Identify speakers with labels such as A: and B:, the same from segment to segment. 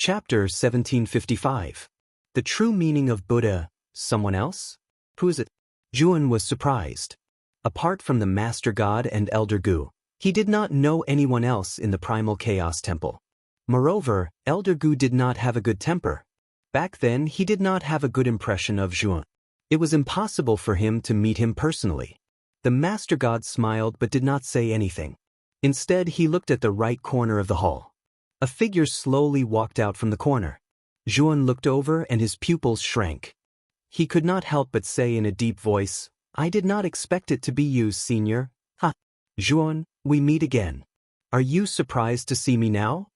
A: Chapter 1755. The True Meaning of Buddha. Someone else? Who is it? Zhuan was surprised. Apart from the Master God and Elder Gu, he did not know anyone else in the Primal Chaos Temple. Moreover, Elder Gu did not have a good temper. Back then he did not have a good impression of Zhuan. It was impossible for him to meet him personally. The Master God smiled but did not say anything. Instead he looked at the right corner of the hall. A figure slowly walked out from the corner. Zhuan looked over and his pupils shrank. He could not help but say in a deep voice, "I did not expect it to be you, Senior." "Ha! Zhuan, we meet again. Are you surprised to see me now?"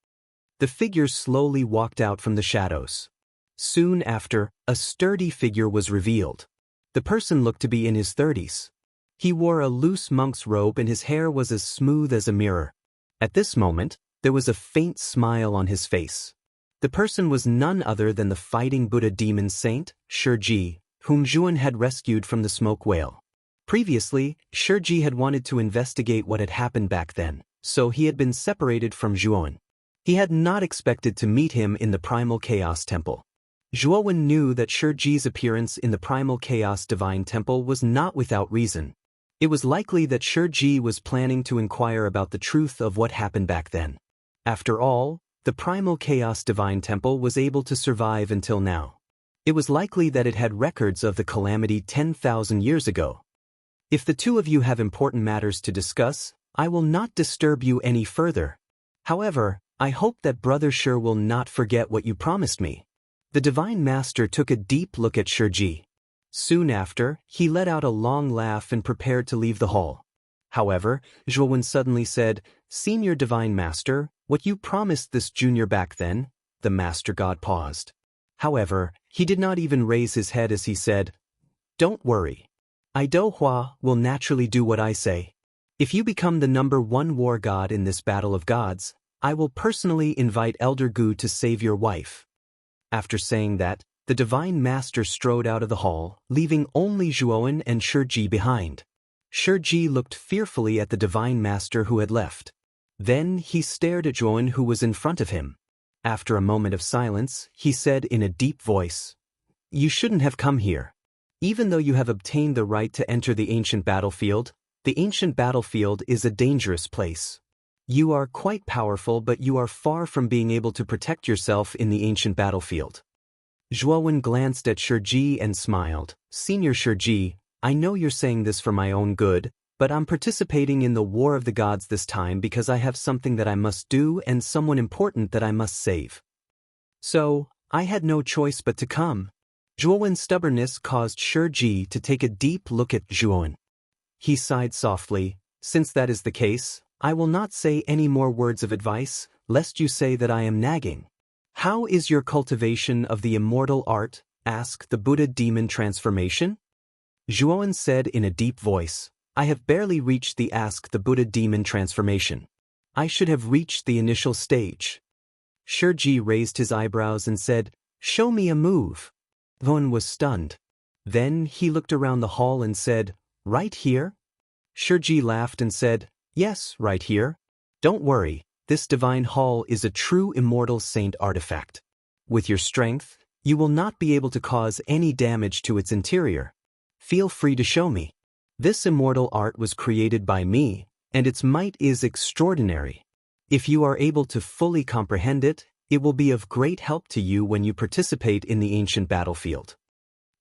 A: The figure slowly walked out from the shadows. Soon after, a sturdy figure was revealed. The person looked to be in his 30s. He wore a loose monk's robe and his hair was as smooth as a mirror. At this moment, there was a faint smile on his face. The person was none other than the fighting Buddha demon saint, Shiji, whom Zhuan had rescued from the smoke whale. Previously, Shiji had wanted to investigate what had happened back then, so he had been separated from Zhuan. He had not expected to meet him in the Primal Chaos Temple. Zhuan knew that Shiji's appearance in the Primal Chaos Divine Temple was not without reason. It was likely that Shiji was planning to inquire about the truth of what happened back then. After all, the Primal Chaos Divine Temple was able to survive until now. It was likely that it had records of the calamity 10,000 years ago. If the two of you have important matters to discuss, I will not disturb you any further. However, I hope that Brother Shi will not forget what you promised me. The Divine Master took a deep look at Shiji. Soon after, he let out a long laugh and prepared to leave the hall. However, Zhuan suddenly said, "Senior Divine Master, what you promised this junior back then?" The Master God paused. However, he did not even raise his head as he said, "Don't worry. I Do Hua will naturally do what I say. If you become the #1 war god in this battle of gods, I will personally invite Elder Gu to save your wife." After saying that, the Divine Master strode out of the hall, leaving only Zhuan and Shiji behind. Shiji looked fearfully at the Divine Master who had left. Then he stared at Zhuan who was in front of him. After a moment of silence, he said in a deep voice, "You shouldn't have come here. Even though you have obtained the right to enter the ancient battlefield is a dangerous place. You are quite powerful, but you are far from being able to protect yourself in the ancient battlefield." Zhuan glanced at Shiji and smiled. "Senior Shiji, I know you're saying this for my own good, but I'm participating in the War of the Gods this time because I have something that I must do and someone important that I must save. So, I had no choice but to come." Zhuan's stubbornness caused Shiji to take a deep look at Zhuan. He sighed softly, "Since that is the case, I will not say any more words of advice, lest you say that I am nagging." "How is your cultivation of the immortal art?" asked the Buddha demon transformation. Zhuan said in a deep voice, "I have barely reached the Buddha demon transformation. I should have reached the initial stage." Shiji raised his eyebrows and said, "Show me a move." Zhuan was stunned. Then he looked around the hall and said, "Right here?" Shiji laughed and said, "Yes, right here. Don't worry, this divine hall is a true immortal saint artifact. With your strength, you will not be able to cause any damage to its interior. Feel free to show me. This immortal art was created by me, and its might is extraordinary. If you are able to fully comprehend it, it will be of great help to you when you participate in the ancient battlefield."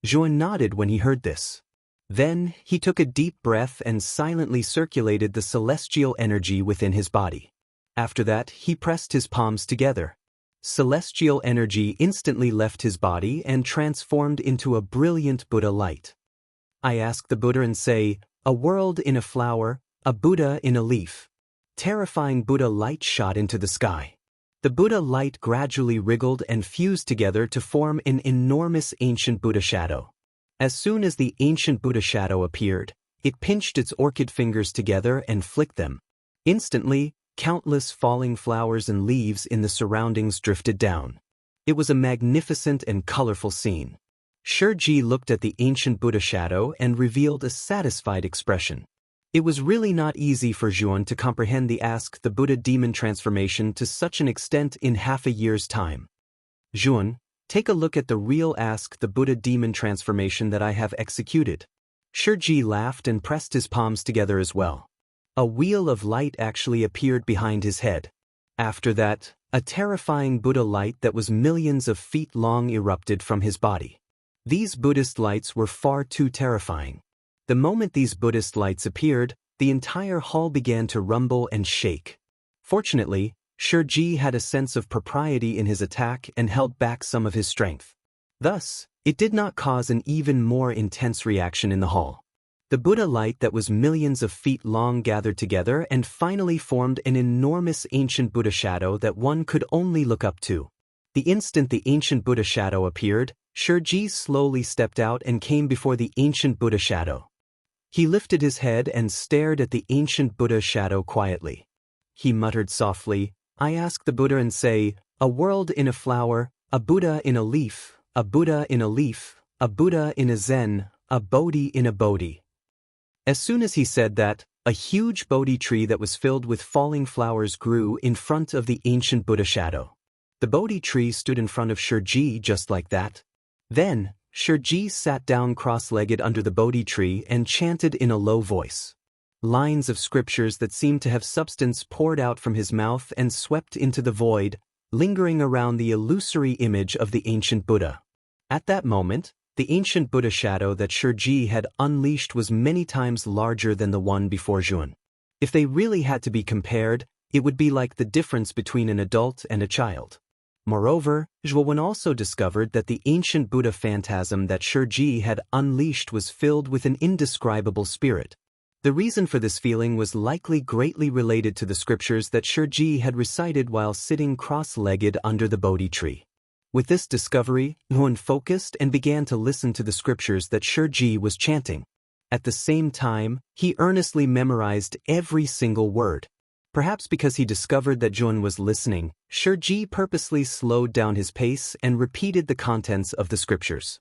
A: Zhuan nodded when he heard this. Then he took a deep breath and silently circulated the celestial energy within his body. After that, he pressed his palms together. Celestial energy instantly left his body and transformed into a brilliant Buddha light. I ask the Buddha and say, "A world in a flower, a Buddha in a leaf." Terrifying Buddha light shot into the sky. The Buddha light gradually wriggled and fused together to form an enormous ancient Buddha shadow. As soon as the ancient Buddha shadow appeared, it pinched its orchid fingers together and flicked them. Instantly, countless falling flowers and leaves in the surroundings drifted down. It was a magnificent and colorful scene. Shiji looked at the ancient Buddha shadow and revealed a satisfied expression. It was really not easy for Zhuan to comprehend the Buddha demon transformation to such an extent in half a year's time. Jun, take a look at the real Ask the Buddha demon transformation that I have executed. Shiji laughed and pressed his palms together as well. A wheel of light actually appeared behind his head. After that, a terrifying Buddha light that was millions of feet long erupted from his body. These Buddhist lights were far too terrifying. The moment these Buddhist lights appeared, the entire hall began to rumble and shake. Fortunately, Shiji had a sense of propriety in his attack and held back some of his strength. Thus, it did not cause an even more intense reaction in the hall. The Buddha light that was millions of feet long gathered together and finally formed an enormous ancient Buddha shadow that one could only look up to. The instant the ancient Buddha shadow appeared, Shiji slowly stepped out and came before the ancient Buddha shadow. He lifted his head and stared at the ancient Buddha shadow quietly. He muttered softly, "I ask the Buddha and say, a world in a flower, a Buddha in a leaf, a Buddha in a leaf, a Buddha in a Zen, a Bodhi in a Bodhi." As soon as he said that, a huge Bodhi tree that was filled with falling flowers grew in front of the ancient Buddha shadow. The Bodhi tree stood in front of Shiji just like that. Then, Shiji sat down cross-legged under the Bodhi tree and chanted in a low voice. Lines of scriptures that seemed to have substance poured out from his mouth and swept into the void, lingering around the illusory image of the ancient Buddha. At that moment, the ancient Buddha shadow that Shiji had unleashed was many times larger than the one before Jun. If they really had to be compared, it would be like the difference between an adult and a child. Moreover, Zhuowen also discovered that the ancient Buddha phantasm that Shiji had unleashed was filled with an indescribable spirit. The reason for this feeling was likely greatly related to the scriptures that Shiji had recited while sitting cross-legged under the Bodhi tree. With this discovery, Zhuowen focused and began to listen to the scriptures that Shiji was chanting. At the same time, he earnestly memorized every single word. Perhaps because he discovered that Jun was listening, Shiji purposely slowed down his pace and repeated the contents of the scriptures.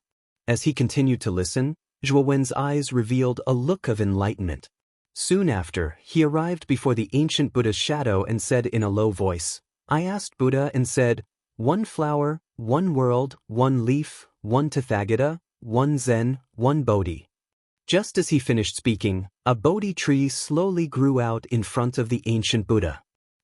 A: As he continued to listen, Zhuowen's eyes revealed a look of enlightenment. Soon after, he arrived before the ancient Buddha's shadow and said in a low voice, "I asked Buddha and said, one flower, one world, one leaf, one Tathagata, one Zen, one Bodhi." Just as he finished speaking, a Bodhi tree slowly grew out in front of the ancient Buddha.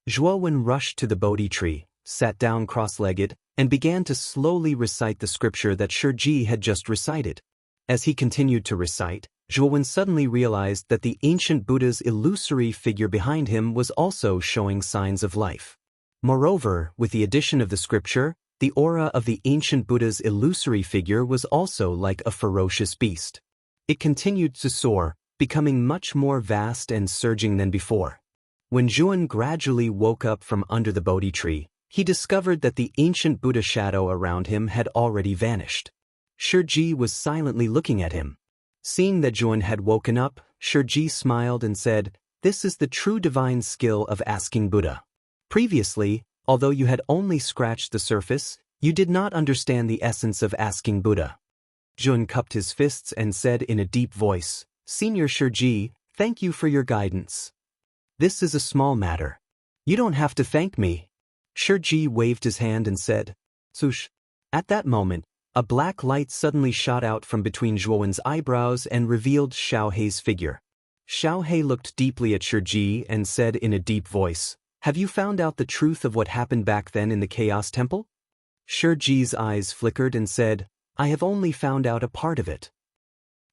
A: Zhuowen rushed to the Bodhi tree, sat down cross-legged, and began to slowly recite the scripture that Shiji had just recited. As he continued to recite, Zhuowen suddenly realized that the ancient Buddha's illusory figure behind him was also showing signs of life. Moreover, with the addition of the scripture, the aura of the ancient Buddha's illusory figure was also like a ferocious beast. It continued to soar, becoming much more vast and surging than before. When Zhuowen gradually woke up from under the Bodhi tree, he discovered that the ancient Buddha shadow around him had already vanished. Shiji was silently looking at him. Seeing that Zhuowen had woken up, Shiji smiled and said, "This is the true divine skill of asking Buddha. Previously, although you had only scratched the surface, you did not understand the essence of asking Buddha." Zhuowen cupped his fists and said in a deep voice, "Senior Shiji, thank you for your guidance. This is a small matter. You don't have to thank me." Shiji waved his hand and said, "Sush." At that moment, a black light suddenly shot out from between Zhuowen's eyebrows and revealed Xiaohei's figure. Xiaohei looked deeply at Shiji and said in a deep voice, "Have you found out the truth of what happened back then in the Chaos Temple?" Shiji's eyes flickered and said, "I have only found out a part of it.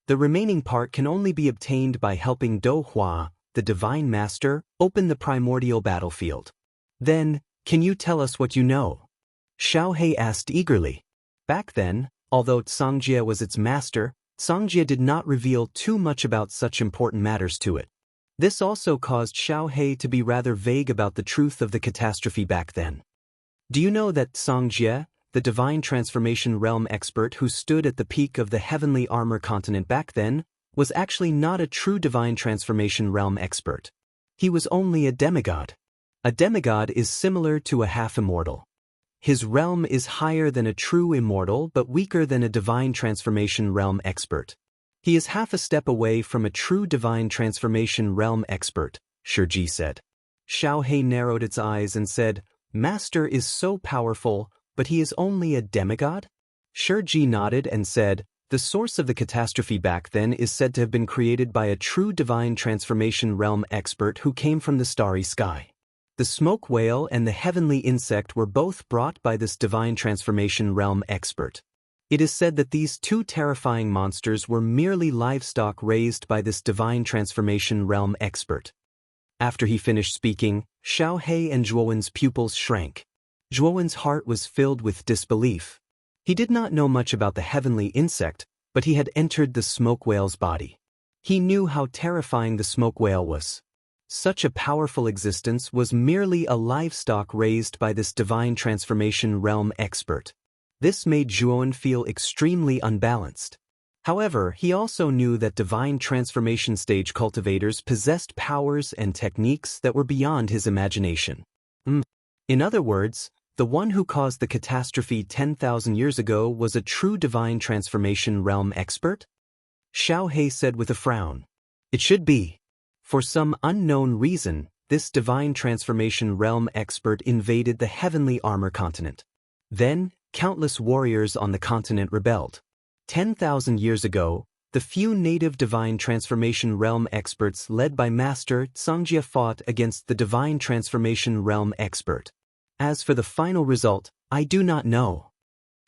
A: The remaining part can only be obtained by helping Do Hua, the Divine Master, open the primordial battlefield." "Then, can you tell us what you know?" Xiaohei asked eagerly. Back then, although Cangjie was its master, Cangjie did not reveal too much about such important matters to it. This also caused Xiaohei to be rather vague about the truth of the catastrophe back then. "Do you know that Cangjie, the divine transformation realm expert who stood at the peak of the heavenly armor continent back then, was actually not a true divine transformation realm expert. He was only a demigod. A demigod is similar to a half-immortal. His realm is higher than a true immortal but weaker than a divine transformation realm expert. He is half a step away from a true divine transformation realm expert," Shiji said. Xiaohei narrowed its eyes and said, "Master is so powerful, but he is only a demigod? Shiji nodded and said, the source of the catastrophe back then is said to have been created by a true divine transformation realm expert who came from the starry sky. The smoke whale and the heavenly insect were both brought by this divine transformation realm expert. It is said that these two terrifying monsters were merely livestock raised by this divine transformation realm expert. After he finished speaking, Xiaohei and Zhuowen's pupils shrank. Zhuowen's heart was filled with disbelief. He did not know much about the heavenly insect, but he had entered the smoke whale's body. He knew how terrifying the smoke whale was. Such a powerful existence was merely a livestock raised by this divine transformation realm expert. This made Zhuowen feel extremely unbalanced. However, he also knew that divine transformation stage cultivators possessed powers and techniques that were beyond his imagination. In other words, the one who caused the catastrophe 10,000 years ago was a true divine transformation realm expert? Xiaohei said with a frown. It should be. For some unknown reason, this divine transformation realm expert invaded the heavenly armor continent. Then, countless warriors on the continent rebelled. 10,000 years ago, the few native divine transformation realm experts led by Master Songjia fought against the divine transformation realm expert. As for the final result, I do not know.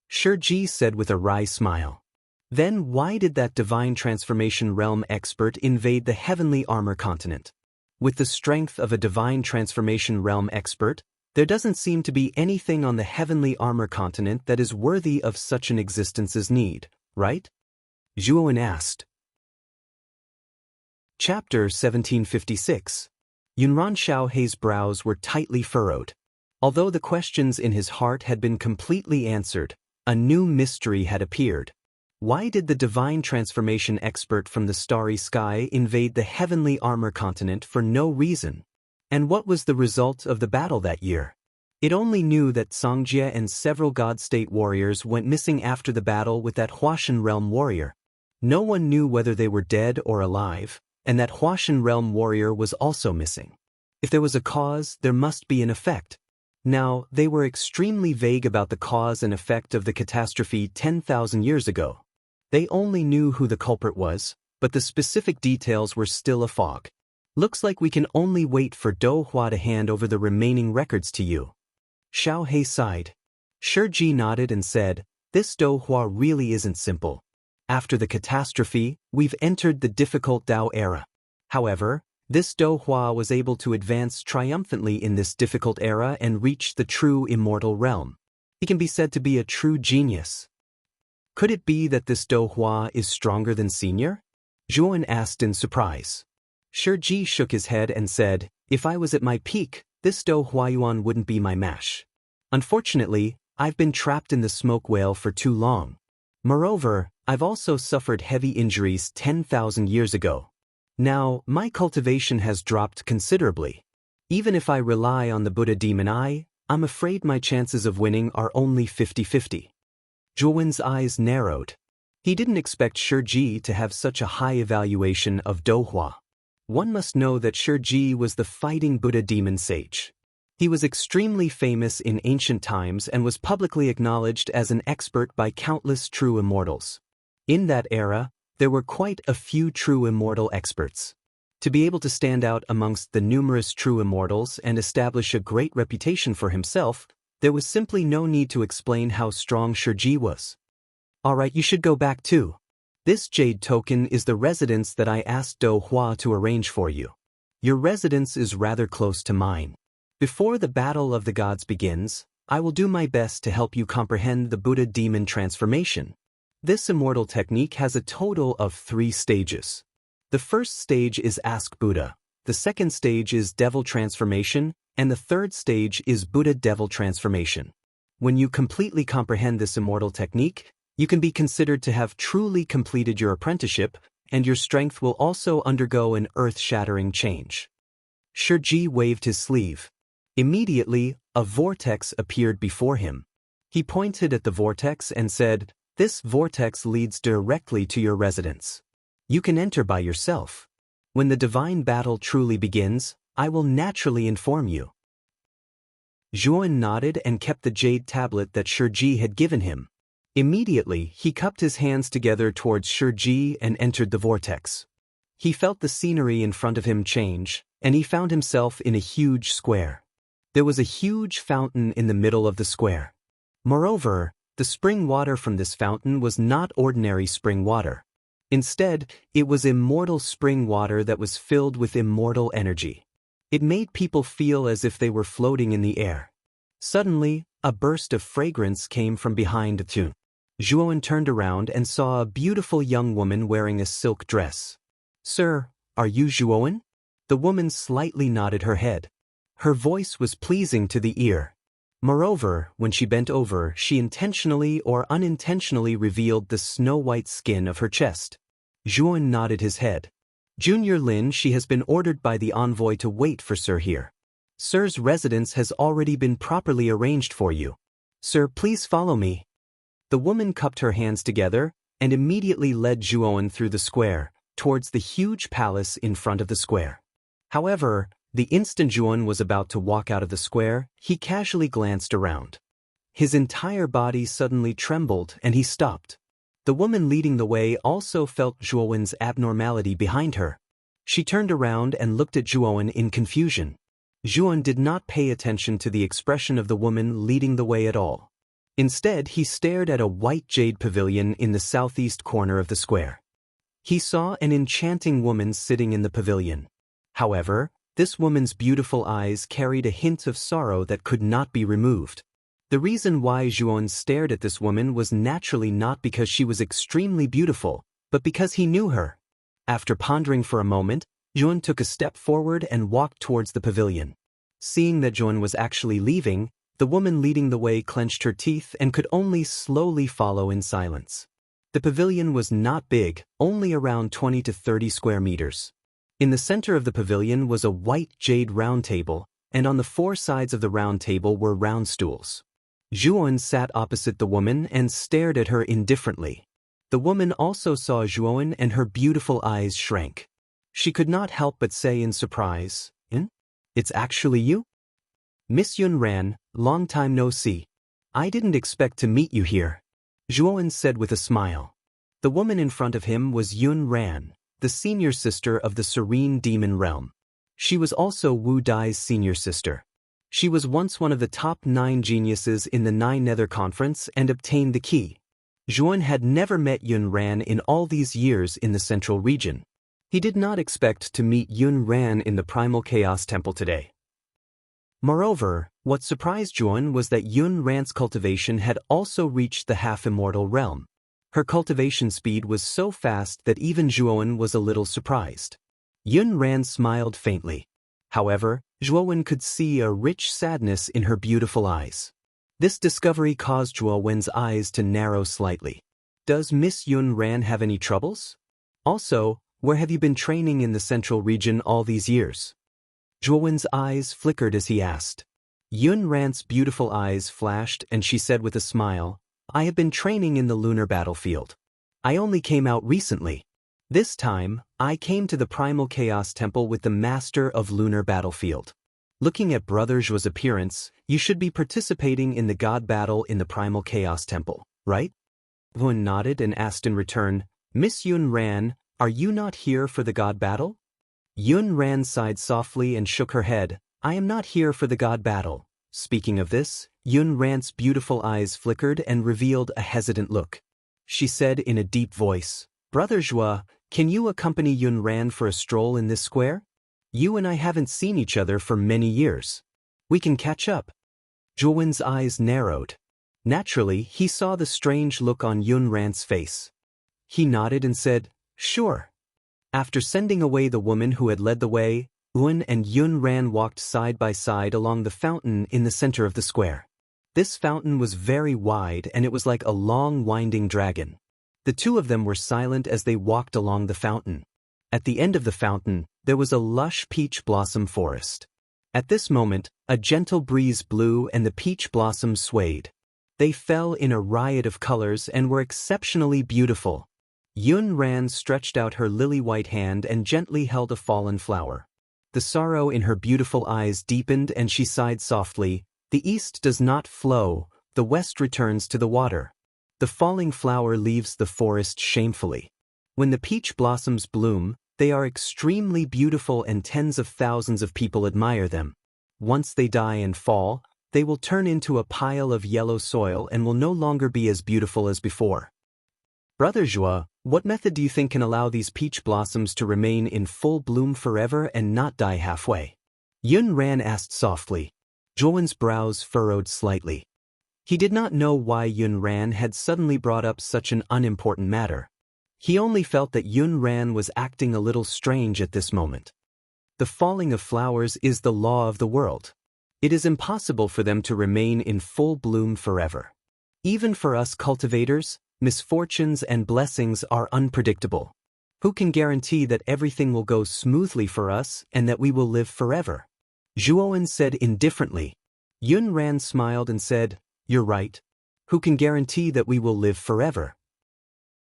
A: Shiji said with a wry smile. Then why did that divine transformation realm expert invade the heavenly armor continent? With the strength of a divine transformation realm expert, there doesn't seem to be anything on the heavenly armor continent that is worthy of such an existence's need, right? Zhuowen asked. Chapter 1756. Yunran Xiaohei's brows were tightly furrowed. Although the questions in his heart had been completely answered, a new mystery had appeared. Why did the divine transformation expert from the starry sky invade the heavenly armor continent for no reason? And what was the result of the battle that year? It only knew that Songjia and several god-state warriors went missing after the battle with that Huashan realm warrior. No one knew whether they were dead or alive, and that Huashan realm warrior was also missing. If there was a cause, there must be an effect. Now, they were extremely vague about the cause and effect of the catastrophe 10,000 years ago. They only knew who the culprit was, but the specific details were still a fog. Looks like we can only wait for Dou Hua to hand over the remaining records to you. Xiaohei sighed. Shiji nodded and said, this Dou Hua really isn't simple. After the catastrophe, we've entered the difficult Dao era. However, this Dou Hua was able to advance triumphantly in this difficult era and reach the true immortal realm. He can be said to be a true genius. Could it be that this Dou Hua is stronger than Senior? Zhuowen asked in surprise. Shiji shook his head and said, if I was at my peak, this Dou Huayuan wouldn't be my match. Unfortunately, I've been trapped in the smoke whale for too long. Moreover, I've also suffered heavy injuries 10,000 years ago. Now, my cultivation has dropped considerably. Even if I rely on the Buddha demon eye, I'm afraid my chances of winning are only 50-50. Zhuowen's eyes narrowed. He didn't expect Shiji to have such a high evaluation of Dou Hua. One must know that Shiji was the fighting Buddha demon sage. He was extremely famous in ancient times and was publicly acknowledged as an expert by countless true immortals. In that era, there were quite a few true immortal experts. To be able to stand out amongst the numerous true immortals and establish a great reputation for himself, there was simply no need to explain how strong Shiji was. Alright, you should go back too. This jade token is the residence that I asked Dou Hua to arrange for you. Your residence is rather close to mine. Before the battle of the gods begins, I will do my best to help you comprehend the Buddha demon transformation. This immortal technique has a total of 3 stages. The first stage is Ask Buddha, the second stage is Devil Transformation, and the third stage is Buddha-Devil Transformation. When you completely comprehend this immortal technique, you can be considered to have truly completed your apprenticeship, and your strength will also undergo an earth-shattering change. Shiji waved his sleeve. Immediately, a vortex appeared before him. He pointed at the vortex and said, this vortex leads directly to your residence. You can enter by yourself. When the divine battle truly begins, I will naturally inform you. Zhuan nodded and kept the jade tablet that Shiji had given him. Immediately, he cupped his hands together towards Shiji and entered the vortex. He felt the scenery in front of him change, and he found himself in a huge square. There was a huge fountain in the middle of the square. Moreover, the spring water from this fountain was not ordinary spring water. Instead, it was immortal spring water that was filled with immortal energy. It made people feel as if they were floating in the air. Suddenly, a burst of fragrance came from behind the tomb. Zhuan turned around and saw a beautiful young woman wearing a silk dress. "Sir, are you Zhuan?" The woman slightly nodded her head. Her voice was pleasing to the ear. Moreover, when she bent over, she intentionally or unintentionally revealed the snow-white skin of her chest. Zhuan nodded his head. "Junior Lin, she has been ordered by the envoy to wait for Sir here. Sir's residence has already been properly arranged for you. Sir, please follow me." The woman cupped her hands together and immediately led Zhuan through the square, towards the huge palace in front of the square. However, the instant Zhuan was about to walk out of the square, he casually glanced around. His entire body suddenly trembled and he stopped. The woman leading the way also felt Zhuan's abnormality behind her. She turned around and looked at Zhuan in confusion. Zhuan did not pay attention to the expression of the woman leading the way at all. Instead, he stared at a white jade pavilion in the southeast corner of the square. He saw an enchanting woman sitting in the pavilion. However, this woman's beautiful eyes carried a hint of sorrow that could not be removed. The reason why Zhuan stared at this woman was naturally not because she was extremely beautiful, but because he knew her. After pondering for a moment, Zhuan took a step forward and walked towards the pavilion. Seeing that Zhuan was actually leaving, the woman leading the way clenched her teeth and could only slowly follow in silence. The pavilion was not big, only around 20 to 30 square meters. In the center of the pavilion was a white jade round table, and on the four sides of the round table were round stools. Zhuan sat opposite the woman and stared at her indifferently. The woman also saw Zhuan and her beautiful eyes shrank. She could not help but say in surprise, "It's actually you? Miss Yun Ran, long time no see. I didn't expect to meet you here," Zhuan said with a smile. The woman in front of him was Yun Ran, the senior sister of the Serene Demon Realm. She was also Wu Dai's senior sister. She was once one of the top 9 geniuses in the 9 Nether Conference and obtained the key. Zhuan had never met Yun Ran in all these years in the central region. He did not expect to meet Yun Ran in the Primal Chaos Temple today. Moreover, what surprised Zhuan was that Yun Ran's cultivation had also reached the half-immortal realm. Her cultivation speed was so fast that even Zhuan was a little surprised. Yun Ran smiled faintly. However, Zhuan could see a rich sadness in her beautiful eyes. This discovery caused Zhuan's eyes to narrow slightly. "Does Miss Yun Ran have any troubles? Also, where have you been training in the central region all these years?" Zhuan's eyes flickered as he asked. Yun Ran's beautiful eyes flashed and she said with a smile, "I have been training in the lunar battlefield. I only came out recently. This time, I came to the Primal Chaos Temple with the Master of Lunar Battlefield. Looking at Brother Zhua's appearance, you should be participating in the God battle in the Primal Chaos Temple, right?" Zhuan nodded and asked in return, "Miss Yun Ran, are you not here for the God battle?" Yun Ran sighed softly and shook her head. "I am not here for the God battle." Speaking of this, Yun Ran's beautiful eyes flickered and revealed a hesitant look. She said in a deep voice, "Brother Zhua, can you accompany Yun Ran for a stroll in this square? You and I haven't seen each other for many years. We can catch up." Zhuan's eyes narrowed. Naturally, he saw the strange look on Yun Ran's face. He nodded and said, "Sure." After sending away the woman who had led the way, Zhuan and Yun Ran walked side by side along the fountain in the center of the square. This fountain was very wide and it was like a long winding dragon. The two of them were silent as they walked along the fountain. At the end of the fountain, there was a lush peach blossom forest. At this moment, a gentle breeze blew and the peach blossoms swayed. They fell in a riot of colors and were exceptionally beautiful. Yun Ran stretched out her lily-white hand and gently held a fallen flower. The sorrow in her beautiful eyes deepened and she sighed softly, The east does not flow, the west returns to the water. The falling flower leaves the forest shamefully. When the peach blossoms bloom, they are extremely beautiful and tens of thousands of people admire them. Once they die and fall, they will turn into a pile of yellow soil and will no longer be as beautiful as before. Brother Joa, what method do you think can allow these peach blossoms to remain in full bloom forever and not die halfway? Yun Ran asked softly. Joan's brows furrowed slightly. He did not know why Yun Ran had suddenly brought up such an unimportant matter. He only felt that Yun Ran was acting a little strange at this moment. The falling of flowers is the law of the world. It is impossible for them to remain in full bloom forever. Even for us cultivators, misfortunes and blessings are unpredictable. Who can guarantee that everything will go smoothly for us and that we will live forever? Zhuowen said indifferently. Yun Ran smiled and said, "You're right. Who can guarantee that we will live forever?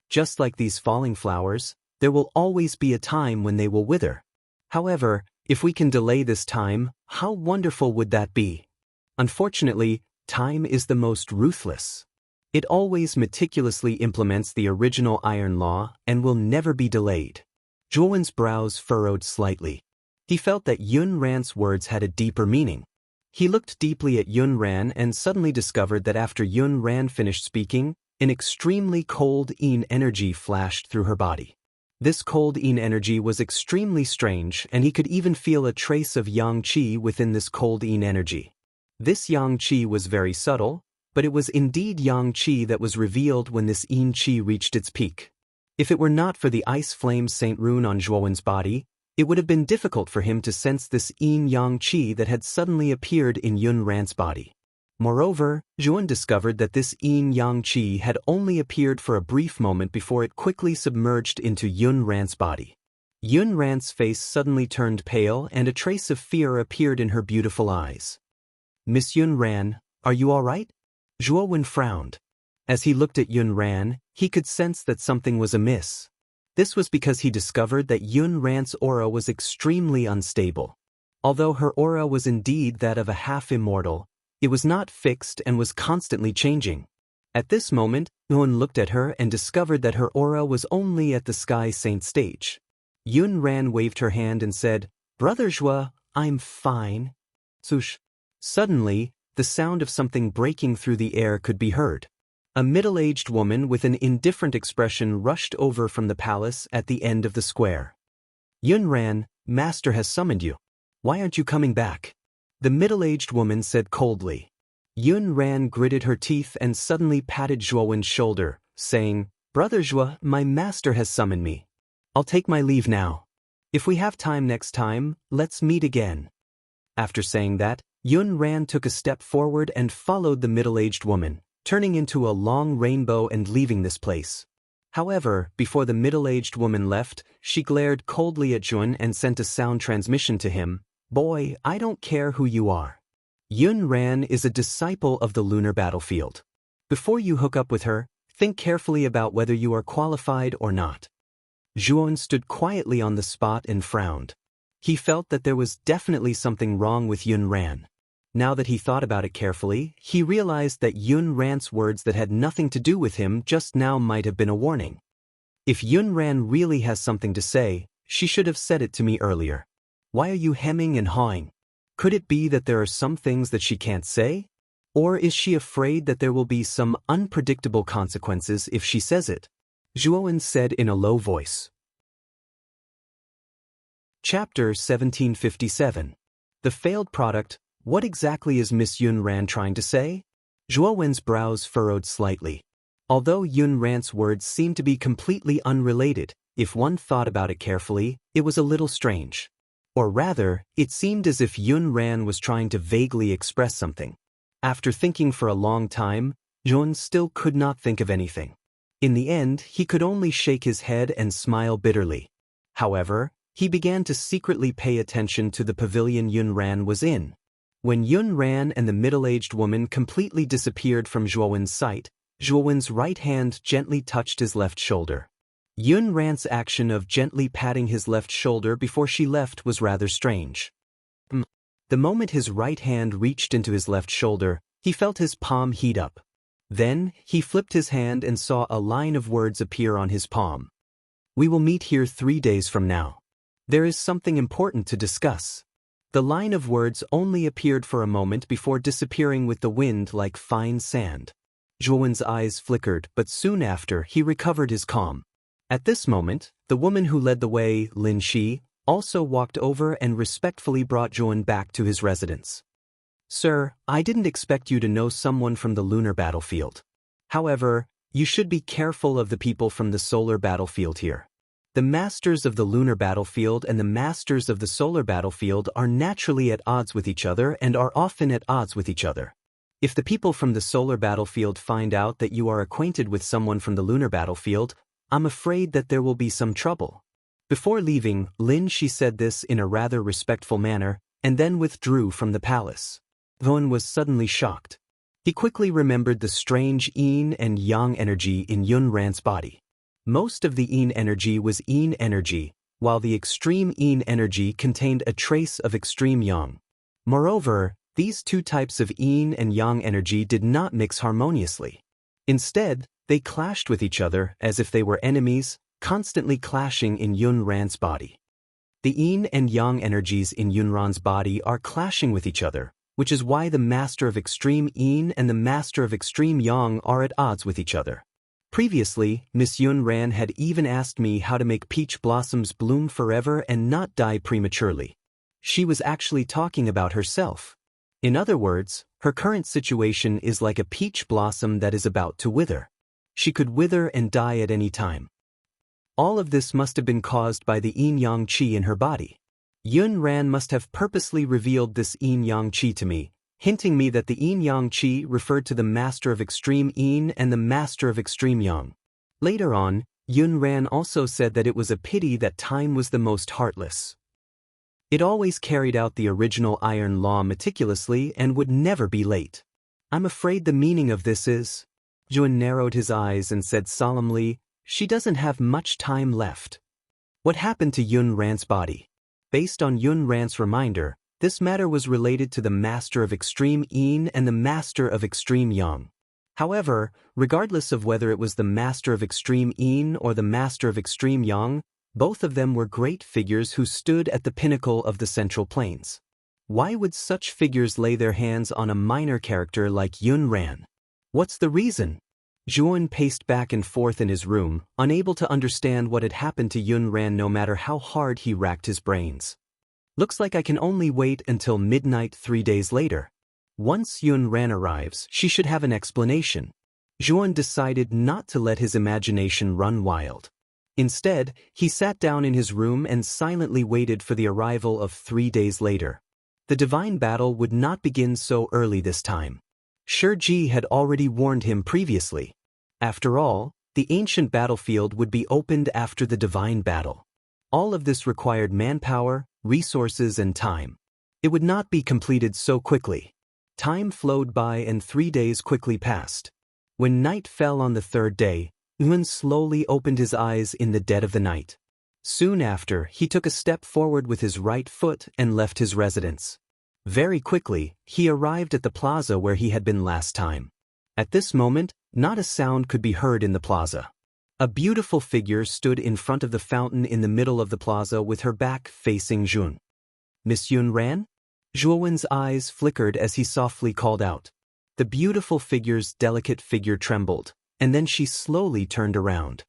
A: Just like these falling flowers, there will always be a time when they will wither. However, if we can delay this time, how wonderful would that be? Unfortunately, time is the most ruthless. It always meticulously implements the original iron law and will never be delayed." Zhuowen's brows furrowed slightly. He felt that Yun Ran's words had a deeper meaning. He looked deeply at Yun Ran and suddenly discovered that after Yun Ran finished speaking, an extremely cold yin energy flashed through her body. This cold yin energy was extremely strange, and he could even feel a trace of yang qi within this cold yin energy. This yang qi was very subtle, but it was indeed yang qi that was revealed when this yin qi reached its peak. If it were not for the ice flame Saint Rune on Zhuowen's body, it would have been difficult for him to sense this yin-yang qi that had suddenly appeared in Yun Ran's body. Moreover, Zhuowen discovered that this yin-yang qi had only appeared for a brief moment before it quickly submerged into Yun Ran's body. Yun Ran's face suddenly turned pale and a trace of fear appeared in her beautiful eyes. "Miss Yun Ran, are you all right?" Zhuowen frowned. As he looked at Yun Ran, he could sense that something was amiss. This was because he discovered that Yun Ran's aura was extremely unstable. Although her aura was indeed that of a half-immortal, it was not fixed and was constantly changing. At this moment, Yun looked at her and discovered that her aura was only at the Sky Saint stage. Yun Ran waved her hand and said, "Brother Zhua, I'm fine." Sush. Suddenly, the sound of something breaking through the air could be heard. A middle-aged woman with an indifferent expression rushed over from the palace at the end of the square. "Yun Ran, Master has summoned you. Why aren't you coming back?" The middle-aged woman said coldly. Yun Ran gritted her teeth and suddenly patted Zhuowen's shoulder, saying, "Brother Zhua, my master has summoned me. I'll take my leave now. If we have time next time, let's meet again." After saying that, Yun Ran took a step forward and followed the middle-aged woman, turning into a long rainbow and leaving this place. However, before the middle-aged woman left, she glared coldly at Jun and sent a sound transmission to him. "Boy, I don't care who you are. Yun Ran is a disciple of the lunar battlefield. Before you hook up with her, think carefully about whether you are qualified or not." Zhuowen stood quietly on the spot and frowned. He felt that there was definitely something wrong with Yun Ran. Now that he thought about it carefully, he realized that Yun Ran's words that had nothing to do with him just now might have been a warning. If Yun Ran really has something to say, she should have said it to me earlier. Why are you hemming and hawing? Could it be that there are some things that she can't say? Or is she afraid that there will be some unpredictable consequences if she says it? Zhuowen said in a low voice. Chapter 1757. The Failed Product. What exactly is Miss Yun Ran trying to say? Zhuowen's brows furrowed slightly. Although Yun Ran's words seemed to be completely unrelated, if one thought about it carefully, it was a little strange. Or rather, it seemed as if Yun Ran was trying to vaguely express something. After thinking for a long time, Zhuowen still could not think of anything. In the end, he could only shake his head and smile bitterly. However, he began to secretly pay attention to the pavilion Yun Ran was in. When Yun Ran and the middle-aged woman completely disappeared from Zhuowen's sight, Zhuowen's right hand gently touched his left shoulder. Yun Ran's action of gently patting his left shoulder before she left was rather strange. The moment his right hand reached into his left shoulder, he felt his palm heat up. Then, he flipped his hand and saw a line of words appear on his palm. "We will meet here 3 days from now. There is something important to discuss." The line of words only appeared for a moment before disappearing with the wind like fine sand. Zhuowen's eyes flickered, but soon after he recovered his calm. At this moment, the woman who led the way, Lin Shi, also walked over and respectfully brought Zhuowen back to his residence. "Sir, I didn't expect you to know someone from the lunar battlefield. However, you should be careful of the people from the solar battlefield here. The masters of the lunar battlefield and the masters of the solar battlefield are naturally at odds with each other and are often at odds with each other. If the people from the solar battlefield find out that you are acquainted with someone from the lunar battlefield, I'm afraid that there will be some trouble." Before leaving, Lin Shi said this in a rather respectful manner, and then withdrew from the palace. Zhuowen was suddenly shocked. He quickly remembered the strange yin and yang energy in Yun Ran's body. Most of the yin energy was yin energy, while the extreme yin energy contained a trace of extreme yang. Moreover, these two types of yin and yang energy did not mix harmoniously. Instead, they clashed with each other as if they were enemies, constantly clashing in Yun Ran's body. The yin and yang energies in Yun Ran's body are clashing with each other, which is why the master of extreme yin and the master of extreme yang are at odds with each other. Previously, Miss Yun Ran had even asked me how to make peach blossoms bloom forever and not die prematurely. She was actually talking about herself. In other words, her current situation is like a peach blossom that is about to wither. She could wither and die at any time. All of this must have been caused by the yin-yang qi in her body. Yun Ran must have purposely revealed this yin-yang qi to me, hinting me that the yin-yang qi referred to the master of extreme yin and the master of extreme yang. Later on, Yun Ran also said that it was a pity that time was the most heartless. It always carried out the original iron law meticulously and would never be late. I'm afraid the meaning of this is... Zhuowen narrowed his eyes and said solemnly, "She doesn't have much time left." What happened to Yun Ran's body? Based on Yun Ran's reminder, this matter was related to the master of extreme yin and the master of extreme yang. However, regardless of whether it was the master of extreme yin or the master of extreme yang, both of them were great figures who stood at the pinnacle of the central plains. Why would such figures lay their hands on a minor character like Yun Ran? What's the reason? Zhuowen paced back and forth in his room, unable to understand what had happened to Yun Ran no matter how hard he racked his brains. Looks like I can only wait until midnight 3 days later. Once Yun Ran arrives, she should have an explanation. Zhuowen decided not to let his imagination run wild. Instead, he sat down in his room and silently waited for the arrival of 3 days later. The divine battle would not begin so early this time. Shiji had already warned him previously. After all, the ancient battlefield would be opened after the divine battle. All of this required manpower, resources and time. It would not be completed so quickly. Time flowed by and 3 days quickly passed. When night fell on the 3rd day, Yun slowly opened his eyes in the dead of the night. Soon after, he took a step forward with his right foot and left his residence. Very quickly, he arrived at the plaza where he had been last time. At this moment, not a sound could be heard in the plaza. A beautiful figure stood in front of the fountain in the middle of the plaza with her back facing Zhuowen. "Miss Yun Ran?" Zhuowen's eyes flickered as he softly called out. The beautiful figure's delicate figure trembled, and then she slowly turned around.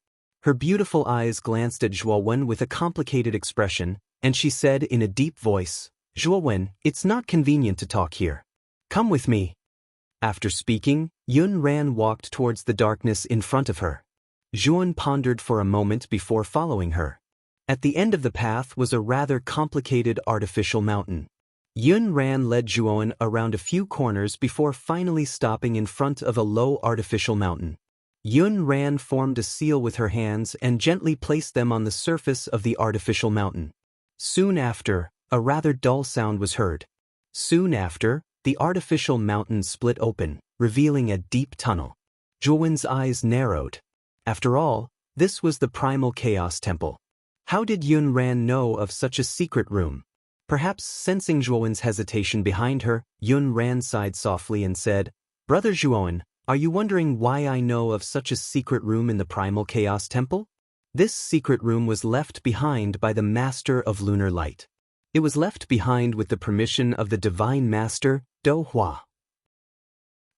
A: Her beautiful eyes glanced at Zhuowen with a complicated expression, and she said in a deep voice, "Zhuowen, it's not convenient to talk here. Come with me." After speaking, Yun Ran walked towards the darkness in front of her. Zhuowen pondered for a moment before following her. At the end of the path was a rather complicated artificial mountain. Yun Ran led Zhuowen around a few corners before finally stopping in front of a low artificial mountain. Yun Ran formed a seal with her hands and gently placed them on the surface of the artificial mountain. Soon after, a rather dull sound was heard. Soon after, the artificial mountain split open, revealing a deep tunnel. Zhuowen's eyes narrowed. After all, this was the primal chaos temple. How did Yun Ran know of such a secret room? Perhaps sensing Zhuowen's hesitation behind her, Yun Ran sighed softly and said, "Brother Zhuowen, are you wondering why I know of such a secret room in the Primal Chaos Temple? This secret room was left behind by the Master of Lunar Light. It was left behind with the permission of the Divine Master, Do Hua.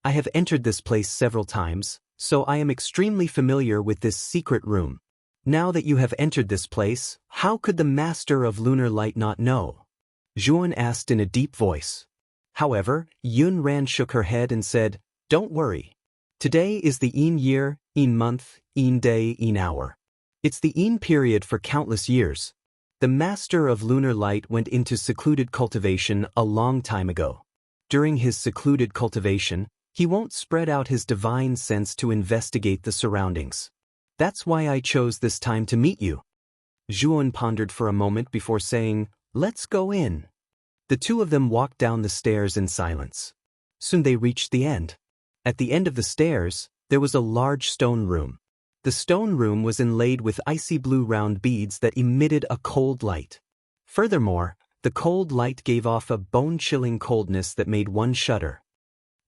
A: I have entered this place several times, so I am extremely familiar with this secret room. Now that you have entered this place, how could the Master of Lunar Light not know?" Zhuan asked in a deep voice. However, Yun Ran shook her head and said, "Don't worry. Today is the Yin year, Yin month, Yin day, Yin hour. It's the Yin period for countless years. The Master of Lunar Light went into secluded cultivation a long time ago. During his secluded cultivation, he won't spread out his divine sense to investigate the surroundings. That's why I chose this time to meet you." Zhuan pondered for a moment before saying, "Let's go in." The two of them walked down the stairs in silence. Soon they reached the end. At the end of the stairs, there was a large stone room. The stone room was inlaid with icy blue round beads that emitted a cold light. Furthermore, the cold light gave off a bone-chilling coldness that made one shudder.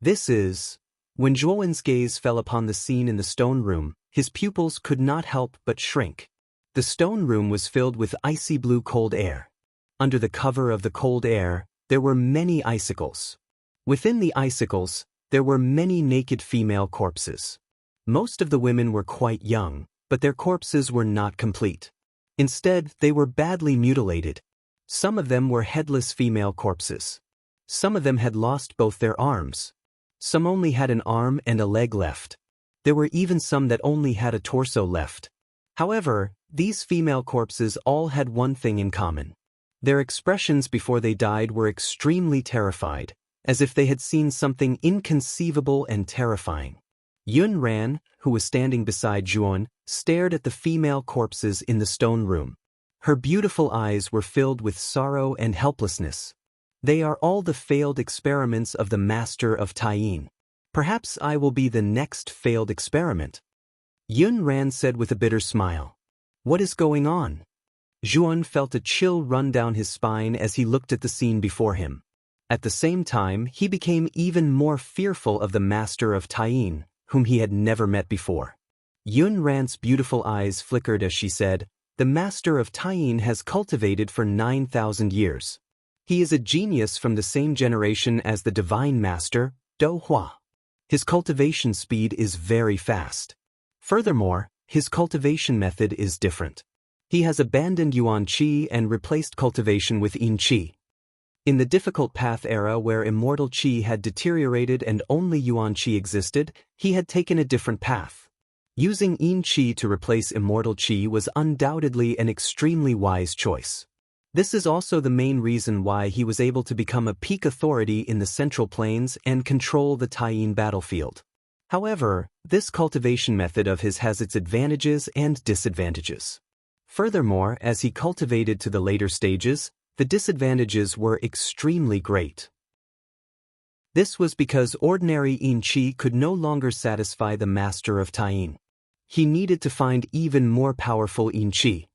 A: When Zhuowen's gaze fell upon the scene in the stone room, his pupils could not help but shrink. The stone room was filled with icy blue cold air. Under the cover of the cold air, there were many icicles. Within the icicles, there were many naked female corpses. Most of the women were quite young, but their corpses were not complete. Instead, they were badly mutilated. Some of them were headless female corpses. Some of them had lost both their arms. Some only had an arm and a leg left. There were even some that only had a torso left. However, these female corpses all had one thing in common. Their expressions before they died were extremely terrified, as if they had seen something inconceivable and terrifying. Yun Ran, who was standing beside Zhuan, stared at the female corpses in the stone room. Her beautiful eyes were filled with sorrow and helplessness. "They are all the failed experiments of the Master of Taiyin. Perhaps I will be the next failed experiment," Yun Ran said with a bitter smile. "What is going on?" Zhuan felt a chill run down his spine as he looked at the scene before him. At the same time, he became even more fearful of the Master of Taiyin, whom he had never met before. Yun Ran's beautiful eyes flickered as she said, "The Master of Taiyin has cultivated for 9,000 years. He is a genius from the same generation as the Divine Master, Do Hua. His cultivation speed is very fast. Furthermore, his cultivation method is different. He has abandoned Yuan Qi and replaced cultivation with Yin Qi. In the difficult path era where immortal Qi had deteriorated and only Yuan Qi existed, he had taken a different path. Using Yin Qi to replace immortal Qi was undoubtedly an extremely wise choice. This is also the main reason why he was able to become a peak authority in the Central Plains and control the Taiyin battlefield. However, this cultivation method of his has its advantages and disadvantages. Furthermore, as he cultivated to the later stages, the disadvantages were extremely great. This was because ordinary Yin Qi could no longer satisfy the Master of Taiyin. He needed to find even more powerful Yin Qi.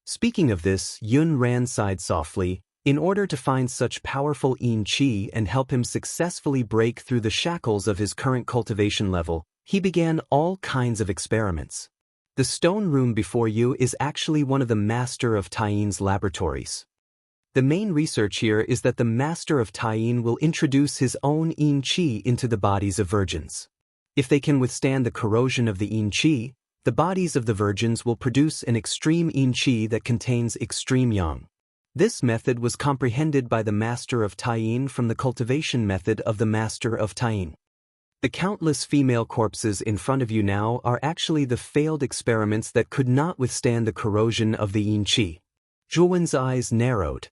A: Speaking of this, Yun Ran sighed softly. In order to find such powerful Yin Qi and help him successfully break through the shackles of his current cultivation level, he began all kinds of experiments. The stone room before you is actually one of the Master of Taiyin's laboratories. The main research here is that the Master of Taiyin will introduce his own Yin Qi into the bodies of virgins. If they can withstand the corrosion of the Yin Qi, the bodies of the virgins will produce an extreme Yin Qi that contains extreme Yang. This method was comprehended by the Master of Taiyin from the cultivation method of the Master of Taiyin. The countless female corpses in front of you now are actually the failed experiments that could not withstand the corrosion of the Yin Qi. Zhuowen's eyes narrowed.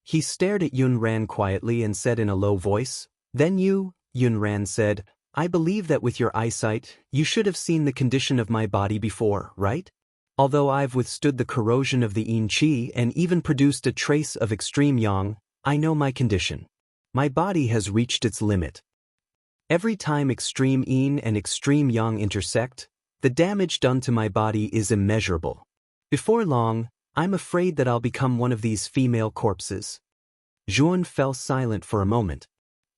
A: He stared at Yun Ran quietly and said in a low voice, "Then you," Yun Ran said, "I believe that with your eyesight, you should have seen the condition of my body before, right? Although I've withstood the corrosion of the Yin Qi and even produced a trace of extreme Yang, I know my condition. My body has reached its limit. Every time extreme Yin and extreme Yang intersect, the damage done to my body is immeasurable. Before long, I'm afraid that I'll become one of these female corpses." Zhuan fell silent for a moment.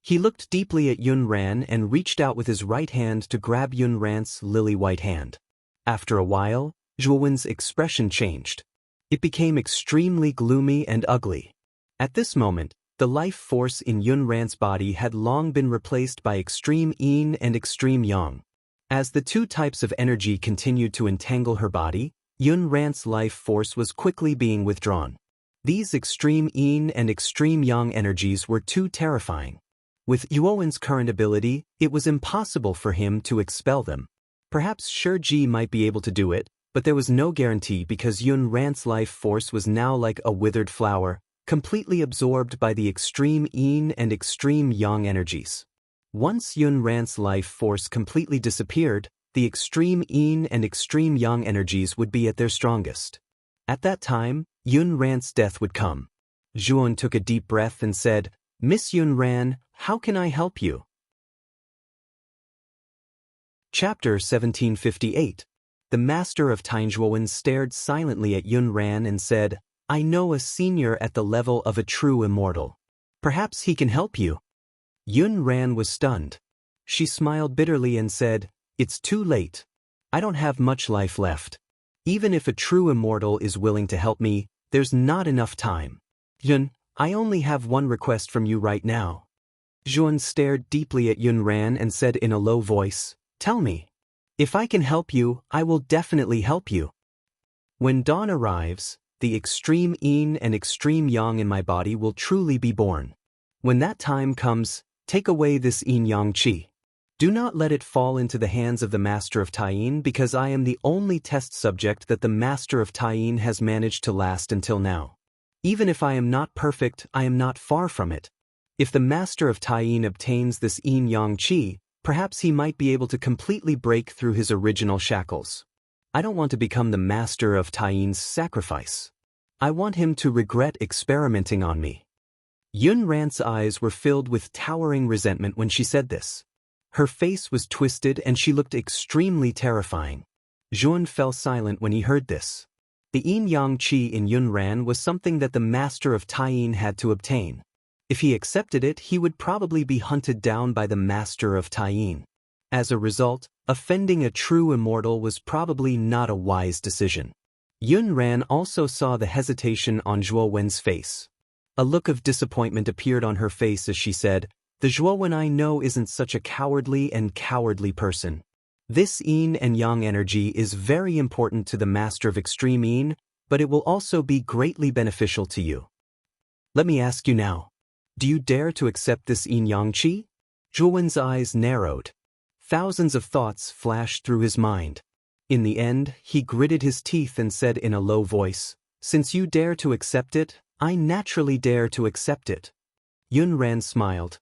A: He looked deeply at Yun Ran and reached out with his right hand to grab Yun Ran's lily-white hand. After a while, Zhuan's expression changed. It became extremely gloomy and ugly. At this moment, the life force in Yun Ran's body had long been replaced by extreme yin and extreme yang. As the two types of energy continued to entangle her body, Yun Ran's life force was quickly being withdrawn. These extreme yin and extreme yang energies were too terrifying. With Yuowen's current ability, it was impossible for him to expel them. Perhaps Shiji might be able to do it, but there was no guarantee because Yun Ran's life force was now like a withered flower, completely absorbed by the extreme yin and extreme yang energies. Once Yun Ran's life force completely disappeared, the extreme yin and extreme yang energies would be at their strongest. At that time, Yun Ran's death would come. Zhuan took a deep breath and said, "Miss Yun Ran, how can I help you?" Chapter 1758. The master of Tainzhuowen stared silently at Yun Ran and said, "I know a senior at the level of a true immortal. Perhaps he can help you." Yun Ran was stunned. She smiled bitterly and said, "It's too late. I don't have much life left. Even if a true immortal is willing to help me, there's not enough time. Yun, I only have one request from you right now." Zhuan stared deeply at Yun Ran and said in a low voice, "Tell me. If I can help you, I will definitely help you. When dawn arrives, the extreme yin and extreme yang in my body will truly be born. When that time comes, take away this yin-yang qi. Do not let it fall into the hands of the Master of Taiyin because I am the only test subject that the Master of Taiyin has managed to last until now. Even if I am not perfect, I am not far from it. If the Master of Taiyin obtains this yin-yang qi, perhaps he might be able to completely break through his original shackles. I don't want to become the Master of Taiyin's sacrifice. I want him to regret experimenting on me." Yun Ran's eyes were filled with towering resentment when she said this. Her face was twisted and she looked extremely terrifying. Zhuan fell silent when he heard this. The yin-yang qi in Yun Ran was something that the Master of Taiyin had to obtain. If he accepted it, he would probably be hunted down by the Master of Taiyin. As a result, offending a true immortal was probably not a wise decision. Yun Ran also saw the hesitation on Zhuo Wen's face. A look of disappointment appeared on her face as she said, "The Zhuo Wen I know isn't such a cowardly person. This yin and yang energy is very important to the Master of Extreme Yin, but it will also be greatly beneficial to you. Let me ask you now. Do you dare to accept this yin-yang qi?" Zhuo Wen's eyes narrowed. Thousands of thoughts flashed through his mind. In the end, he gritted his teeth and said in a low voice, "Since you dare to accept it, I naturally dare to accept it." Yun Ran smiled.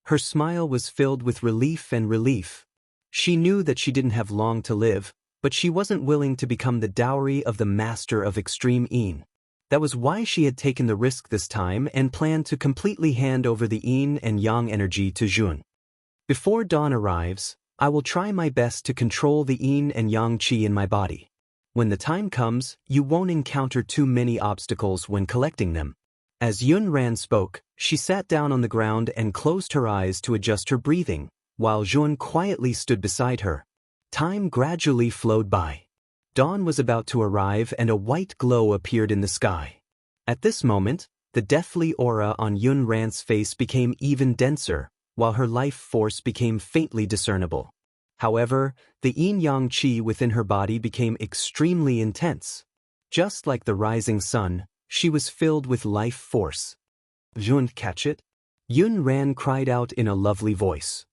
A: Her smile was filled with relief. She knew that she didn't have long to live, but she wasn't willing to become the dowry of the Master of Extreme Yin. That was why she had taken the risk this time and planned to completely hand over the yin and yang energy to Zhuan. "Before dawn arrives, I will try my best to control the yin and yang qi in my body. When the time comes, you won't encounter too many obstacles when collecting them." As Yun Ran spoke, she sat down on the ground and closed her eyes to adjust her breathing, while Zhuan quietly stood beside her. Time gradually flowed by. Dawn was about to arrive and a white glow appeared in the sky. At this moment, the deathly aura on Yun Ran's face became even denser, while her life force became faintly discernible. However, the yin-yang qi within her body became extremely intense. Just like the rising sun, she was filled with life force. "Zhuan, catch it?" Yun Ran cried out in a lovely voice.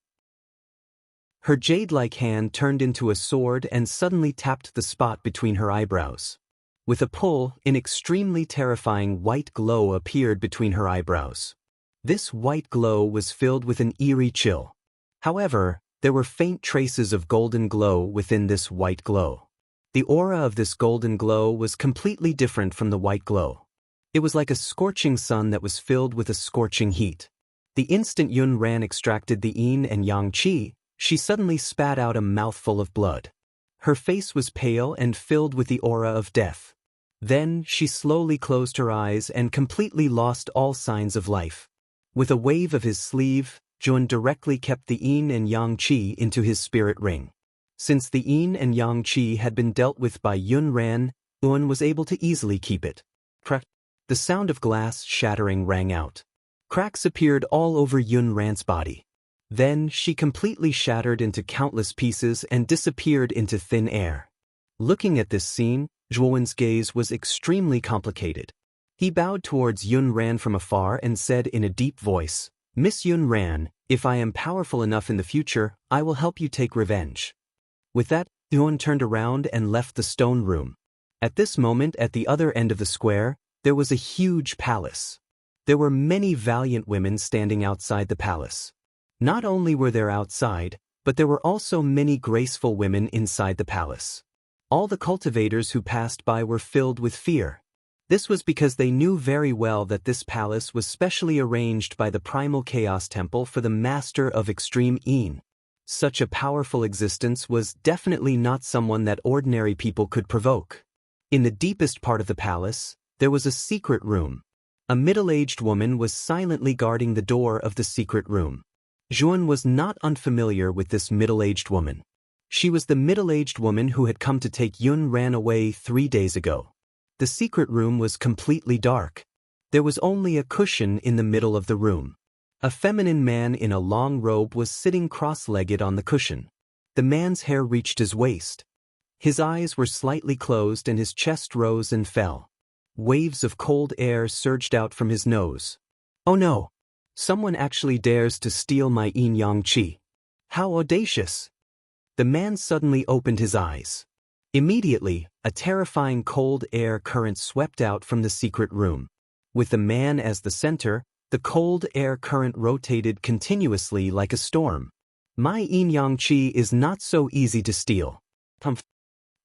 A: Her jade-like hand turned into a sword and suddenly tapped the spot between her eyebrows. With a pull, an extremely terrifying white glow appeared between her eyebrows. This white glow was filled with an eerie chill. However, there were faint traces of golden glow within this white glow. The aura of this golden glow was completely different from the white glow. It was like a scorching sun that was filled with a scorching heat. The instant Yun Ran extracted the yin and yang qi, she suddenly spat out a mouthful of blood. Her face was pale and filled with the aura of death. Then she slowly closed her eyes and completely lost all signs of life. With a wave of his sleeve, Jun directly kept the yin and yang qi into his spirit ring. Since the yin and yang qi had been dealt with by Yun Ran, Jun was able to easily keep it. Crack! The sound of glass shattering rang out. Cracks appeared all over Yun Ran's body. Then she completely shattered into countless pieces and disappeared into thin air. Looking at this scene, Zhuowen's gaze was extremely complicated. He bowed towards Yun Ran from afar and said in a deep voice, "Miss Yun Ran, if I am powerful enough in the future, I will help you take revenge." With that, Yun turned around and left the stone room. At this moment, at the other end of the square, there was a huge palace. There were many valiant women standing outside the palace. Not only were there outside, but there were also many graceful women inside the palace. All the cultivators who passed by were filled with fear. This was because they knew very well that this palace was specially arranged by the Primal Chaos Temple for the Master of Extreme Yin. Such a powerful existence was definitely not someone that ordinary people could provoke. In the deepest part of the palace, there was a secret room. A middle-aged woman was silently guarding the door of the secret room. Jun was not unfamiliar with this middle-aged woman. She was the middle-aged woman who had come to take Yun Ran away 3 days ago. The secret room was completely dark. There was only a cushion in the middle of the room. A feminine man in a long robe was sitting cross-legged on the cushion. The man's hair reached his waist. His eyes were slightly closed and his chest rose and fell. Waves of cold air surged out from his nose. "Oh no! Someone actually dares to steal my yin-yang qi. How audacious!" The man suddenly opened his eyes. Immediately, a terrifying cold air current swept out from the secret room. With the man as the center, the cold air current rotated continuously like a storm. "My yin-yang qi is not so easy to steal." Humph.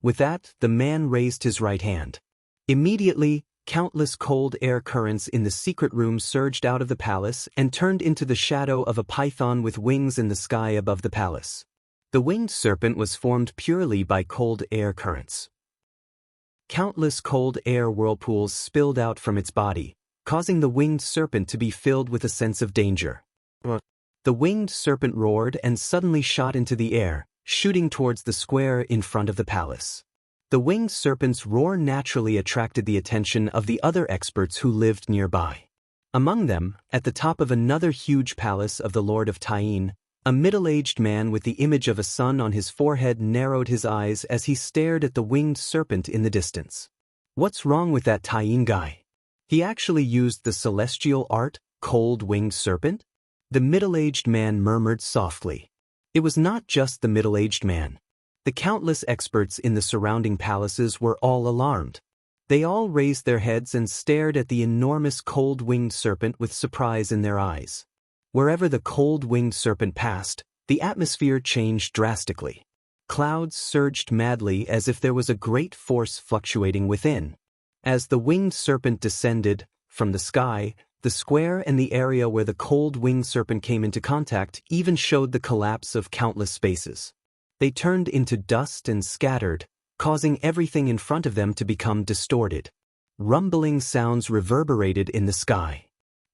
A: With that, the man raised his right hand. Immediately, countless cold air currents in the secret room surged out of the palace and turned into the shadow of a python with wings in the sky above the palace. The winged serpent was formed purely by cold air currents. Countless cold air whirlpools spilled out from its body, causing the winged serpent to be filled with a sense of danger. The winged serpent roared and suddenly shot into the air, shooting towards the square in front of the palace. The winged serpent's roar naturally attracted the attention of the other experts who lived nearby. Among them, at the top of another huge palace of the Lord of Taiyin, a middle-aged man with the image of a sun on his forehead narrowed his eyes as he stared at the winged serpent in the distance. "What's wrong with that Taiyin guy? He actually used the celestial art, cold winged serpent?" The middle-aged man murmured softly. It was not just the middle-aged man. The countless experts in the surrounding palaces were all alarmed. They all raised their heads and stared at the enormous cold winged serpent with surprise in their eyes. Wherever the cold winged serpent passed, the atmosphere changed drastically. Clouds surged madly as if there was a great force fluctuating within. As the winged serpent descended from the sky, the square and the area where the cold winged serpent came into contact even showed the collapse of countless spaces. They turned into dust and scattered, causing everything in front of them to become distorted. Rumbling sounds reverberated in the sky.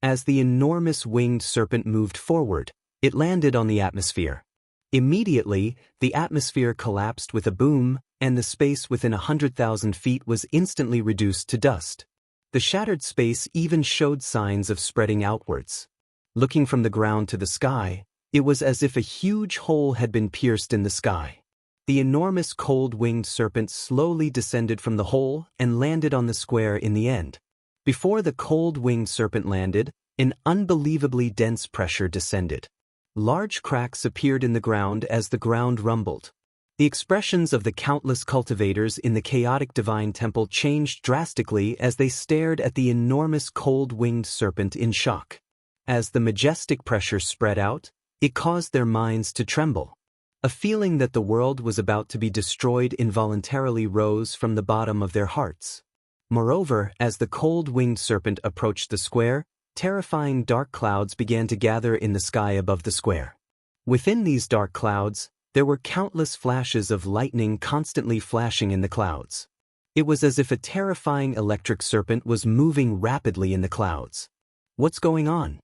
A: As the enormous winged serpent moved forward, it landed on the atmosphere. Immediately, the atmosphere collapsed with a boom, and the space within 100,000 feet was instantly reduced to dust. The shattered space even showed signs of spreading outwards. Looking from the ground to the sky, it was as if a huge hole had been pierced in the sky. The enormous cold winged serpent slowly descended from the hole and landed on the square in the end. Before the cold winged serpent landed, an unbelievably dense pressure descended. Large cracks appeared in the ground as the ground rumbled. The expressions of the countless cultivators in the chaotic divine temple changed drastically as they stared at the enormous cold winged serpent in shock. As the majestic pressure spread out, it caused their minds to tremble. A feeling that the world was about to be destroyed involuntarily rose from the bottom of their hearts. Moreover, as the cold winged serpent approached the square, terrifying dark clouds began to gather in the sky above the square. Within these dark clouds, there were countless flashes of lightning constantly flashing in the clouds. It was as if a terrifying electric serpent was moving rapidly in the clouds. What's going on?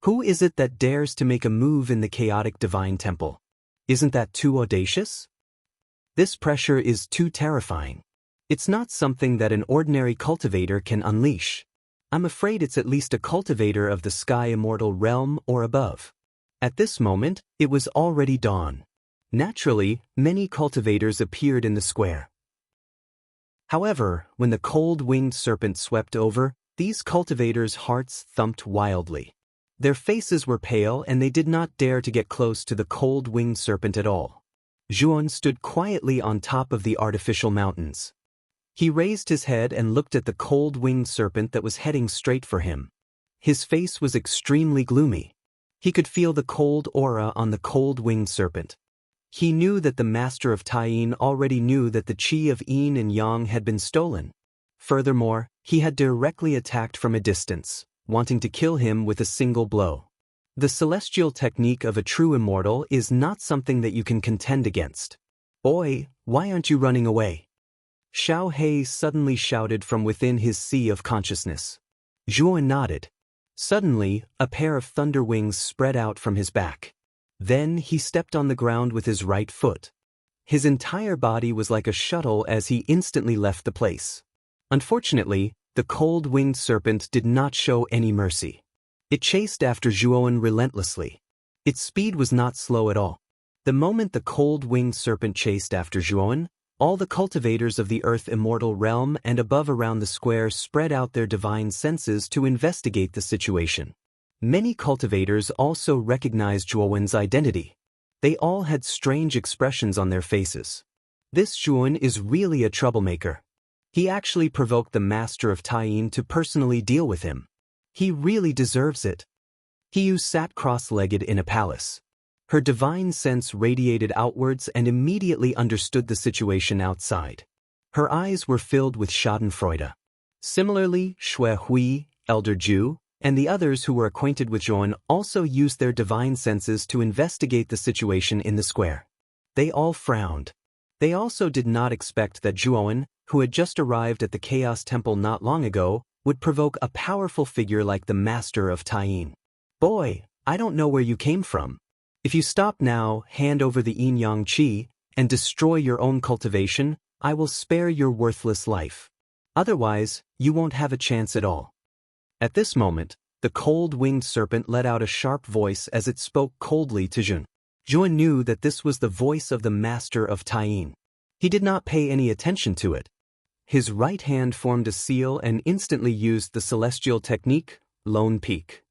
A: Who is it that dares to make a move in the chaotic divine temple? Isn't that too audacious? This pressure is too terrifying. It's not something that an ordinary cultivator can unleash. I'm afraid it's at least a cultivator of the sky immortal realm or above. At this moment, it was already dawn. Naturally, many cultivators appeared in the square. However, when the cold-winged serpent swept over, these cultivators' hearts thumped wildly. Their faces were pale and they did not dare to get close to the cold-winged serpent at all. Zhuan stood quietly on top of the artificial mountains. He raised his head and looked at the cold-winged serpent that was heading straight for him. His face was extremely gloomy. He could feel the cold aura on the cold-winged serpent. He knew that the master of Taiyin already knew that the chi of yin and yang had been stolen. Furthermore, he had directly attacked from a distance, wanting to kill him with a single blow. The celestial technique of a true immortal is not something that you can contend against. "Oi, why aren't you running away?" Xiao He suddenly shouted from within his sea of consciousness. Zhuan nodded. Suddenly, a pair of thunder wings spread out from his back. Then he stepped on the ground with his right foot. His entire body was like a shuttle as he instantly left the place. Unfortunately, the cold-winged serpent did not show any mercy. It chased after Zhuan relentlessly. Its speed was not slow at all. The moment the cold-winged serpent chased after Zhuan, all the cultivators of the Earth Immortal Realm and above around the square spread out their divine senses to investigate the situation. Many cultivators also recognized Zhuan's identity. They all had strange expressions on their faces. This Zhuan is really a troublemaker. He actually provoked the master of Taiyin to personally deal with him. He really deserves it. Hiyu sat cross-legged in a palace. Her divine sense radiated outwards and immediately understood the situation outside. Her eyes were filled with schadenfreude. Similarly, Xue Hui, Elder Ju, and the others who were acquainted with Zhuan also used their divine senses to investigate the situation in the square. They all frowned. They also did not expect that Zhuan, who had just arrived at the Chaos Temple not long ago, would provoke a powerful figure like the Master of Taiyin. "Boy, I don't know where you came from. If you stop now, hand over the yin-yang qi, and destroy your own cultivation, I will spare your worthless life. Otherwise, you won't have a chance at all." At this moment, the cold-winged serpent let out a sharp voice as it spoke coldly to Zhuan. Zhuan knew that this was the voice of the Master of Taiyin. He did not pay any attention to it. His right hand formed a seal and instantly used the celestial technique, Lone Peak.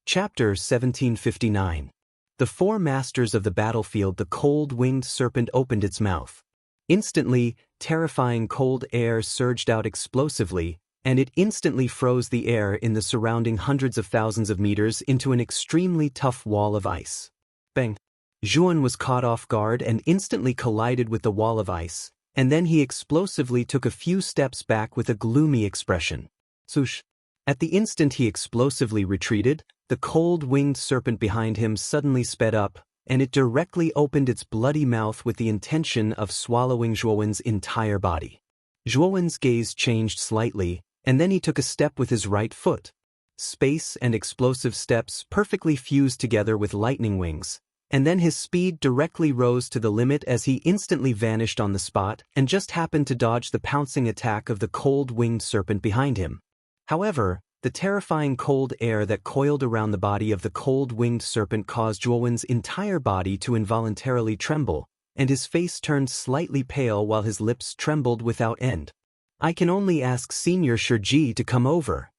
A: Chapter 1759. The four masters of the battlefield. The cold-winged serpent opened its mouth. Instantly, terrifying cold air surged out explosively, and it instantly froze the air in the surrounding hundreds of thousands of meters into an extremely tough wall of ice. Bang! Zhuan was caught off guard and instantly collided with the wall of ice, and then he explosively took a few steps back with a gloomy expression. Swoosh! At the instant he explosively retreated, the cold-winged serpent behind him suddenly sped up, and it directly opened its bloody mouth with the intention of swallowing Zhuan's entire body. Zhuan's gaze changed slightly, and then he took a step with his right foot. Space and explosive steps perfectly fused together with lightning wings, and then his speed directly rose to the limit as he instantly vanished on the spot and just happened to dodge the pouncing attack of the cold-winged serpent behind him. However, the terrifying cold air that coiled around the body of the cold-winged serpent caused Zhuan's entire body to involuntarily tremble, and his face turned slightly pale while his lips trembled without end. "I can only ask Senior Shiji to come over."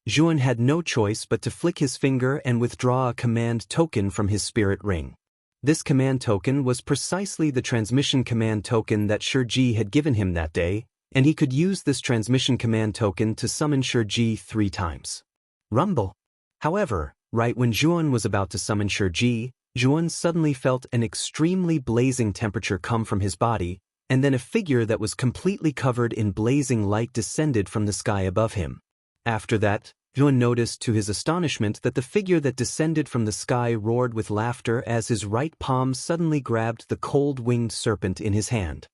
A: Zhuan had no choice but to flick his finger and withdraw a command token from his spirit ring. This command token was precisely the transmission command token that Shiji had given him that day, and he could use this transmission command token to summon Shiji 3 times. Rumble! However, right when Zhuan was about to summon Shiji, Zhuan suddenly felt an extremely blazing temperature come from his body, and then a figure that was completely covered in blazing light descended from the sky above him. After that, Zhuan noticed to his astonishment that the figure that descended from the sky roared with laughter as his right palm suddenly grabbed the cold-winged serpent in his hand.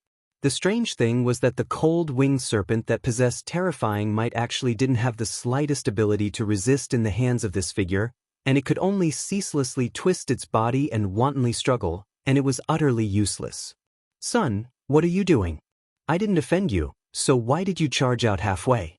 A: The strange thing was that the cold-winged serpent that possessed terrifying might actually didn't have the slightest ability to resist in the hands of this figure, and it could only ceaselessly twist its body and wantonly struggle, and it was utterly useless. Son, what are you doing? I didn't offend you, so why did you charge out halfway?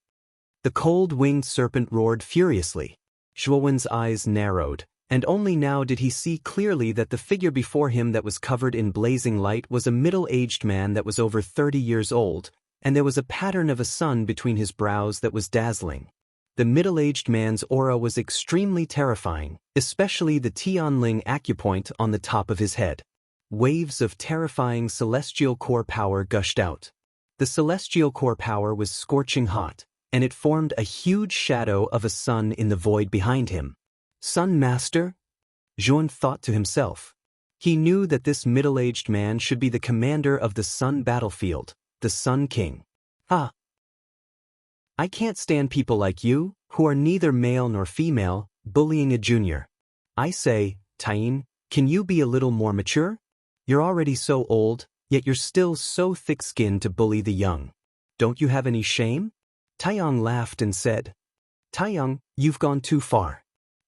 A: The cold-winged serpent roared furiously. Zhuowen's eyes narrowed, and only now did he see clearly that the figure before him that was covered in blazing light was a middle-aged man that was over 30 years old, and there was a pattern of a sun between his brows that was dazzling. The middle-aged man's aura was extremely terrifying, especially the Tianling acupoint on the top of his head. Waves of terrifying celestial core power gushed out. The celestial core power was scorching hot, and it formed a huge shadow of a sun in the void behind him. Sun Master? Zhuan thought to himself. He knew that this middle-aged man should be the commander of the Sun battlefield, the Sun King. Ah! I can't stand people like you, who are neither male nor female, bullying a junior. I say, Taiyin, can you be a little more mature? You're already so old, yet you're still so thick-skinned to bully the young. Don't you have any shame? Taiyang laughed and said, Taiyang, you've gone too far.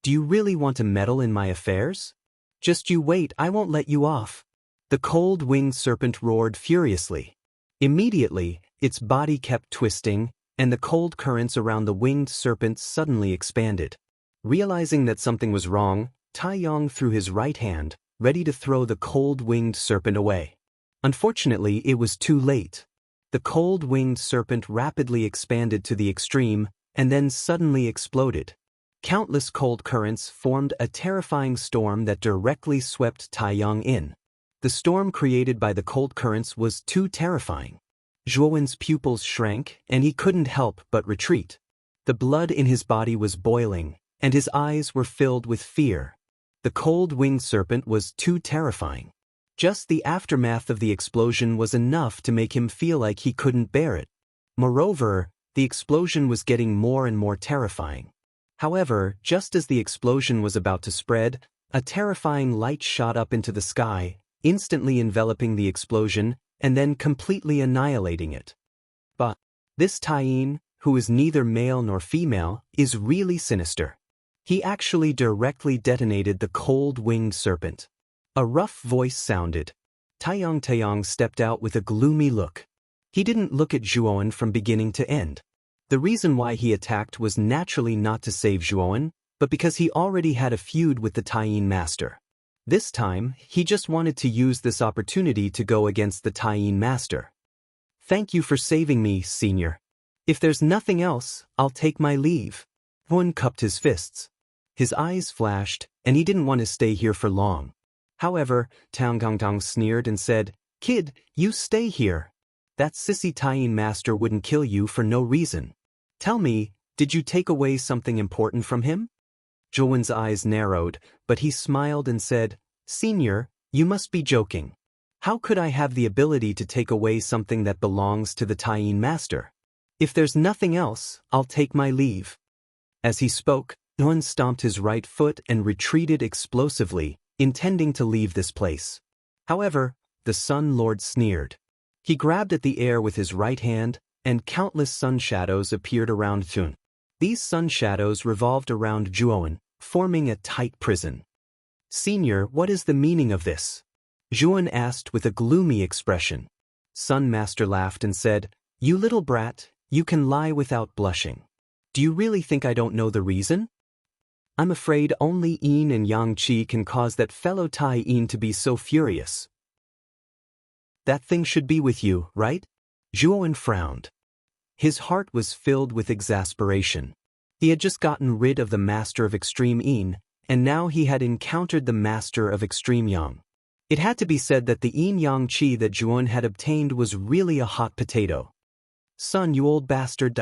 A: Do you really want to meddle in my affairs? Just you wait, I won't let you off. The cold-winged serpent roared furiously. Immediately, its body kept twisting, and the cold currents around the winged serpent suddenly expanded. Realizing that something was wrong, Taiyang threw his right hand, ready to throw the cold-winged serpent away. Unfortunately, it was too late. The cold-winged serpent rapidly expanded to the extreme, and then suddenly exploded. Countless cold currents formed a terrifying storm that directly swept Taiyang in. The storm created by the cold currents was too terrifying. Zhuowen's pupils shrank, and he couldn't help but retreat. The blood in his body was boiling, and his eyes were filled with fear. The cold-winged serpent was too terrifying. Just the aftermath of the explosion was enough to make him feel like he couldn't bear it. Moreover, the explosion was getting more and more terrifying. However, just as the explosion was about to spread, a terrifying light shot up into the sky, instantly enveloping the explosion, and then completely annihilating it. But this Taiyin, who is neither male nor female, is really sinister. He actually directly detonated the cold-winged serpent. A rough voice sounded. Taiyang stepped out with a gloomy look. He didn't look at Zhuowen from beginning to end. The reason why he attacked was naturally not to save Zhuowen, but because he already had a feud with the Taiyin master. This time, he just wanted to use this opportunity to go against the Taiyin master. Thank you for saving me, senior. If there's nothing else, I'll take my leave. Zhuowen cupped his fists. His eyes flashed, and he didn't want to stay here for long. However, Tang sneered and said, Kid, you stay here. That sissy Taiyin master wouldn't kill you for no reason. Tell me, did you take away something important from him? Zhuowen's eyes narrowed, but he smiled and said, Senior, you must be joking. How could I have the ability to take away something that belongs to the Taiyin master? If there's nothing else, I'll take my leave. As he spoke, Zhuowen stomped his right foot and retreated explosively, intending to leave this place. However, the Sun Lord sneered. He grabbed at the air with his right hand, and countless sun shadows appeared around Zhuowen. These sun shadows revolved around Zhuowen, forming a tight prison. Senior, what is the meaning of this? Zhuowen asked with a gloomy expression. Sun Master laughed and said, You little brat, you can lie without blushing. Do you really think I don't know the reason? I'm afraid only Yin and Yang Qi can cause that fellow Taiyin to be so furious. That thing should be with you, right? Zhuowen frowned. His heart was filled with exasperation. He had just gotten rid of the Master of Extreme Yin, and now he had encountered the Master of Extreme Yang. It had to be said that the Yin Yang Qi that Zhuowen had obtained was really a hot potato. Son, you old bastard.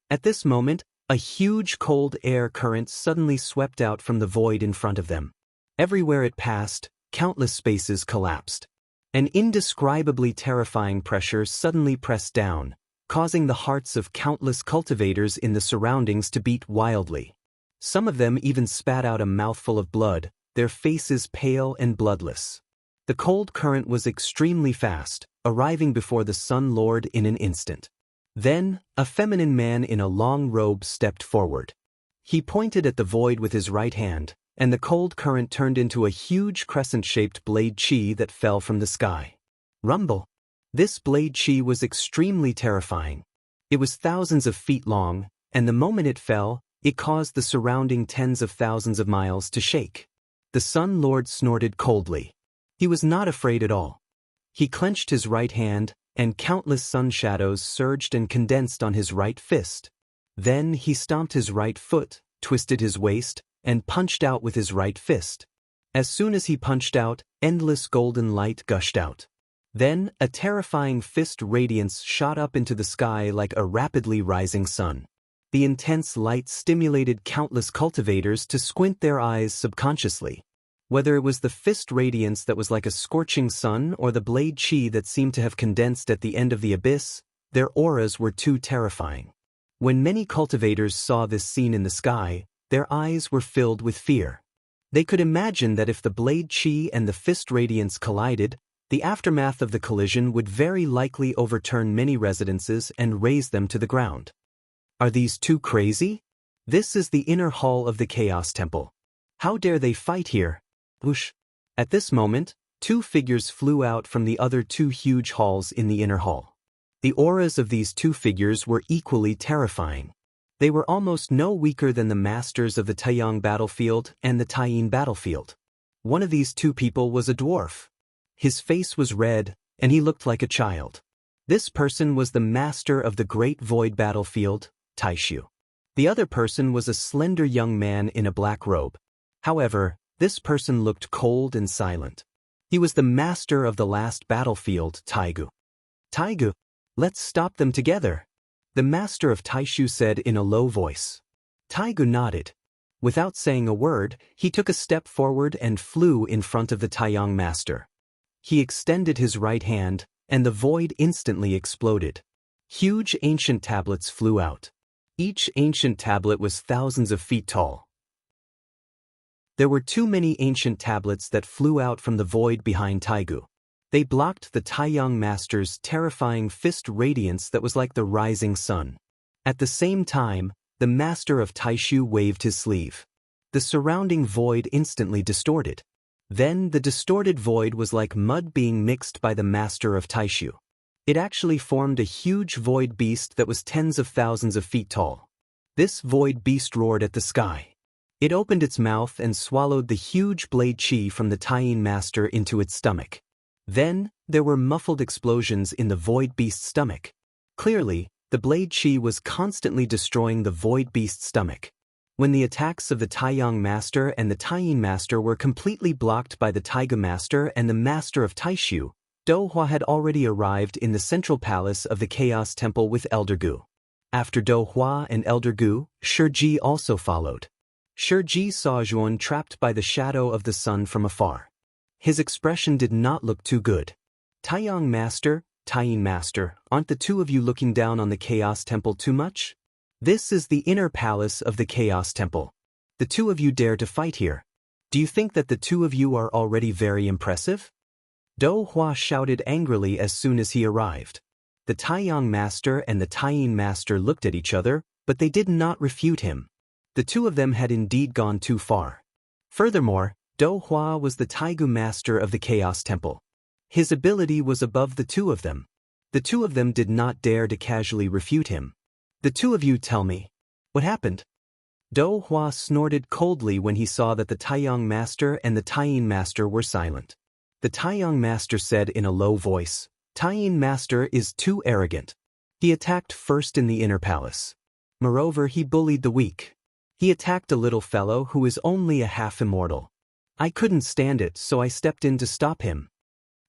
A: At this moment, a huge cold air current suddenly swept out from the void in front of them. Everywhere it passed, countless spaces collapsed. An indescribably terrifying pressure suddenly pressed down, causing the hearts of countless cultivators in the surroundings to beat wildly. Some of them even spat out a mouthful of blood, their faces pale and bloodless. The cold current was extremely fast, arriving before the Sun Lord in an instant. Then, a feminine man in a long robe stepped forward. He pointed at the void with his right hand, and the cold current turned into a huge crescent-shaped blade chi that fell from the sky. Rumble! This blade chi was extremely terrifying. It was thousands of feet long, and the moment it fell, it caused the surrounding tens of thousands of miles to shake. The Sun Lord snorted coldly. He was not afraid at all. He clenched his right hand, and countless sun shadows surged and condensed on his right fist. Then he stomped his right foot, twisted his waist, and punched out with his right fist. As soon as he punched out, endless golden light gushed out. Then, a terrifying fist radiance shot up into the sky like a rapidly rising sun. The intense light stimulated countless cultivators to squint their eyes subconsciously. Whether it was the fist radiance that was like a scorching sun or the blade chi that seemed to have condensed at the end of the abyss, their auras were too terrifying. When many cultivators saw this scene in the sky, their eyes were filled with fear. They could imagine that if the blade chi and the fist radiance collided, the aftermath of the collision would very likely overturn many residences and raze them to the ground. Are these two crazy? This is the inner hall of the Chaos Temple. How dare they fight here? Whoosh! At this moment, two figures flew out from the other two huge halls in the inner hall. The auras of these two figures were equally terrifying. They were almost no weaker than the masters of the Taiyang battlefield and the Taiyin battlefield. One of these two people was a dwarf. His face was red, and he looked like a child. This person was the master of the Great Void battlefield, Taishu. The other person was a slender young man in a black robe. However, this person looked cold and silent. He was the master of the last battlefield, Taigu. Taigu, let's stop them together, the master of Taishu said in a low voice. Taigu nodded. Without saying a word, he took a step forward and flew in front of the Taiyang master. He extended his right hand, and the void instantly exploded. Huge ancient tablets flew out. Each ancient tablet was thousands of feet tall. There were too many ancient tablets that flew out from the void behind Taigu. They blocked the Taiyang master's terrifying fist radiance that was like the rising sun. At the same time, the master of Taishu waved his sleeve. The surrounding void instantly distorted. Then the distorted void was like mud being mixed by the master of Taishu. It actually formed a huge void beast that was tens of thousands of feet tall. This void beast roared at the sky. It opened its mouth and swallowed the huge blade chi from the Taiyin master into its stomach. Then, there were muffled explosions in the void beast's stomach. Clearly, the blade chi was constantly destroying the void beast's stomach. When the attacks of the Taiyang master and the Taiyin master were completely blocked by the Taiga master and the master of Taishu, Do Hua had already arrived in the central palace of the Chaos Temple with Elder Gu. After Do Hua and Elder Gu, Shiji also followed. Shiji saw Zhuan trapped by the shadow of the sun from afar. His expression did not look too good. Taiyang master, Taiyin master, aren't the two of you looking down on the Chaos Temple too much? This is the inner palace of the Chaos Temple. The two of you dare to fight here. Do you think that the two of you are already very impressive? Do Hua shouted angrily as soon as he arrived. The Taiyang master and the Taiyin master looked at each other, but they did not refute him. The two of them had indeed gone too far. Furthermore, Do Hua was the Taigu master of the Chaos Temple. His ability was above the two of them. The two of them did not dare to casually refute him. The two of you tell me. What happened? Do Hua snorted coldly when he saw that the Taiyang master and the Taiyin master were silent. The Taiyang master said in a low voice, Taiyin master is too arrogant. He attacked first in the inner palace. Moreover, he bullied the weak. He attacked a little fellow who is only a half-immortal. I couldn't stand it, so I stepped in to stop him.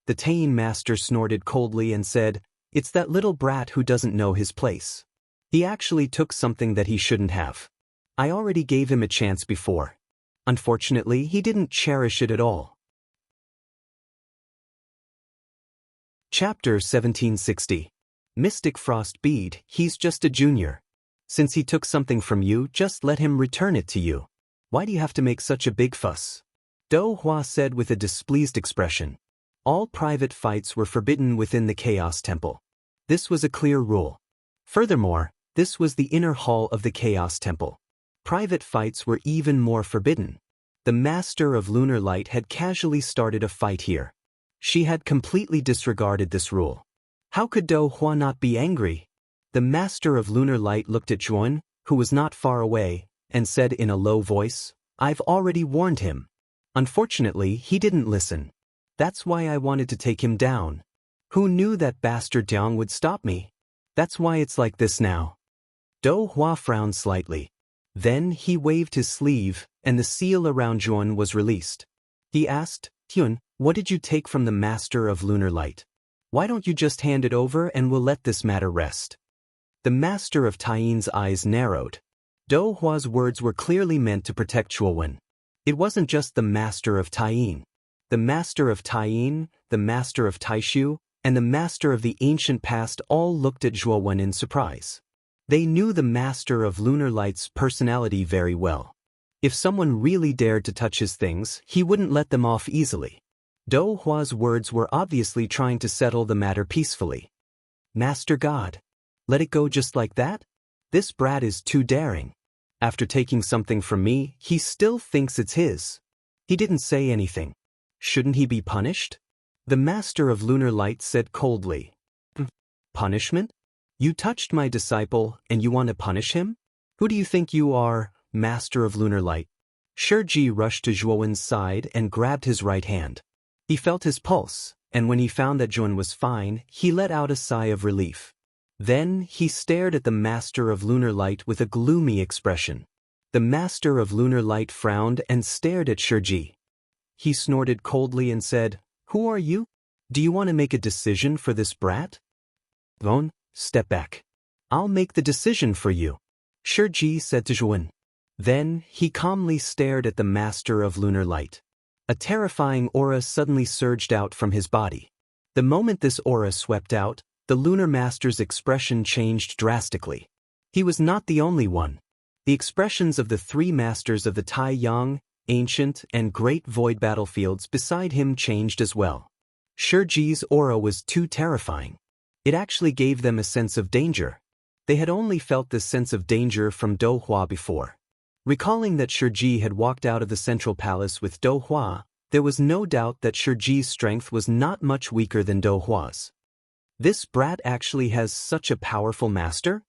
A: The Taiyin master snorted coldly and said, It's that little brat who doesn't know his place. He actually took something that he shouldn't have. I already gave him a chance before. Unfortunately, he didn't cherish it at all. Chapter 1760. Mystic Frost Bead, he's just a junior. Since he took something from you, just let him return it to you. Why do you have to make such a big fuss? Do Hua said with a displeased expression. All private fights were forbidden within the Chaos Temple. This was a clear rule. Furthermore, this was the inner hall of the Chaos Temple. Private fights were even more forbidden. The Master of Lunar Light had casually started a fight here. She had completely disregarded this rule. How could Do Hua not be angry? The Master of Lunar Light looked at Zhuan, who was not far away, and said in a low voice, "I've already warned him. Unfortunately, he didn't listen. That's why I wanted to take him down. Who knew that bastard Jiang would stop me? That's why it's like this now." Do Hua frowned slightly. Then he waved his sleeve, and the seal around Zhuan was released. He asked, "Hyun, what did you take from the Master of Lunar Light? Why don't you just hand it over and we'll let this matter rest?" The Master of Taiyin's eyes narrowed. Do Hua's words were clearly meant to protect Zhuowen. It wasn't just the Master of Taiyin. The Master of Taiyin, the Master of Taishu, and the Master of the Ancient Past all looked at Zhuowen in surprise. They knew the Master of Lunar Light's personality very well. If someone really dared to touch his things, he wouldn't let them off easily. Do Hua's words were obviously trying to settle the matter peacefully. "Master God, let it go just like that? This brat is too daring. After taking something from me, he still thinks it's his. He didn't say anything. Shouldn't he be punished?" The Master of Lunar Light said coldly. "Punishment? You touched my disciple, and you want to punish him? Who do you think you are, Master of Lunar Light?" Shiji rushed to Zhuowen's side and grabbed his right hand. He felt his pulse, and when he found that Zhuowen was fine, he let out a sigh of relief. Then he stared at the Master of Lunar Light with a gloomy expression. The Master of Lunar Light frowned and stared at Shiji. He snorted coldly and said, "Who are you? Do you want to make a decision for this brat? Von, step back. I'll make the decision for you," Shiji said to Zhuowen. Then he calmly stared at the Master of Lunar Light. A terrifying aura suddenly surged out from his body. The moment this aura swept out, the Lunar Master's expression changed drastically. He was not the only one. The expressions of the three masters of the Taiyang, Ancient, and Great Void battlefields beside him changed as well. Shiji's aura was too terrifying. It actually gave them a sense of danger. They had only felt this sense of danger from Do Hua before. Recalling that Shiji had walked out of the Central Palace with Do Hua, there was no doubt that Shiji's strength was not much weaker than Do Hua's. This brat actually has such a powerful master?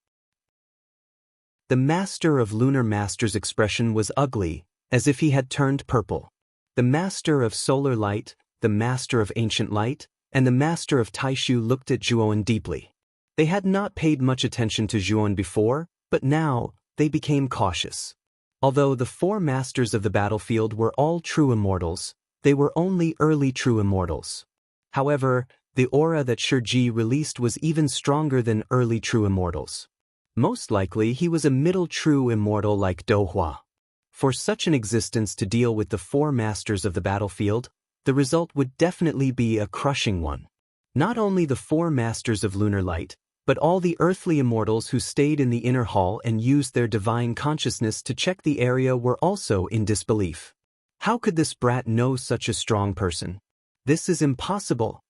A: The Master of Lunar Master's expression was ugly, as if he had turned purple. The Master of Solar Light, the Master of Ancient Light, and the Master of Taishu looked at Zhuowen deeply. They had not paid much attention to Zhuowen before, but now they became cautious. Although the four masters of the battlefield were all true immortals, they were only early true immortals. However, the aura that Shiji released was even stronger than early true immortals. Most likely he was a middle true immortal like Do Hua. For such an existence to deal with the four masters of the battlefield, the result would definitely be a crushing one. Not only the four masters of Lunar Light, but all the earthly immortals who stayed in the inner hall and used their divine consciousness to check the area were also in disbelief. How could this brat know such a strong person? This is impossible.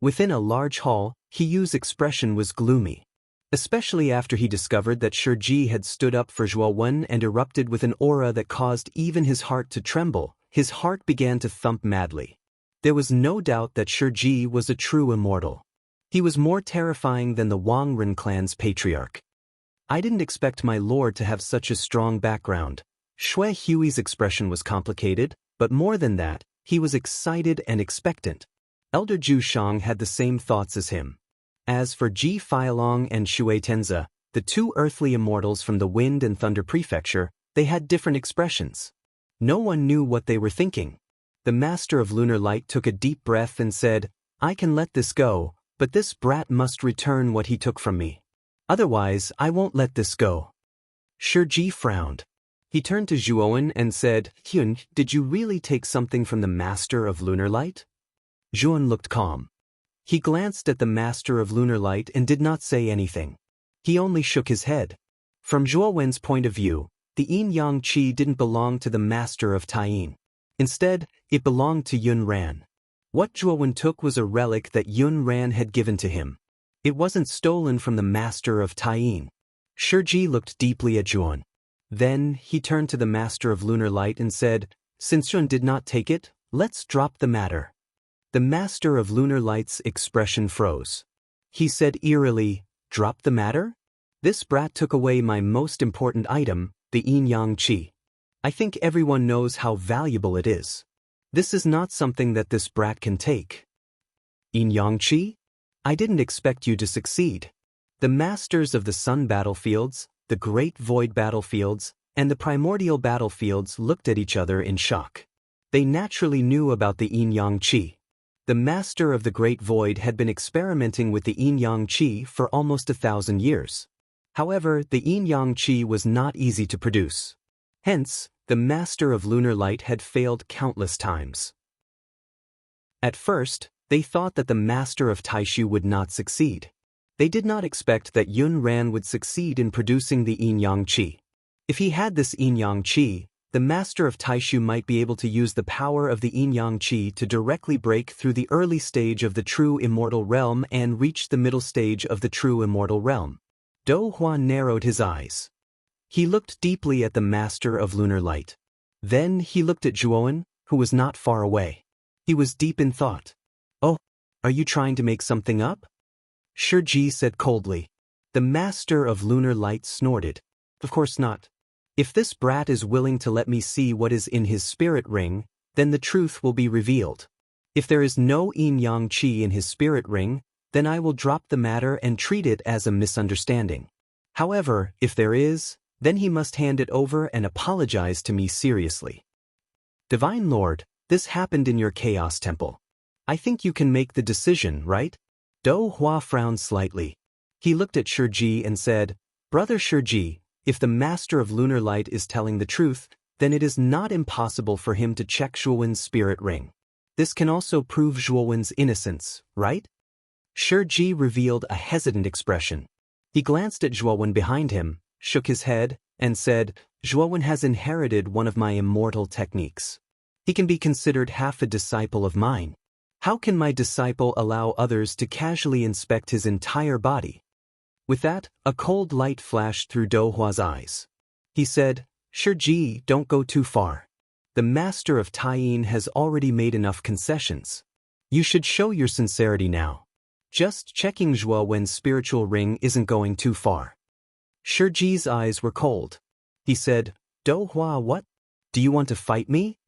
A: Within a large hall, Hiyu's expression was gloomy. Especially after he discovered that Shiji had stood up for Zhuowen and erupted with an aura that caused even his heart to tremble, his heart began to thump madly. There was no doubt that Shiji was a true immortal. He was more terrifying than the Wangren clan's patriarch. "I didn't expect my lord to have such a strong background." Shui Hui's expression was complicated, but more than that, he was excited and expectant. Elder Zhu Shang had the same thoughts as him. As for Ji Feilong and Shui Tenza, the two earthly immortals from the Wind and Thunder Prefecture, they had different expressions. No one knew what they were thinking. The Master of Lunar Light took a deep breath and said, "I can let this go, but this brat must return what he took from me. Otherwise, I won't let this go." Shiji frowned. He turned to Zhuowen and said, "Hyun, did you really take something from the Master of Lunar Light?" Zhuowen looked calm. He glanced at the Master of Lunar Light and did not say anything. He only shook his head. From Zhuowen's point of view, the yin-yang qi didn't belong to the Master of Taiyin. Instead, it belonged to Yun Ran. What Zhuowen took was a relic that Yun Ran had given to him. It wasn't stolen from the master of Taiyin. Shiji looked deeply at Zhuowen. Then he turned to the master of lunar light and said, "Since Yun did not take it, let's drop the matter." The master of lunar light's expression froze. He said eerily, "Drop the matter? This brat took away my most important item, the yin-yang qi. I think everyone knows how valuable it is. This is not something that this brat can take." "Yin-yang qi? I didn't expect you to succeed." The masters of the sun battlefields, the great void battlefields, and the primordial battlefields looked at each other in shock. They naturally knew about the yin-yang qi. The master of the great void had been experimenting with the yin-yang qi for almost 1,000 years. However, the yin-yang qi was not easy to produce. Hence, the master of lunar light had failed countless times. At first, they thought that the master of Taishu would not succeed. They did not expect that Yun Ran would succeed in producing the yin-yang qi. If he had this yin-yang qi, the master of Taishu might be able to use the power of the yin-yang qi to directly break through the early stage of the true immortal realm and reach the middle stage of the true immortal realm. Do Hua narrowed his eyes. He looked deeply at the master of lunar light. Then he looked at Zhuowen, who was not far away. He was deep in thought. "Oh, are you trying to make something up?" Shiji said coldly. The master of lunar light snorted. "Of course not. If this brat is willing to let me see what is in his spirit ring, then the truth will be revealed. If there is no yin-yang qi in his spirit ring, then I will drop the matter and treat it as a misunderstanding. However, if there is, then he must hand it over and apologize to me seriously." "Divine Lord, this happened in your Chaos Temple. I think you can make the decision, right?" Do Hua frowned slightly. He looked at Shiji and said, "Brother Shiji, if the master of lunar light is telling the truth, then it is not impossible for him to check Zhuowen's spirit ring. This can also prove Zhuowen's innocence, right?" Shiji revealed a hesitant expression. He glanced at Zhuowen behind him, shook his head, and said, "Zhuowen has inherited one of my immortal techniques. He can be considered half a disciple of mine. How can my disciple allow others to casually inspect his entire body?" With that, a cold light flashed through Do Hua's eyes. He said, "Shiji, don't go too far. The master of Taiyin has already made enough concessions. You should show your sincerity now. Just checking Zhuowen's spiritual ring isn't going too far." Shiji's eyes were cold. He said, "Do Hua, what? Do you want to fight me?"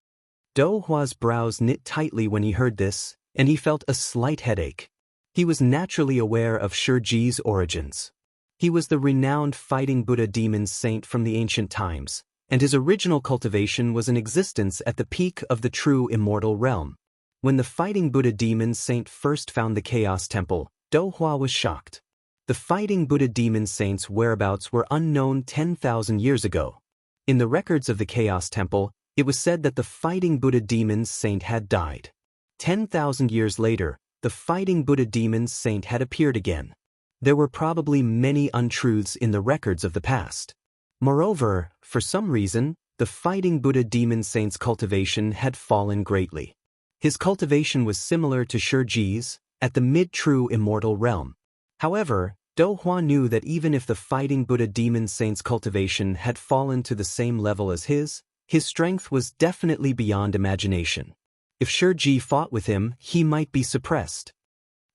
A: Do Hua's brows knit tightly when he heard this, and he felt a slight headache. He was naturally aware of Shiji's origins. He was the renowned fighting Buddha demon saint from the ancient times, and his original cultivation was in existence at the peak of the true immortal realm. When the fighting Buddha demon saint first found the Chaos Temple, Do Hua was shocked. The fighting Buddha demon saint's whereabouts were unknown 10,000 years ago. In the records of the Chaos Temple, it was said that the fighting Buddha demon saint had died. 10,000 years later, the fighting Buddha demon saint had appeared again. There were probably many untruths in the records of the past. Moreover, for some reason, the fighting Buddha demon saint's cultivation had fallen greatly. His cultivation was similar to Shiji's, at the mid-true immortal realm. However, Do Hua knew that even if the fighting Buddha demon saint's cultivation had fallen to the same level as his strength was definitely beyond imagination. If Shiji fought with him, he might be suppressed.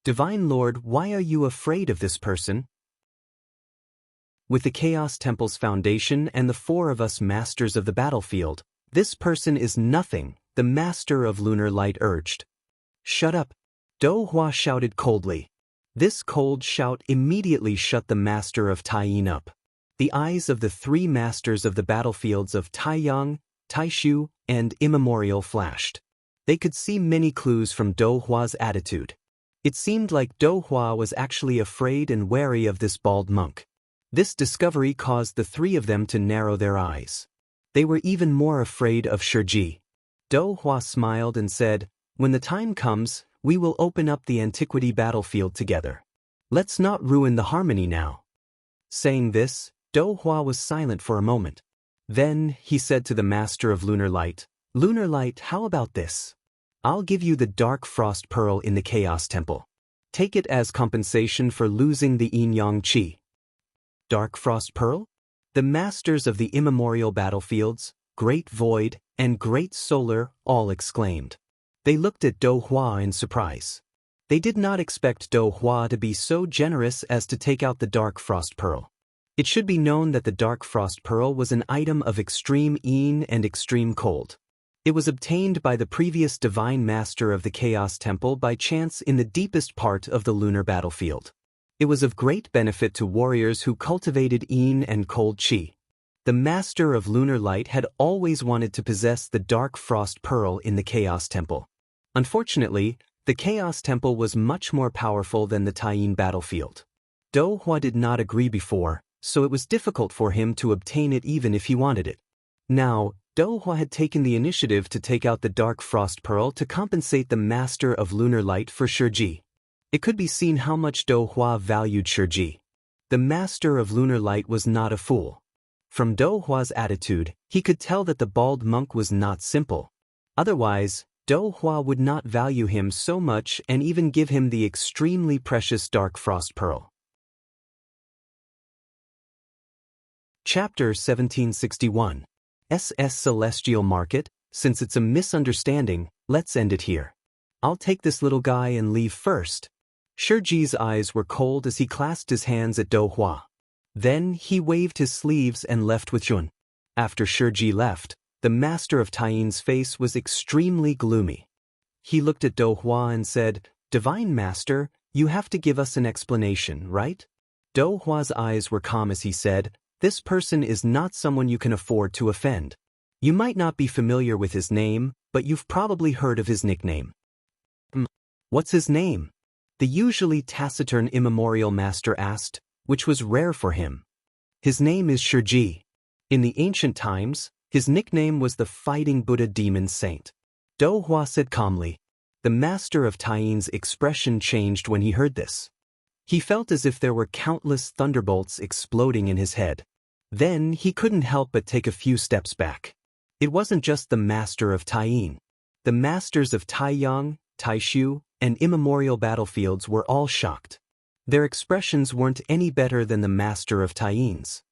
A: "Divine Lord, why are you afraid of this person?" "With the Chaos Temple's foundation and the 4 of us masters of the battlefield, this person is nothing," the master of lunar light urged. "Shut up," Do Hua shouted coldly. This cold shout immediately shut the master of Taiyin up. The eyes of the 3 masters of the battlefields of Taiyang, Taishu, and Immemorial flashed. They could see many clues from Do Hua's attitude. It seemed like Do Hua was actually afraid and wary of this bald monk. This discovery caused the 3 of them to narrow their eyes. They were even more afraid of Shiji. Do Hua smiled and said, "When the time comes, we will open up the antiquity battlefield together. Let's not ruin the harmony now." Saying this, Do Hua was silent for a moment. Then he said to the master of lunar light, "Lunar light, how about this? I'll give you the dark frost pearl in the Chaos Temple. Take it as compensation for losing the yin-yang qi. Dark frost pearl? The masters of the immemorial battlefields, Great Void, and Great Solar all exclaimed. They looked at Do Hua in surprise. They did not expect Do Hua to be so generous as to take out the dark frost pearl. It should be known that the dark frost pearl was an item of extreme yin and extreme cold. It was obtained by the previous divine master of the Chaos Temple by chance in the deepest part of the lunar battlefield. It was of great benefit to warriors who cultivated yin and cold qi. The master of lunar light had always wanted to possess the dark frost pearl in the Chaos Temple. Unfortunately, the Chaos Temple was much more powerful than the Taiyin battlefield. Do Hua did not agree before, so it was difficult for him to obtain it even if he wanted it. Now, Do Hua had taken the initiative to take out the dark frost pearl to compensate the master of lunar light for Shiji. It could be seen how much Do Hua valued Shiji. The master of lunar light was not a fool. From Do Hua's attitude, he could tell that the bald monk was not simple. Otherwise, Do Hua would not value him so much and even give him the extremely precious dark frost pearl. Chapter 1761. SS Celestial Market. Since it's a misunderstanding, let's end it here. I'll take this little guy and leave first. Shiji's eyes were cold as he clasped his hands at Do Hua. Then he waved his sleeves and left with Jun. After Shiji left, the master of Taiyin's face was extremely gloomy. He looked at Do Hua and said, "Divine Master, you have to give us an explanation, right?" Do Hua's eyes were calm as he said, "This person is not someone you can afford to offend. You might not be familiar with his name, but you've probably heard of his nickname." "What's his name?" the usually taciturn immemorial master asked, which was rare for him. "His name is Shiji. In the ancient times, his nickname was the Fighting Buddha Demon Saint." Do Hua said calmly. The master of Taiyin's expression changed when he heard this. He felt as if there were countless thunderbolts exploding in his head. Then he couldn't help but take a few steps back. It wasn't just the master of Taiyin. The masters of Taiyang, Taishu, and immemorial battlefields were all shocked. Their expressions weren't any better than the master of Taiyin's.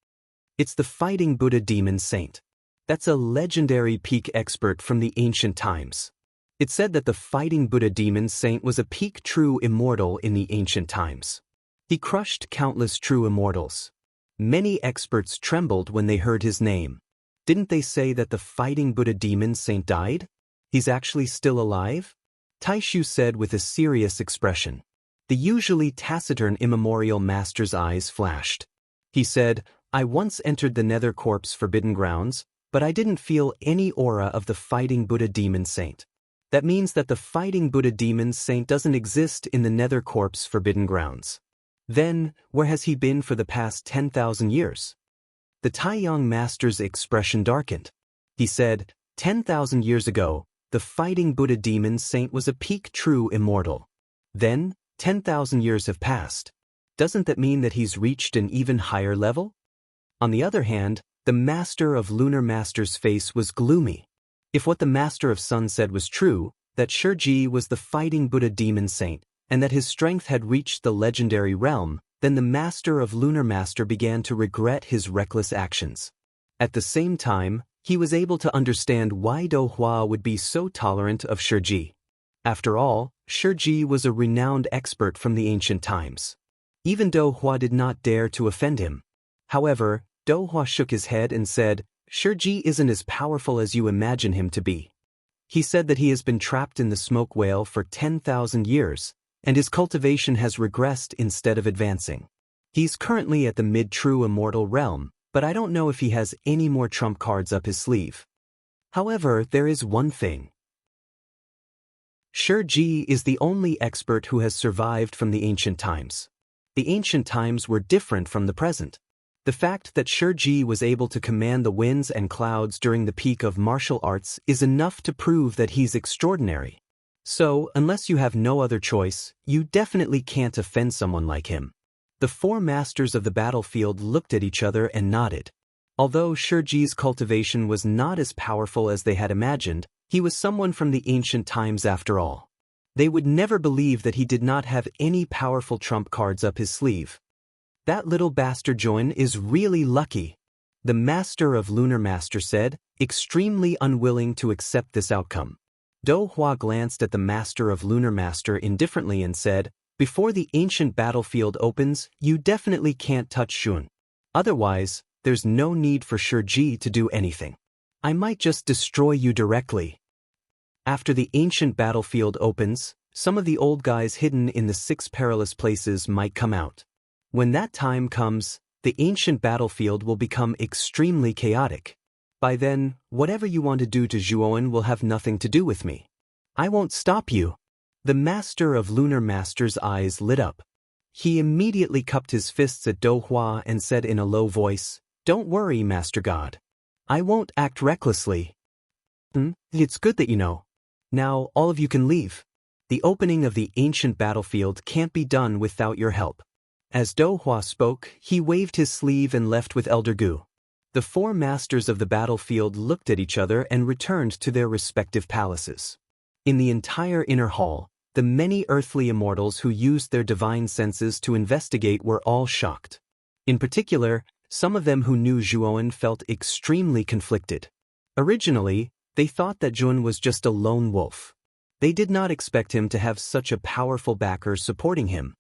A: "It's the Fighting Buddha Demon Saint. That's a legendary peak expert from the ancient times." It said that the Fighting Buddha Demon Saint was a peak true immortal in the ancient times. He crushed countless true immortals. Many experts trembled when they heard his name. Didn't they say that the Fighting Buddha Demon Saint died? He's actually still alive? Taishu said with a serious expression. The usually taciturn immemorial master's eyes flashed. He said, "I once entered the Nether Corp's forbidden grounds, but I didn't feel any aura of the Fighting Buddha Demon Saint. That means that the Fighting Buddha Demon Saint doesn't exist in the Nether Corp's forbidden grounds. Then, where has he been for the past 10,000 years? The Taiyang master's expression darkened. He said, 10,000 years ago, the Fighting Buddha Demon Saint was a peak true immortal. Then, 10,000 years have passed. Doesn't that mean that he's reached an even higher level? On the other hand, the master of Lunar Master's face was gloomy. If what the master of Sun said was true, that Shiji was the Fighting Buddha Demon Saint, and that his strength had reached the legendary realm, then the master of Lunar Master began to regret his reckless actions. At the same time, he was able to understand why Do Hua would be so tolerant of Shiji. After all, Shiji was a renowned expert from the ancient times. Even Do Hua did not dare to offend him. However, Do Hua shook his head and said, "Shiji isn't as powerful as you imagine him to be." He said that he has been trapped in the smoke whale for 10,000 years, and his cultivation has regressed instead of advancing. He's currently at the mid-true immortal realm, but I don't know if he has any more trump cards up his sleeve. However, there is one thing. Shiji is the only expert who has survived from the ancient times. The ancient times were different from the present. The fact that Shiji was able to command the winds and clouds during the peak of martial arts is enough to prove that he's extraordinary. So, unless you have no other choice, you definitely can't offend someone like him. The four masters of the battlefield looked at each other and nodded. Although Shiji's cultivation was not as powerful as they had imagined, He was someone from the ancient times after all. They would never believe that he did not have any powerful trump cards up his sleeve. That little bastard Juan is really lucky, the master of Lunar Master said, extremely unwilling to accept this outcome. Do Hua glanced at the master of Lunar Master indifferently and said, "Before the ancient battlefield opens, you definitely can't touch Juan. Otherwise, there's no need for Shiji to do anything. I might just destroy you directly." After the ancient battlefield opens, some of the old guys hidden in the 6 perilous places might come out. When that time comes, the ancient battlefield will become extremely chaotic. By then, whatever you want to do to Zhuowen will have nothing to do with me. I won't stop you. The master of Lunar Master's eyes lit up. He immediately cupped his fists at Do Hua and said in a low voice, "Don't worry, Master God. I won't act recklessly. It's good that you know. Now, all of you can leave. The opening of the ancient battlefield can't be done without your help." As Do Hua spoke, he waved his sleeve and left with Elder Gu. The 4 masters of the battlefield looked at each other and returned to their respective palaces. In the entire inner hall, the many earthly immortals who used their divine senses to investigate were all shocked. In particular, some of them who knew Zhuowen felt extremely conflicted. Originally, they thought that Juan was just a lone wolf. They did not expect him to have such a powerful backer supporting him.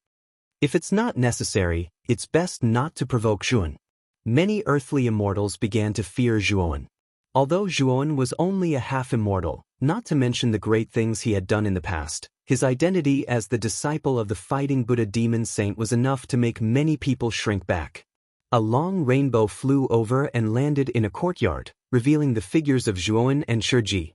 A: If it's not necessary, it's best not to provoke Juan. Many earthly immortals began to fear Zhuowen. Although Zhuowen was only a half-immortal, not to mention the great things he had done in the past, his identity as the disciple of the fighting Buddha demon saint was enough to make many people shrink back. A long rainbow flew over and landed in a courtyard, revealing the figures of Zhuowen and Shiji.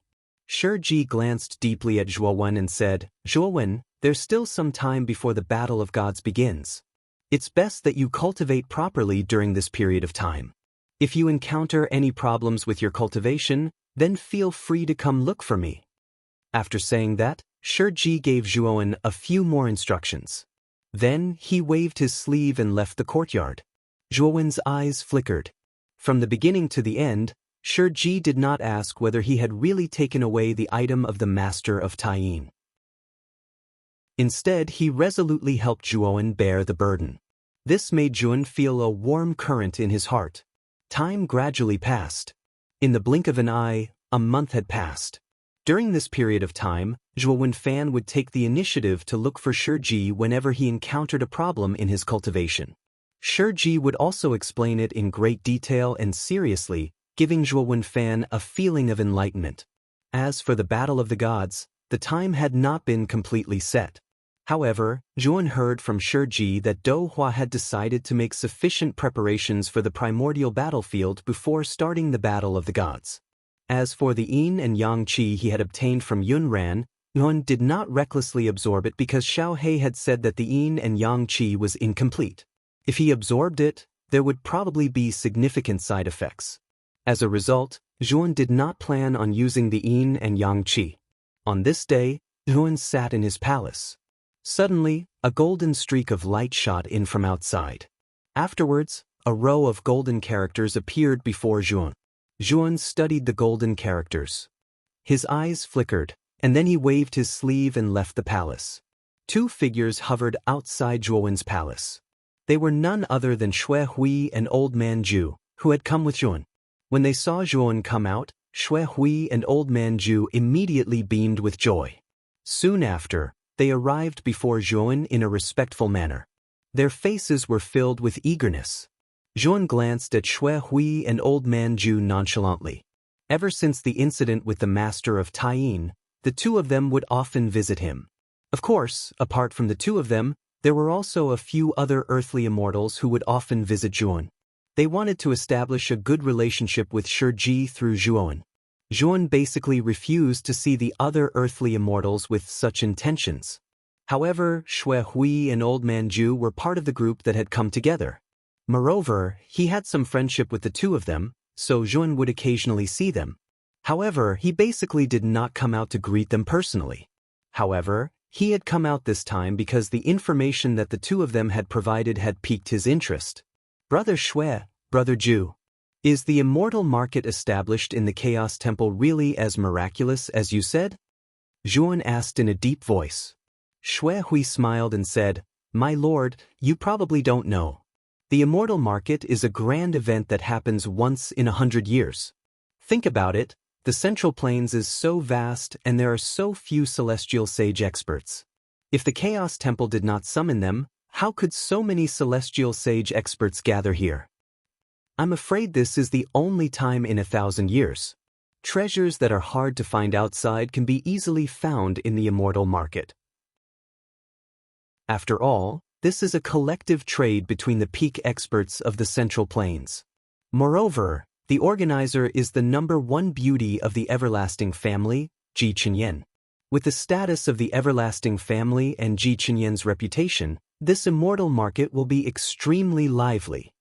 A: Shiji glanced deeply at Zhuowen and said, "Zhuowen, there's still some time before the battle of gods begins. It's best that you cultivate properly during this period of time. If you encounter any problems with your cultivation, then feel free to come look for me." After saying that, Shiji gave Zhuowen a few more instructions. Then he waved his sleeve and left the courtyard. Zhuowen's eyes flickered. From the beginning to the end, Shiji did not ask whether he had really taken away the item of the Master of Taiyin. Instead, he resolutely helped Zhuowen bear the burden. This made Zhuowen feel a warm current in his heart. Time gradually passed. In the blink of an eye, a month had passed. During this period of time, Zhuowen Fan would take the initiative to look for Shiji whenever he encountered a problem in his cultivation. Shiji would also explain it in great detail and seriously, giving Zhuowen Fan a feeling of enlightenment. As for the Battle of the Gods, the time had not been completely set. However, Zhuowen heard from Shiji that Do Hua had decided to make sufficient preparations for the primordial battlefield before starting the Battle of the Gods. As for the yin and yang qi he had obtained from Yunran, Zhuowen did not recklessly absorb it because Xiao He had said that the yin and yang qi was incomplete. If he absorbed it, there would probably be significant side effects. As a result, Zhuowen did not plan on using the yin and yang qi. On this day, Zhuowen sat in his palace. Suddenly, a golden streak of light shot in from outside. Afterwards, a row of golden characters appeared before Zhuowen. Zhuowen studied the golden characters. His eyes flickered, and then he waved his sleeve and left the palace. 2 figures hovered outside Zhuowen's palace. They were none other than Xue Hui and Old Man Zhu, who had come with Zhuowen. When they saw Zhuowen come out, Xue Hui and Old Man Zhu immediately beamed with joy. Soon after, they arrived before Zhuowen in a respectful manner. Their faces were filled with eagerness. Zhuowen glanced at Xue Hui and Old Man Zhu nonchalantly. Ever since the incident with the Master of Taiyin, the 2 of them would often visit him. Of course, apart from the 2 of them, there were also a few other earthly immortals who would often visit Zhuowen. They wanted to establish a good relationship with Shiji through Zhuowen. Zhuowen basically refused to see the other earthly immortals with such intentions. However, Xue Hui and Old Man Zhu were part of the group that had come together. Moreover, he had some friendship with the 2 of them, so Zhuowen would occasionally see them. However, he basically did not come out to greet them personally. However, he had come out this time because the information that the 2 of them had provided had piqued his interest. "Brother Xue, Brother Zhu, Is the immortal market established in the Chaos Temple really as miraculous as you said? Zhuan asked in a deep voice. Shui Hui smiled and said, My lord, you probably don't know. The immortal market is a grand event that happens once in 100 years. Think about it, the Central Plains is so vast and there are so few celestial sage experts. If the Chaos Temple did not summon them, how could so many celestial sage experts gather here? I'm afraid this is the only time in 1,000 years. Treasures that are hard to find outside can be easily found in the immortal market. After all, this is a collective trade between the peak experts of the Central Plains. Moreover, the organizer is the #1 beauty of the everlasting family, Ji Chenyan. With the status of the everlasting family and Ji Chenyan's reputation, this immortal market will be extremely lively.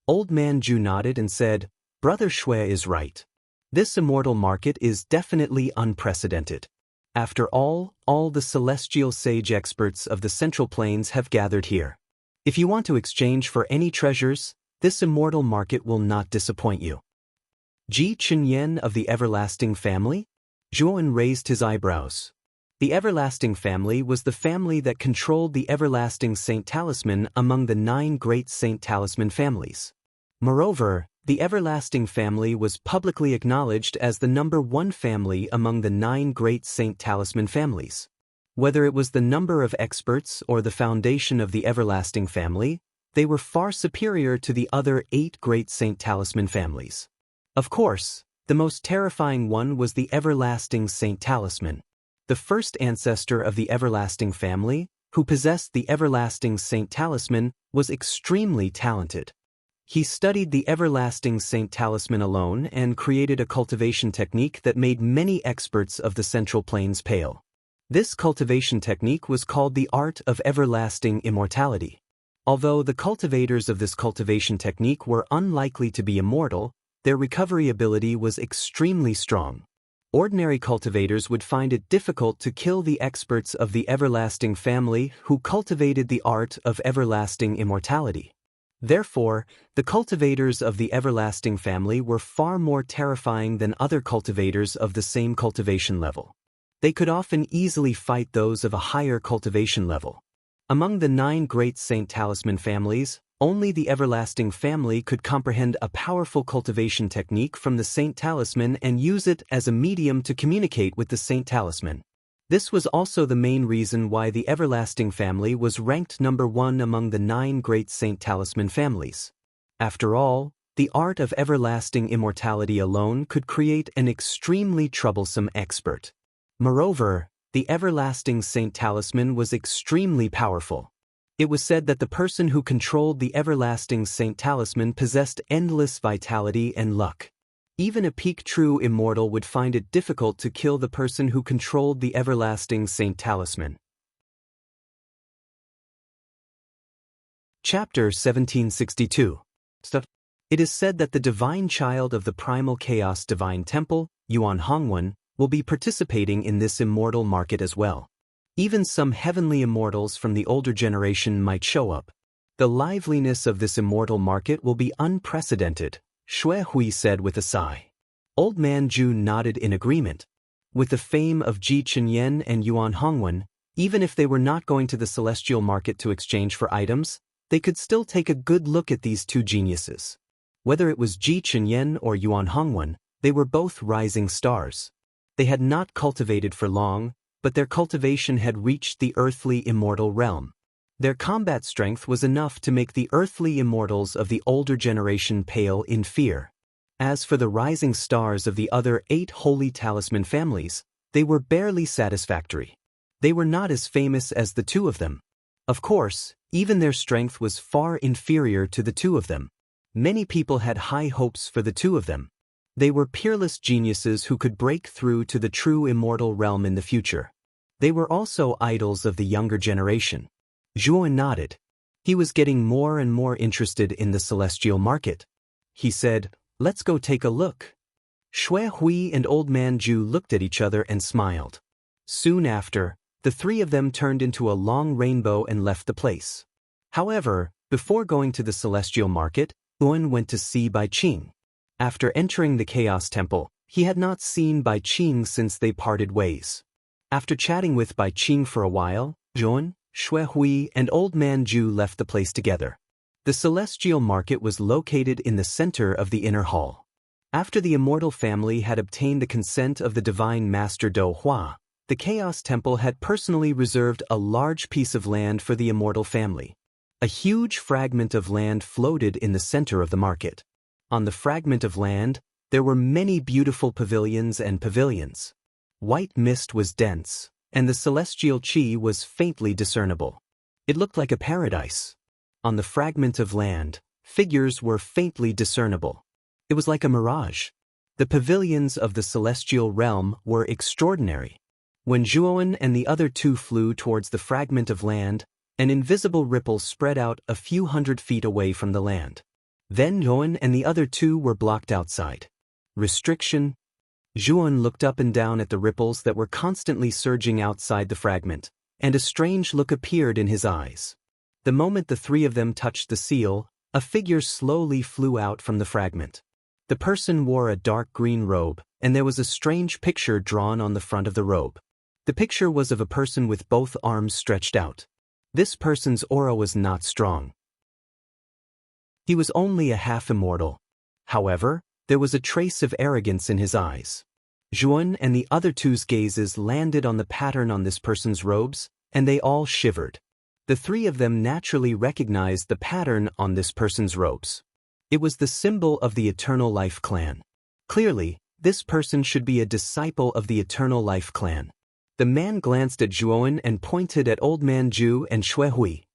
A: Old Man Zhu nodded and said, Brother Shui is right. This immortal market is definitely unprecedented. After all the celestial sage experts of the Central Plains have gathered here. If you want to exchange for any treasures, this immortal market will not disappoint you. Ji Chenyan of the everlasting family? Zhuan raised his eyebrows. The everlasting family was the family that controlled the everlasting Saint Talisman among the 9 great Saint Talisman families. Moreover, the everlasting family was publicly acknowledged as the #1 family among the 9 great Saint Talisman families. Whether it was the number of experts or the foundation of the everlasting family, they were far superior to the other 8 great Saint Talisman families. Of course, the most terrifying one was the everlasting Saint Talisman. The first ancestor of the everlasting family, who possessed the everlasting Saint Talisman, was extremely talented. He studied the everlasting Saint Talisman alone and created a cultivation technique that made many experts of the Central Plains pale. This cultivation technique was called the art of everlasting immortality. Although the cultivators of this cultivation technique were unlikely to be immortal, their recovery ability was extremely strong. Ordinary cultivators would find it difficult to kill the experts of the everlasting family who cultivated the art of everlasting immortality. Therefore, the cultivators of the everlasting family were far more terrifying than other cultivators of the same cultivation level. They could often easily fight those of a higher cultivation level. Among the 9 great Saint Talisman families, only the everlasting family could comprehend a powerful cultivation technique from the Saint Talisman and use it as a medium to communicate with the Saint Talisman. This was also the main reason why the everlasting family was ranked #1 among the 9 great Saint Talisman families. After all, the art of everlasting immortality alone could create an extremely troublesome expert. Moreover, the everlasting Saint Talisman was extremely powerful. It was said that the person who controlled the everlasting Saint Talisman possessed endless vitality and luck. Even a peak true immortal would find it difficult to kill the person who controlled the everlasting Saint Talisman. Chapter 1762. It is said that the divine child of the primal chaos divine temple, Yuan Hongwen, will be participating in this immortal market as well. Even some heavenly immortals from the older generation might show up. The liveliness of this immortal market will be unprecedented, Shui Hui said with a sigh. Old Man Zhu nodded in agreement. With the fame of Ji Chenyan and Yuan Hongwen, even if they were not going to the celestial market to exchange for items, they could still take a good look at these 2 geniuses. Whether it was Ji Chenyan or Yuan Hongwen, they were both rising stars. They had not cultivated for long, but their cultivation had reached the earthly immortal realm. Their combat strength was enough to make the earthly immortals of the older generation pale in fear. As for the rising stars of the other 8 holy talisman families, they were barely satisfactory. They were not as famous as the 2 of them. Of course, even their strength was far inferior to the 2 of them. Many people had high hopes for the 2 of them. They were peerless geniuses who could break through to the true immortal realm in the future. They were also idols of the younger generation. Zhuan nodded. He was getting more and more interested in the celestial market. He said, Let's go take a look. Shui Hui and Old Man Zhu looked at each other and smiled. Soon after, the 3 of them turned into a long rainbow and left the place. However, before going to the celestial market, Yuan went to see Bai Qing. After entering the Chaos Temple, he had not seen Bai Qing since they parted ways. After chatting with Bai Qing for a while, Zhuan, Xue Hui, and Old Man Zhu left the place together. The celestial market was located in the center of the inner hall. After the immortal family had obtained the consent of the divine master Do Hua, the Chaos Temple had personally reserved a large piece of land for the immortal family. A huge fragment of land floated in the center of the market. On the fragment of land, there were many beautiful pavilions and pavilions. White mist was dense, and the celestial qi was faintly discernible. It looked like a paradise. On the fragment of land, figures were faintly discernible. It was like a mirage. The pavilions of the celestial realm were extraordinary. When Zhuan and the other two flew towards the fragment of land, an invisible ripple spread out a few hundred feet away from the land. Then Zhuan and the other two were blocked outside. Restriction. Zhuan looked up and down at the ripples that were constantly surging outside the fragment, and a strange look appeared in his eyes. The moment the three of them touched the seal, a figure slowly flew out from the fragment. The person wore a dark green robe, and there was a strange picture drawn on the front of the robe. The picture was of a person with both arms stretched out. This person's aura was not strong. He was only a half-immortal. However, there was a trace of arrogance in his eyes. Zhuan and the other two's gazes landed on the pattern on this person's robes, and they all shivered. The three of them naturally recognized the pattern on this person's robes. It was the symbol of the Eternal Life Clan. Clearly, this person should be a disciple of the Eternal Life Clan. The man glanced at Zhuan and pointed at Old Man Zhu and Xue Hui.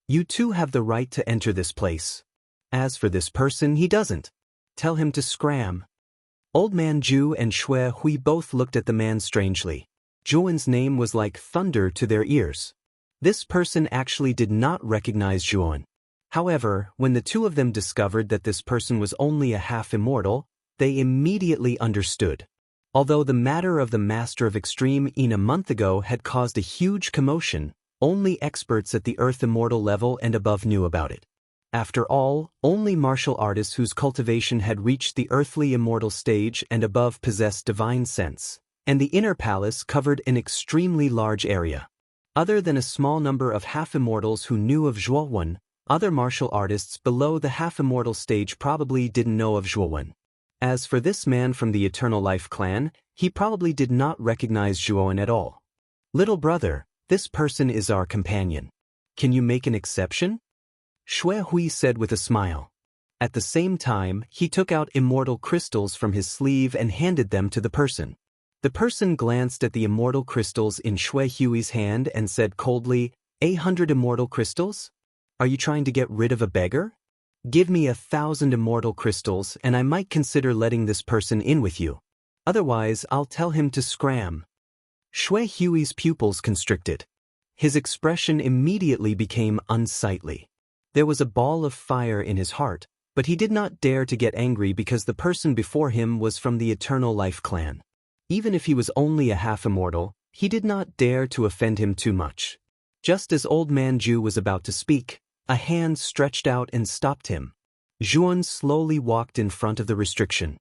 A: You two have the right to enter this place. As for this person, he doesn't. Tell him to scram. Old Man Zhu and Xue Hui both looked at the man strangely. Zhuan's name was like thunder to their ears. This person actually did not recognize Zhuan. However, when the two of them discovered that this person was only a half-immortal, they immediately understood. Although the matter of the Master of Extreme a month ago had caused a huge commotion, only experts at the Earth Immortal level and above knew about it. After all, only martial artists whose cultivation had reached the earthly immortal stage and above possessed divine sense, and the inner palace covered an extremely large area. Other than a small number of half-immortals who knew of Zhuowen, other martial artists below the half-immortal stage probably didn't know of Zhuowen. As for this man from the Eternal Life Clan, he probably did not recognize Zhuowen at all. Little brother, this person is our companion. Can you make an exception? Xue Hui said with a smile. At the same time, he took out immortal crystals from his sleeve and handed them to the person. The person glanced at the immortal crystals in Xue Hui's hand and said coldly, 800 immortal crystals? Are you trying to get rid of a beggar? Give me 1,000 immortal crystals and I might consider letting this person in with you. Otherwise, I'll tell him to scram. Xue Hui's pupils constricted. His expression immediately became unsightly. There was a ball of fire in his heart, but he did not dare to get angry because the person before him was from the Eternal Life Clan. Even if he was only a half-immortal, he did not dare to offend him too much. Just as Old Man Zhu was about to speak, a hand stretched out and stopped him. Zhuan slowly walked in front of the restriction.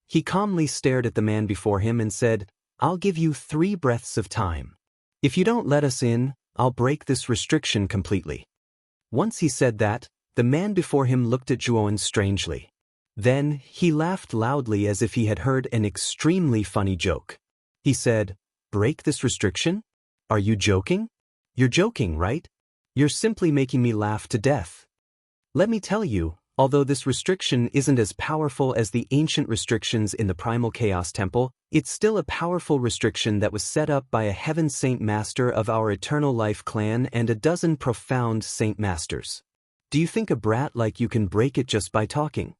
A: He calmly stared at the man before him and said, I'll give you 3 breaths of time. If you don't let us in, I'll break this restriction completely. Once he said that, the man before him looked at Zhuan strangely. Then, he laughed loudly as if he had heard an extremely funny joke. He said, Break this restriction? Are you joking? You're joking, right? You're simply making me laugh to death. Let me tell you, although this restriction isn't as powerful as the ancient restrictions in the Primal Chaos Temple, it's still a powerful restriction that was set up by a Heaven Saint Master of our Eternal Life Clan and a dozen profound Saint Masters. Do you think a brat like you can break it just by talking?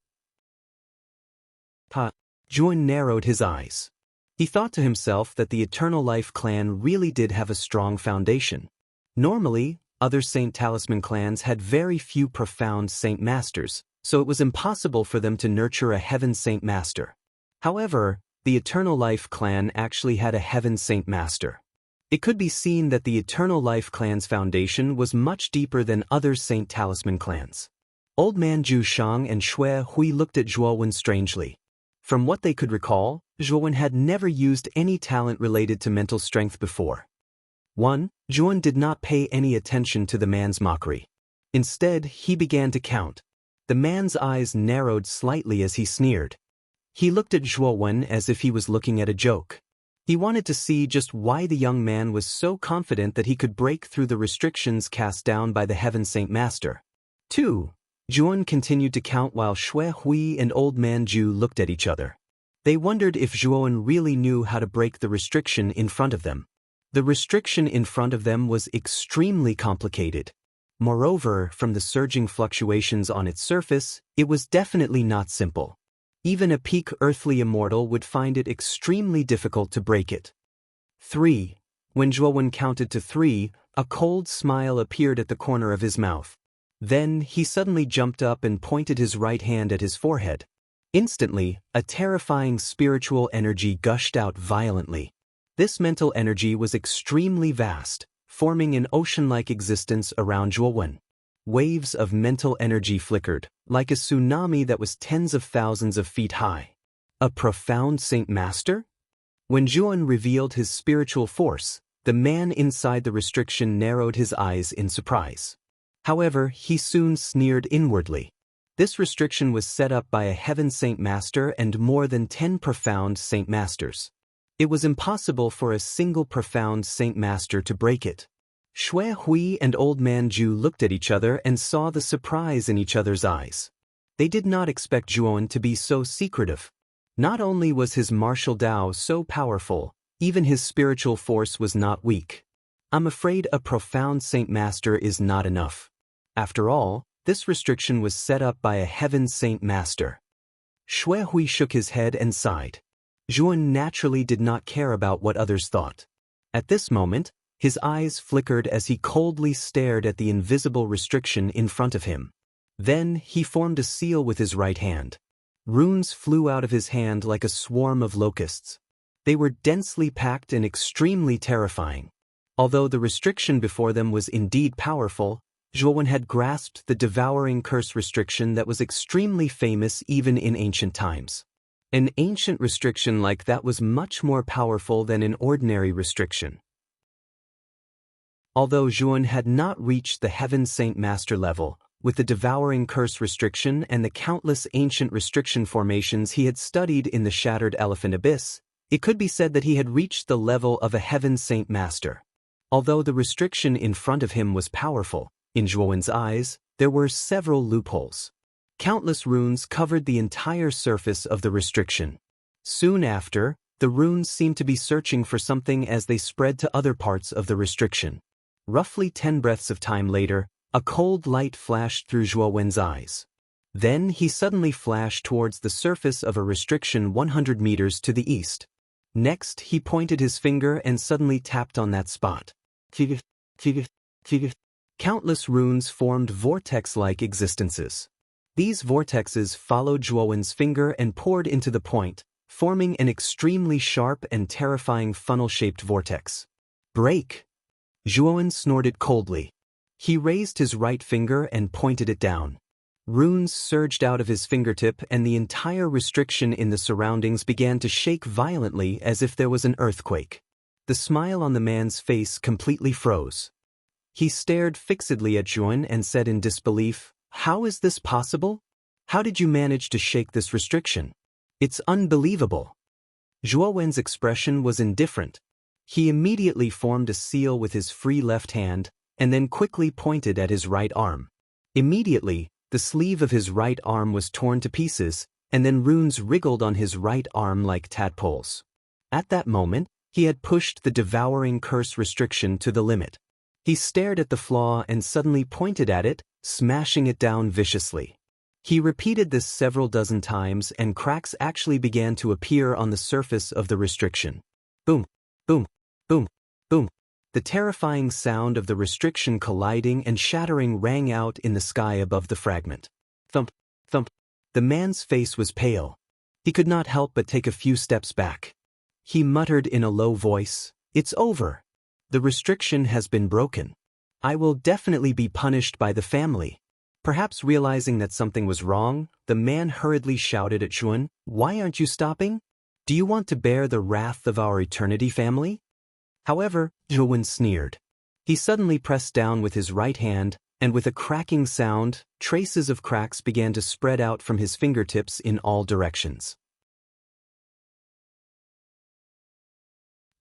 A: Zhuan narrowed his eyes. He thought to himself that the Eternal Life Clan really did have a strong foundation. Normally, other Saint Talisman clans had very few profound Saint Masters, so it was impossible for them to nurture a Heaven Saint Master. However, the Eternal Life Clan actually had a Heaven Saint Master. It could be seen that the Eternal Life Clan's foundation was much deeper than other Saint Talisman clans. Old Man Zhu Shang and Xue Hui looked at Zhuowen strangely. From what they could recall, Zhuowen had never used any talent related to mental strength before. 1. Zhuowen did not pay any attention to the man's mockery. Instead, he began to count. The man's eyes narrowed slightly as he sneered. He looked at Zhuowen as if he was looking at a joke. He wanted to see just why the young man was so confident that he could break through the restrictions cast down by the Heaven Saint Master. 2. Zhuowen continued to count while Xue Hui and Old Man Ju looked at each other. They wondered if Zhuowen really knew how to break the restriction in front of them. The restriction in front of them was extremely complicated. Moreover, from the surging fluctuations on its surface, it was definitely not simple. Even a peak earthly immortal would find it extremely difficult to break it. 3. When Zhuowen counted to 3, a cold smile appeared at the corner of his mouth. Then, he suddenly jumped up and pointed his right hand at his forehead. Instantly, a terrifying spiritual energy gushed out violently. This mental energy was extremely vast, forming an ocean-like existence around Zhuowen. Waves of mental energy flickered, like a tsunami that was tens of thousands of feet high. A profound Saint Master? When Zhuowen revealed his spiritual force, the man inside the restriction narrowed his eyes in surprise. However, he soon sneered inwardly. This restriction was set up by a Heaven Saint Master and more than 10 profound Saint Masters. It was impossible for a single profound Saint Master to break it. Xue Hui and Old Man Ju looked at each other and saw the surprise in each other's eyes. They did not expect Zhuowen to be so secretive. Not only was his martial Dao so powerful, even his spiritual force was not weak. I'm afraid a profound Saint Master is not enough. After all, this restriction was set up by a Heaven Saint Master. Xue Hui shook his head and sighed. Zhuowen naturally did not care about what others thought. At this moment, his eyes flickered as he coldly stared at the invisible restriction in front of him. Then, he formed a seal with his right hand. Runes flew out of his hand like a swarm of locusts. They were densely packed and extremely terrifying. Although the restriction before them was indeed powerful, Zhuowen had grasped the devouring curse restriction that was extremely famous even in ancient times. An ancient restriction like that was much more powerful than an ordinary restriction. Although Zhuowen had not reached the Heaven Saint Master level, with the devouring curse restriction and the countless ancient restriction formations he had studied in the Shattered Elephant Abyss, it could be said that he had reached the level of a Heaven Saint Master. Although the restriction in front of him was powerful, in Zhuowen's eyes, there were several loopholes. Countless runes covered the entire surface of the restriction. Soon after, the runes seemed to be searching for something as they spread to other parts of the restriction. Roughly 10 breaths of time later, a cold light flashed through Zhuowen's eyes. Then he suddenly flashed towards the surface of a restriction 100 meters to the east. Next, he pointed his finger and suddenly tapped on that spot. Countless runes formed vortex-like existences. These vortexes followed Zhuowen's finger and poured into the point, forming an extremely sharp and terrifying funnel-shaped vortex. Break! Zhuowen snorted coldly. He raised his right finger and pointed it down. Runes surged out of his fingertip and the entire restriction in the surroundings began to shake violently as if there was an earthquake. The smile on the man's face completely froze. He stared fixedly at Zhuowen and said in disbelief, "How is this possible? How did you manage to shake this restriction? It's unbelievable." Zhuowen's expression was indifferent. He immediately formed a seal with his free left hand, and then quickly pointed at his right arm. Immediately, the sleeve of his right arm was torn to pieces, and then runes wriggled on his right arm like tadpoles. At that moment, he had pushed the devouring curse restriction to the limit. He stared at the flaw and suddenly pointed at it, smashing it down viciously. He repeated this several dozen times and cracks actually began to appear on the surface of the restriction. Boom, boom, boom, boom. The terrifying sound of the restriction colliding and shattering rang out in the sky above the fragment. Thump, thump. The man's face was pale. He could not help but take a few steps back. He muttered in a low voice, "It's over. The restriction has been broken. I will definitely be punished by the family." Perhaps realizing that something was wrong, the man hurriedly shouted at Zhuan, "Why aren't you stopping? Do you want to bear the wrath of our eternity family?" However, Zhuan sneered. He suddenly pressed down with his right hand, and with a cracking sound, traces of cracks began to spread out from his fingertips in all directions.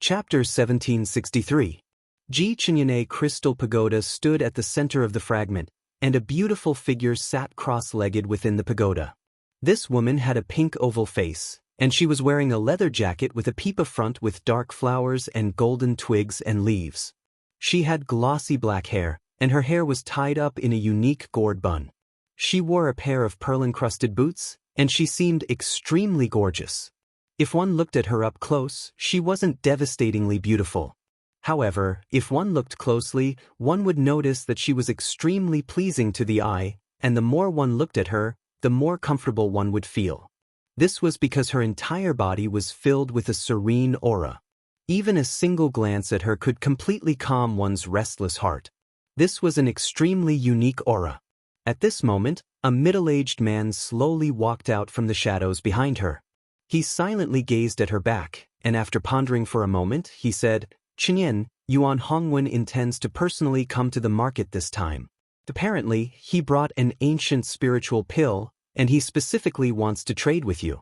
A: Chapter 1763. Ji Chenyan's crystal pagoda stood at the center of the fragment, and a beautiful figure sat cross-legged within the pagoda. This woman had a pink oval face, and she was wearing a leather jacket with a peepa front with dark flowers and golden twigs and leaves. She had glossy black hair, and her hair was tied up in a unique gourd bun. She wore a pair of pearl-encrusted boots, and she seemed extremely gorgeous. If one looked at her up close, she wasn't devastatingly beautiful. However, if one looked closely, one would notice that she was extremely pleasing to the eye, and the more one looked at her, the more comfortable one would feel. This was because her entire body was filled with a serene aura. Even a single glance at her could completely calm one's restless heart. This was an extremely unique aura. At this moment, a middle-aged man slowly walked out from the shadows behind her. He silently gazed at her back, and after pondering for a moment, he said, "Chenyan, Yuan Hongwen intends to personally come to the market this time. Apparently, he brought an ancient spiritual pill, and he specifically wants to trade with you."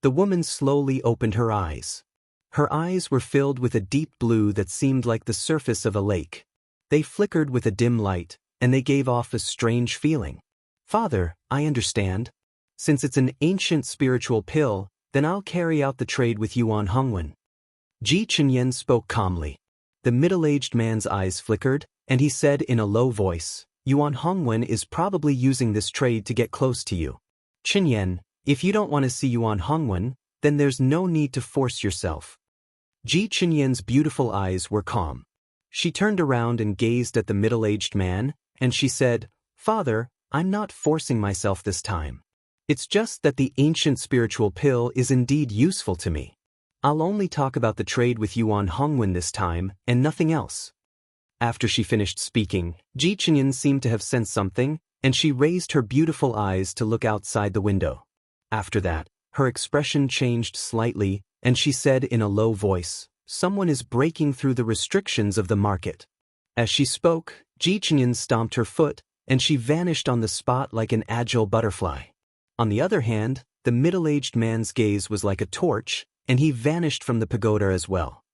A: The woman slowly opened her eyes. Her eyes were filled with a deep blue that seemed like the surface of a lake. They flickered with a dim light, and they gave off a strange feeling. "Father, I understand. Since it's an ancient spiritual pill, then I'll carry out the trade with Yuan Hongwen." Ji Chenyan spoke calmly. The middle-aged man's eyes flickered, and he said in a low voice, "Yuan Hongwen is probably using this trade to get close to you. Chenyan, if you don't want to see Yuan Hongwen, then there's no need to force yourself." Ji Chenyan's beautiful eyes were calm. She turned around and gazed at the middle-aged man, and she said, "Father, I'm not forcing myself this time. It's just that the ancient spiritual pill is indeed useful to me. I'll only talk about the trade with Yuan Hongwen this time, and nothing else." After she finished speaking, Ji Chenyan seemed to have sensed something, and she raised her beautiful eyes to look outside the window. After that, her expression changed slightly, and she said in a low voice, "Someone is breaking through the restrictions of the market." As she spoke, Ji Chenyan stomped her foot, and she vanished on the spot like an agile butterfly. On the other hand, the middle-aged man's gaze was like a torch, and he vanished from the pagoda as well.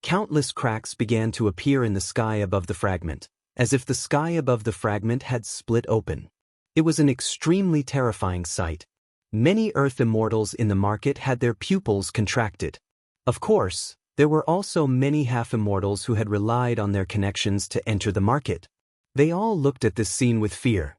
A: Countless cracks began to appear in the sky above the fragment, as if the sky above the fragment had split open. It was an extremely terrifying sight. Many Earth immortals in the market had their pupils contracted. Of course, there were also many half-immortals who had relied on their connections to enter the market. They all looked at this scene with fear.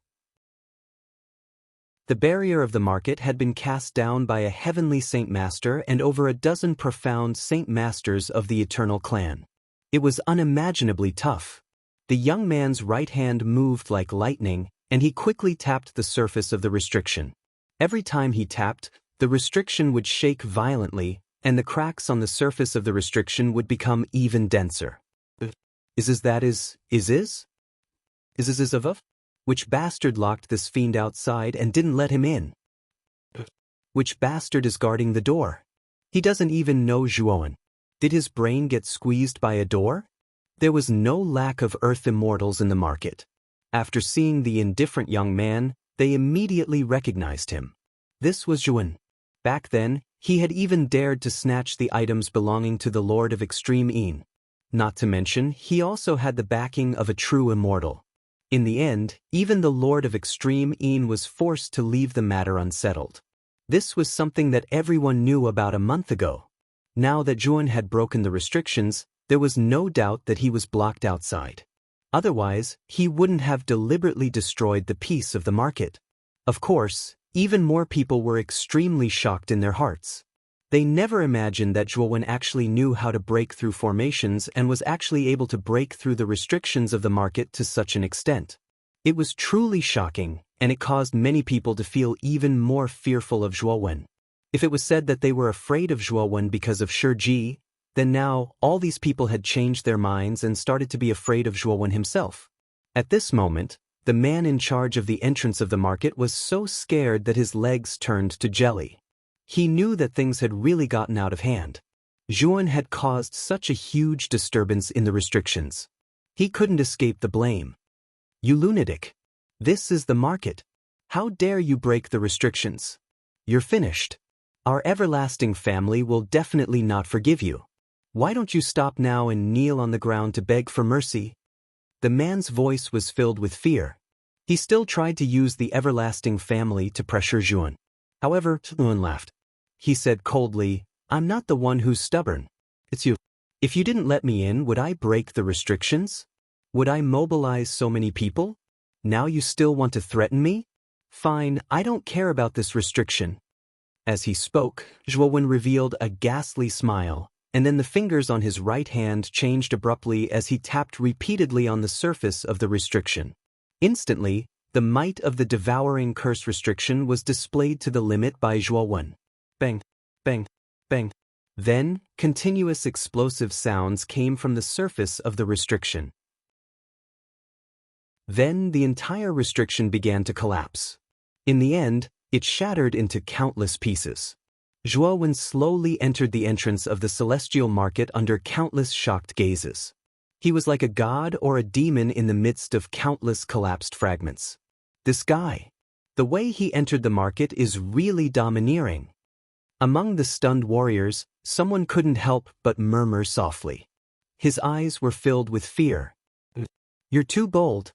A: The barrier of the market had been cast down by a heavenly Saint Master and over a dozen profound Saint Masters of the Eternal Clan. It was unimaginably tough. The young man's right hand moved like lightning, and he quickly tapped the surface of the restriction. Every time he tapped, the restriction would shake violently, and the cracks on the surface of the restriction would become even denser. Which bastard locked this fiend outside and didn't let him in? Which bastard is guarding the door? He doesn't even know Zhuan. Did his brain get squeezed by a door? There was no lack of Earth immortals in the market. After seeing the indifferent young man, they immediately recognized him. This was Zhuan. Back then, he had even dared to snatch the items belonging to the Lord of Extreme Een. Not to mention, he also had the backing of a true immortal. In the end, even the Lord of Extreme Een was forced to leave the matter unsettled. This was something that everyone knew about a month ago. Now that Zhuan had broken the restrictions, there was no doubt that he was blocked outside. Otherwise, he wouldn't have deliberately destroyed the peace of the market. Of course, even more people were extremely shocked in their hearts. They never imagined that Zhuan actually knew how to break through formations and was actually able to break through the restrictions of the market to such an extent. It was truly shocking, and it caused many people to feel even more fearful of Zhuan. If it was said that they were afraid of Zhuan because of Shiji, then now all these people had changed their minds and started to be afraid of Zhuan himself. At this moment, The man in charge of the entrance of the market was so scared that his legs turned to jelly. He knew that things had really gotten out of hand. Zhuan had caused such a huge disturbance in the restrictions. He couldn't escape the blame. "You lunatic! This is the market. How dare you break the restrictions? You're finished. Our everlasting family will definitely not forgive you. Why don't you stop now and kneel on the ground to beg for mercy?" The man's voice was filled with fear. He still tried to use the everlasting family to pressure Zhuan. However, Zhuan laughed. He said coldly, "I'm not the one who's stubborn. It's you. If you didn't let me in, would I break the restrictions? Would I mobilize so many people? Now you still want to threaten me? Fine, I don't care about this restriction." As he spoke, Zhuan revealed a ghastly smile, and then the fingers on his right hand changed abruptly as he tapped repeatedly on the surface of the restriction. Instantly, the might of the devouring curse restriction was displayed to the limit by Zhuan. Bang, bang, bang. Then, continuous explosive sounds came from the surface of the restriction. Then the entire restriction began to collapse. In the end, it shattered into countless pieces. Zhuan slowly entered the entrance of the celestial market under countless shocked gazes. He was like a god or a demon in the midst of countless collapsed fragments. This guy. The way he entered the market is really domineering. Among the stunned warriors, someone couldn't help but murmur softly. His eyes were filled with fear. "You're too bold."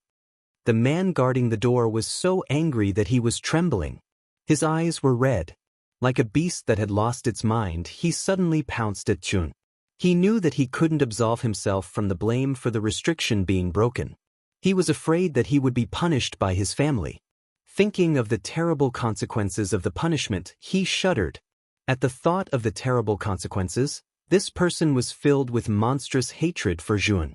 A: The man guarding the door was so angry that he was trembling. His eyes were red. Like a beast that had lost its mind, he suddenly pounced at Zhuan. He knew that he couldn't absolve himself from the blame for the restriction being broken. He was afraid that he would be punished by his family. Thinking of the terrible consequences of the punishment, he shuddered. At the thought of the terrible consequences, this person was filled with monstrous hatred for Zhuan.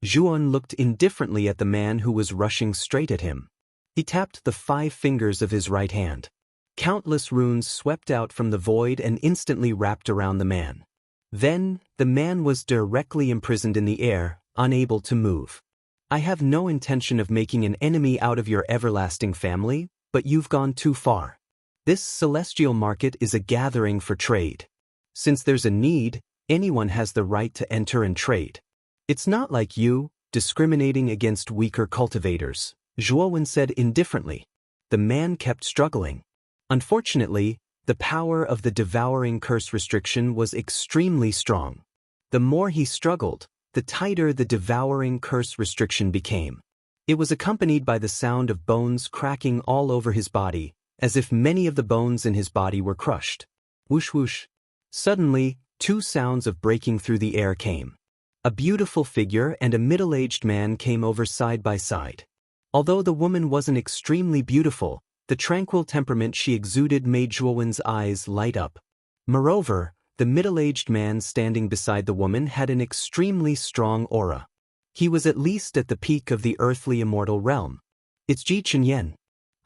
A: Zhuan looked indifferently at the man who was rushing straight at him. He tapped the 5 fingers of his right hand. Countless runes swept out from the void and instantly wrapped around the man. Then, the man was directly imprisoned in the air, unable to move. "I have no intention of making an enemy out of your everlasting family, but you've gone too far. This celestial market is a gathering for trade. Since there's a need, anyone has the right to enter and trade. It's not like you, discriminating against weaker cultivators," Zhuan said indifferently. The man kept struggling. Unfortunately, the power of the devouring curse restriction was extremely strong. The more he struggled, the tighter the devouring curse restriction became. It was accompanied by the sound of bones cracking all over his body, as if many of the bones in his body were crushed. Whoosh whoosh. Suddenly, 2 sounds of breaking through the air came. A beautiful figure and a middle-aged man came over side by side. Although the woman wasn't extremely beautiful, the tranquil temperament she exuded made Zhuan's eyes light up. Moreover, the middle-aged man standing beside the woman had an extremely strong aura. He was at least at the peak of the earthly immortal realm. "It's Ji Chenyan.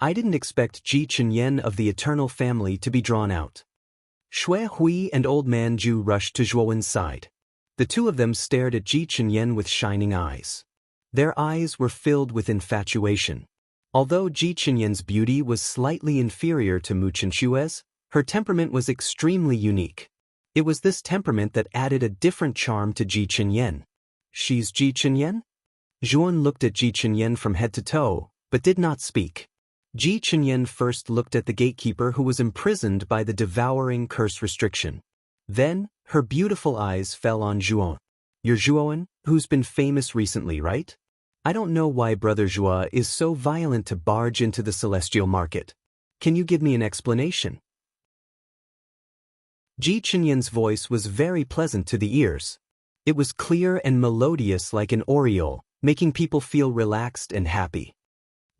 A: I didn't expect Ji Chenyan of the eternal family to be drawn out." Shui Hui and Old Man Zhu rushed to Zhuan's side. The 2 of them stared at Ji Chenyan with shining eyes. Their eyes were filled with infatuation. Although Ji Chenyan's beauty was slightly inferior to Mu Chenchue's, her temperament was extremely unique. It was this temperament that added a different charm to Ji Chenyan. "She's Ji Chenyan?" Zhuan looked at Ji Chenyan from head to toe, but did not speak. Ji Chenyan first looked at the gatekeeper who was imprisoned by the devouring curse restriction. Then, her beautiful eyes fell on Zhuan. "You're Zhuan, who's been famous recently, right? I don't know why Brother Zhua is so violent to barge into the celestial market. Can you give me an explanation?" Ji Chenyan's voice was very pleasant to the ears. It was clear and melodious like an aureole, making people feel relaxed and happy.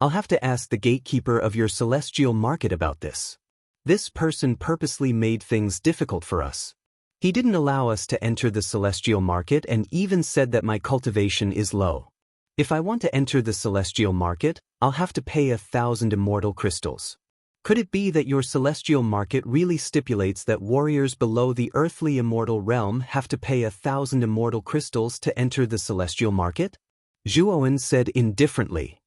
A: "I'll have to ask the gatekeeper of your celestial market about this. This person purposely made things difficult for us. He didn't allow us to enter the celestial market and even said that my cultivation is low. If I want to enter the celestial market, I'll have to pay 1,000 immortal crystals. Could it be that your celestial market really stipulates that warriors below the earthly immortal realm have to pay 1,000 immortal crystals to enter the celestial market?" Zhuan said indifferently.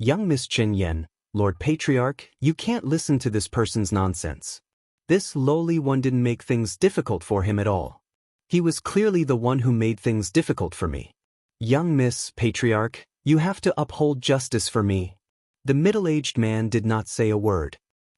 A: Young Miss Chen Yen, Lord Patriarch, you can't listen to this person's nonsense. This lowly one didn't make things difficult for him at all. He was clearly the one who made things difficult for me. Young Miss Patriarch, you have to uphold justice for me. The middle-aged man did not say a word.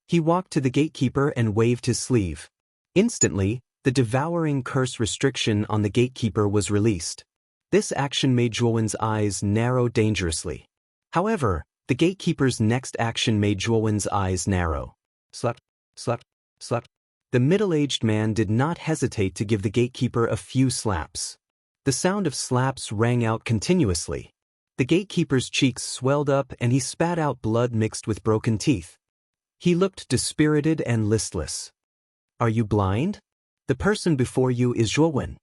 A: He walked to the gatekeeper and waved his sleeve. Instantly, the devouring curse restriction on the gatekeeper was released. This action made Zhuowen's eyes narrow dangerously. However, the gatekeeper's next action made Zhuowen's eyes narrow. Slap, slap, slap. The middle-aged man did not hesitate to give the gatekeeper a few slaps. The sound of slaps rang out continuously. The gatekeeper's cheeks swelled up and he spat out blood mixed with broken teeth. He looked dispirited and listless. Are you blind? The person before you is Zhuowen.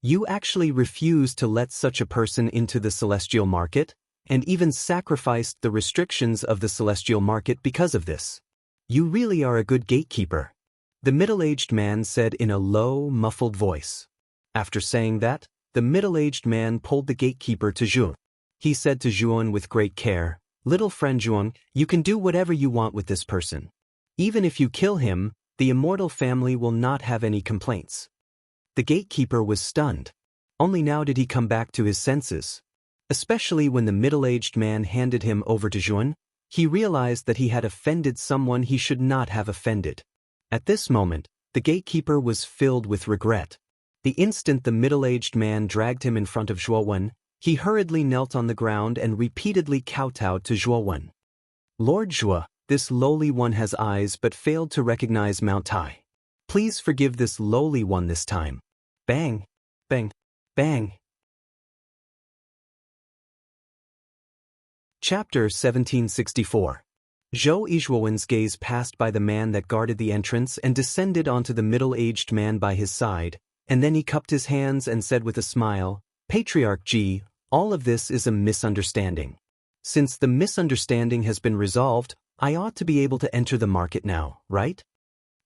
A: You actually refused to let such a person into the celestial market, and even sacrificed the restrictions of the celestial market because of this. You really are a good gatekeeper, the middle-aged man said in a low, muffled voice. After saying that, the middle-aged man pulled the gatekeeper to Zhuon. He said to Zhuon with great care, "Little friend Zhuon, you can do whatever you want with this person. Even if you kill him, the immortal family will not have any complaints." The gatekeeper was stunned. Only now did he come back to his senses. Especially when the middle-aged man handed him over to Zhuon, he realized that he had offended someone he should not have offended. At this moment, the gatekeeper was filled with regret. The instant the middle-aged man dragged him in front of Zhuowen, he hurriedly knelt on the ground and repeatedly kowtowed to Zhuowen. Lord Zhuo, this lowly one has eyes but failed to recognize Mount Tai. Please forgive this lowly one this time. Bang, bang, bang. Chapter 1764. Zhou Yizhuowen's gaze passed by the man that guarded the entrance and descended onto the middle-aged man by his side, and then he cupped his hands and said with a smile, "Patriarch Ji, all of this is a misunderstanding. Since the misunderstanding has been resolved, I ought to be able to enter the market now, right?"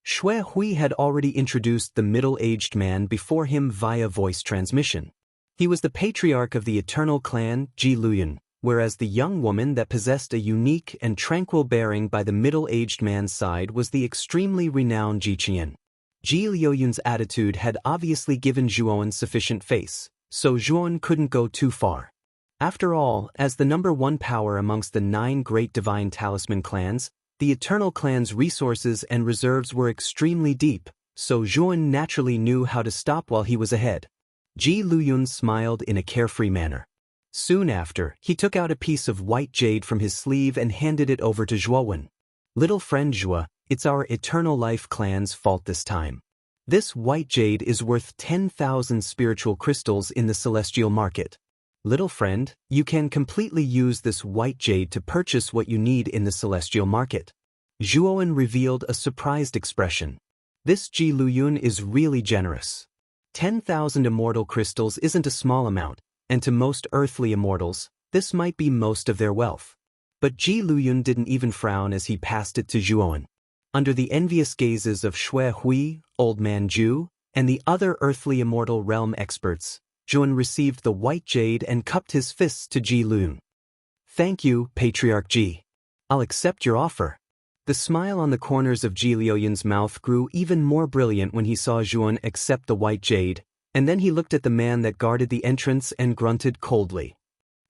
A: Xue Hui had already introduced the middle-aged man before him via voice transmission. He was the patriarch of the eternal clan, Ji Luyun, whereas the young woman that possessed a unique and tranquil bearing by the middle-aged man's side was the extremely renowned Ji Qian. Ji Liuyun's attitude had obviously given Zhuowen sufficient face, so Zhuowen couldn't go too far. After all, as the #1 power amongst the 9 great divine talisman clans, the eternal clan's resources and reserves were extremely deep, so Zhuowen naturally knew how to stop while he was ahead. Ji Luyun smiled in a carefree manner. Soon after, he took out a piece of white jade from his sleeve and handed it over to Zhuowen. "Little friend Zhuo, it's our Eternal Life clan's fault this time. This white jade is worth 10,000 spiritual crystals in the celestial market. Little friend, you can completely use this white jade to purchase what you need in the celestial market." Zhuowen revealed a surprised expression. This Ji Luyun is really generous. 10,000 immortal crystals isn't a small amount, and to most earthly immortals, this might be most of their wealth. But Ji Luyun didn't even frown as he passed it to Zhuowen. Under the envious gazes of Xue Hui, Old Man Zhu, and the other earthly immortal realm experts, Zhuowen received the white jade and cupped his fists to Ji Luyun. "Thank you, Patriarch Ji. I'll accept your offer." The smile on the corners of Ji Liuyun's mouth grew even more brilliant when he saw Zhuowen accept the white jade, and then he looked at the man that guarded the entrance and grunted coldly.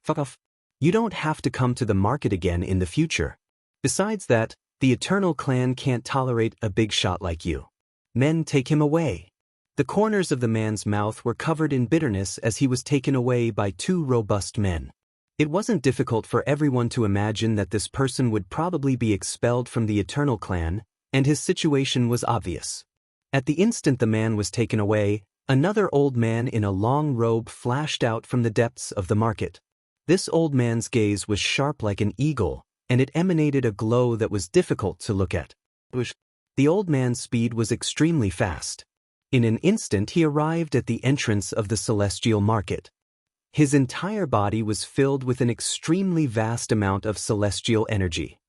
A: "Fuck off. You don't have to come to the market again in the future. Besides that, the Eternal Clan can't tolerate a big shot like you. Men, take him away." The corners of the man's mouth were covered in bitterness as he was taken away by 2 robust men. It wasn't difficult for everyone to imagine that this person would probably be expelled from the Eternal Clan, and his situation was obvious. At the instant the man was taken away, another old man in a long robe flashed out from the depths of the market. This old man's gaze was sharp like an eagle, and it emanated a glow that was difficult to look at. The old man's speed was extremely fast. In an instant he arrived at the entrance of the celestial market. His entire body was filled with an extremely vast amount of celestial energy.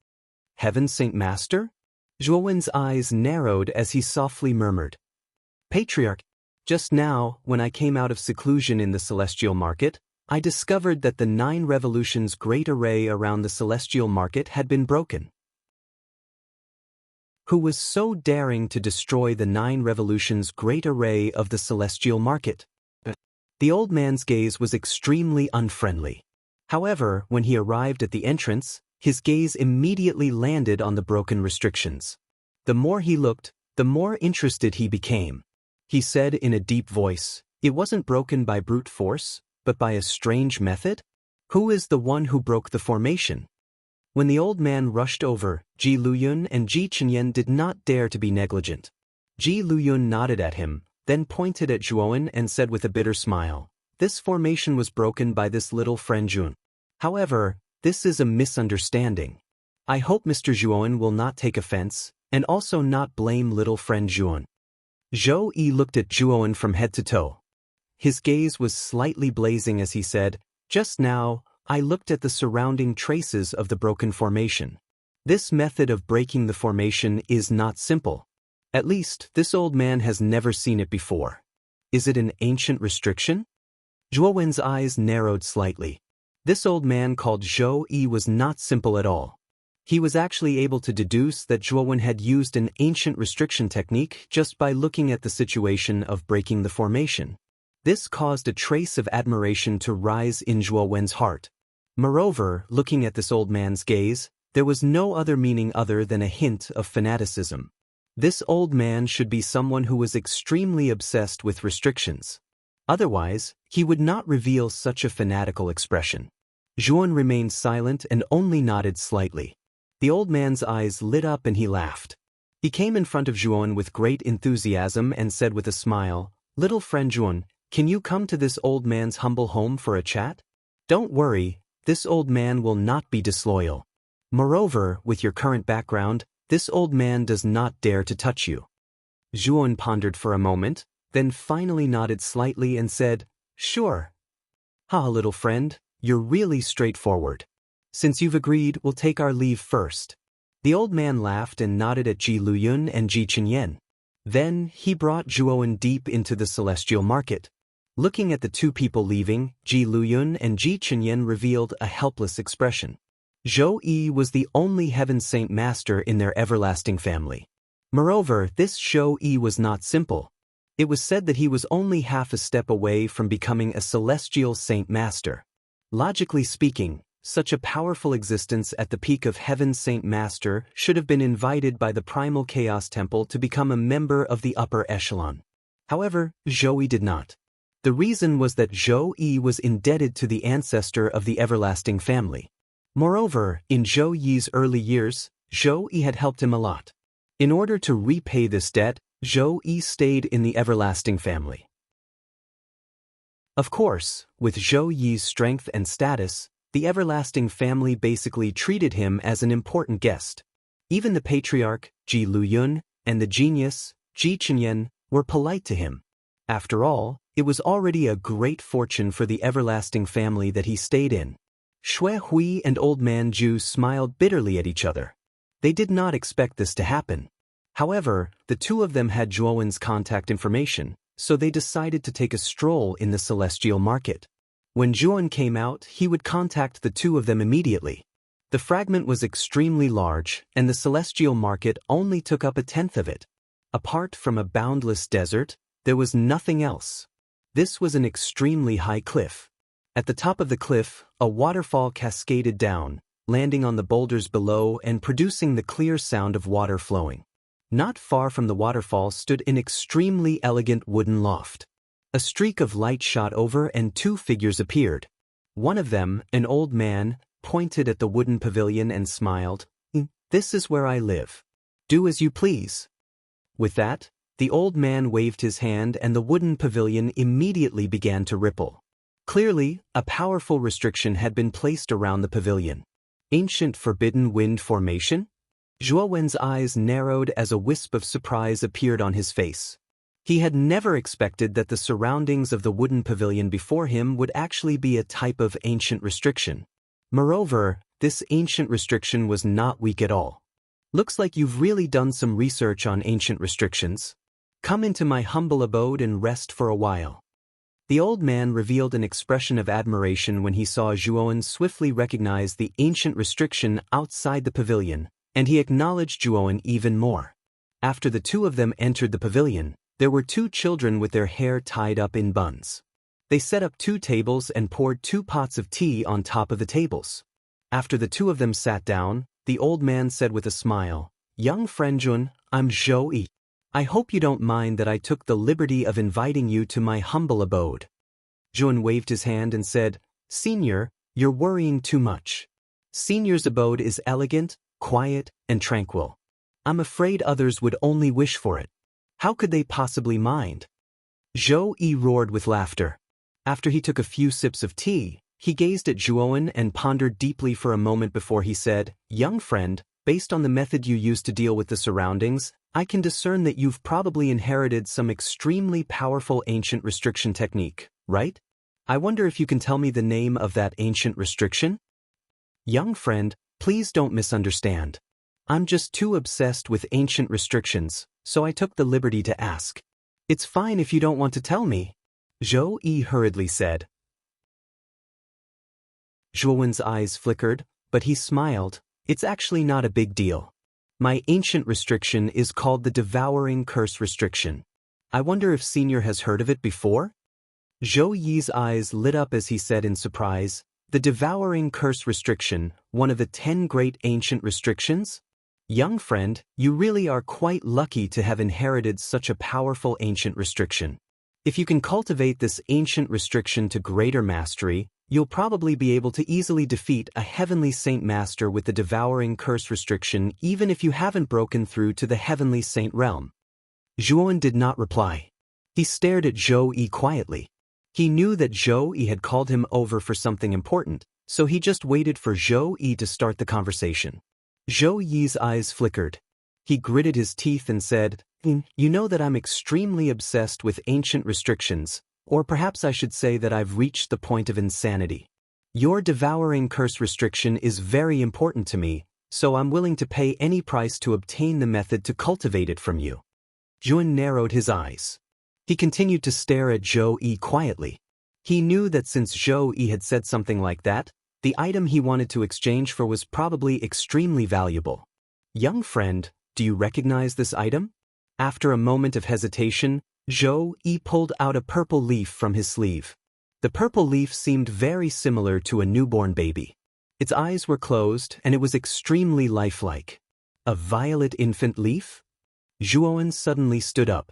A: "Heaven Saint Master?" Zhuowen's eyes narrowed as he softly murmured. "Patriarch, just now, when I came out of seclusion in the celestial market, I discovered that the 9 revolutions great array around the celestial market had been broken. Who was so daring to destroy the 9 revolutions great array of the celestial market? The old man's gaze was extremely unfriendly. However, when he arrived at the entrance, his gaze immediately landed on the broken restrictions. The more he looked, the more interested he became. He said in a deep voice, "It wasn't broken by brute force, but by a strange method? Who is the one who broke the formation?" When the old man rushed over, Ji Luyun and Ji Chenyan did not dare to be negligent. Ji Luyun nodded at him, then pointed at Zhuowen and said with a bitter smile, "This formation was broken by this little friend Jun. However, this is a misunderstanding. I hope Mr. Zhuowen will not take offense, and also not blame little friend Zhuowen." Zhou Yi looked at Zhuowen from head to toe. His gaze was slightly blazing as he said, "Just now, I looked at the surrounding traces of the broken formation. This method of breaking the formation is not simple. At least, this old man has never seen it before. Is it an ancient restriction?" Zhuowen's eyes narrowed slightly. This old man called Zhou Yi was not simple at all. He was actually able to deduce that Zhuowen had used an ancient restriction technique just by looking at the situation of breaking the formation. This caused a trace of admiration to rise in Zhuowen's heart. Moreover, looking at this old man's gaze, there was no other meaning other than a hint of fanaticism. This old man should be someone who was extremely obsessed with restrictions. Otherwise, he would not reveal such a fanatical expression. Zhuowen remained silent and only nodded slightly. The old man's eyes lit up and he laughed. He came in front of Zhuowen with great enthusiasm and said with a smile, "Little friend Zhuowen, can you come to this old man's humble home for a chat? Don't worry, this old man will not be disloyal. Moreover, with your current background, this old man does not dare to touch you." Zhuowen pondered for a moment, then finally nodded slightly and said, "Sure." "Ha, little friend, you're really straightforward. Since you've agreed, we'll take our leave first." The old man laughed and nodded at Ji Luyun and Ji Chenyan. Then, he brought Zhuowen deep into the celestial market. Looking at the two people leaving, Ji Luyun and Ji Chenyan revealed a helpless expression. Zhou Yi was the only heaven saint master in their everlasting family. Moreover, this Zhou Yi was not simple. It was said that he was only half a step away from becoming a celestial saint master. Logically speaking, such a powerful existence at the peak of Heaven Saint Master should have been invited by the Primal Chaos Temple to become a member of the upper echelon. However, Zhou Yi did not. The reason was that Zhou Yi was indebted to the ancestor of the everlasting family. Moreover, in Zhou Yi's early years, Zhou Yi had helped him a lot. In order to repay this debt, Zhou Yi stayed in the everlasting family. Of course, with Zhou Yi's strength and status, the everlasting family basically treated him as an important guest. Even the patriarch, Ji Luyun, and the genius, Ji Chenyan, were polite to him. After all, it was already a great fortune for the everlasting family that he stayed in. Xue Hui and Old Man Zhu smiled bitterly at each other. They did not expect this to happen. However, the two of them had Zhuowen's contact information, so they decided to take a stroll in the celestial market. When Zhuowen came out, he would contact the two of them immediately. The fragment was extremely large, and the celestial market only took up 1/10 of it. Apart from a boundless desert, there was nothing else. This was an extremely high cliff. At the top of the cliff, a waterfall cascaded down, landing on the boulders below and producing the clear sound of water flowing. Not far from the waterfall stood an extremely elegant wooden loft. A streak of light shot over and two figures appeared. One of them, an old man, pointed at the wooden pavilion and smiled. "This is where I live. Do as you please." With that, the old man waved his hand and the wooden pavilion immediately began to ripple. Clearly, a powerful restriction had been placed around the pavilion. Ancient forbidden wind formation? Zhuowen's eyes narrowed as a wisp of surprise appeared on his face. He had never expected that the surroundings of the wooden pavilion before him would actually be a type of ancient restriction. Moreover, this ancient restriction was not weak at all. "Looks like you've really done some research on ancient restrictions. Come into my humble abode and rest for a while." The old man revealed an expression of admiration when he saw Zhuowen swiftly recognize the ancient restriction outside the pavilion, and he acknowledged Zhuowen even more. After the two of them entered the pavilion, there were two children with their hair tied up in buns. They set up 2 tables and poured 2 pots of tea on top of the tables. After the two of them sat down, the old man said with a smile, "Young friend Jun, I'm Zhou Yi. I hope you don't mind that I took the liberty of inviting you to my humble abode." Jun waved his hand and said, "Senior, you're worrying too much. Senior's abode is elegant, quiet, and tranquil. I'm afraid others would only wish for it. How could they possibly mind?" Zhou Yi roared with laughter. After he took a few sips of tea, he gazed at Zhuowen and pondered deeply for a moment before he said, "Young friend, based on the method you use to deal with the surroundings, I can discern that you've probably inherited some extremely powerful ancient restriction technique, right? I wonder if you can tell me the name of that ancient restriction?" "Young friend, please don't misunderstand. I'm just too obsessed with ancient restrictions, so I took the liberty to ask." "It's fine if you don't want to tell me," Zhou Yi hurriedly said. Zhuowen's eyes flickered, but he smiled. "It's actually not a big deal. My ancient restriction is called the Devouring Curse Restriction. I wonder if Senior has heard of it before?" Zhou Yi's eyes lit up as he said in surprise, "The Devouring Curse Restriction, one of the 10 great ancient restrictions? Young friend, you really are quite lucky to have inherited such a powerful ancient restriction. If you can cultivate this ancient restriction to greater mastery, you'll probably be able to easily defeat a heavenly saint master with the Devouring Curse Restriction even if you haven't broken through to the heavenly saint realm." Zhuowen did not reply. He stared at Zhou Yi quietly. He knew that Zhou Yi had called him over for something important, so he just waited for Zhou Yi to start the conversation. Zhou Yi's eyes flickered. He gritted his teeth and said, "You know that I'm extremely obsessed with ancient restrictions, or perhaps I should say that I've reached the point of insanity. Your Devouring Curse Restriction is very important to me, so I'm willing to pay any price to obtain the method to cultivate it from you." Jun narrowed his eyes. He continued to stare at Zhou Yi quietly. He knew that since Zhou Yi had said something like that, the item he wanted to exchange for was probably extremely valuable. "Young friend, do you recognize this item?" After a moment of hesitation, Zhou Yi pulled out a purple leaf from his sleeve. The purple leaf seemed very similar to a newborn baby. Its eyes were closed and it was extremely lifelike. A violet infant leaf? Zhuowen suddenly stood up.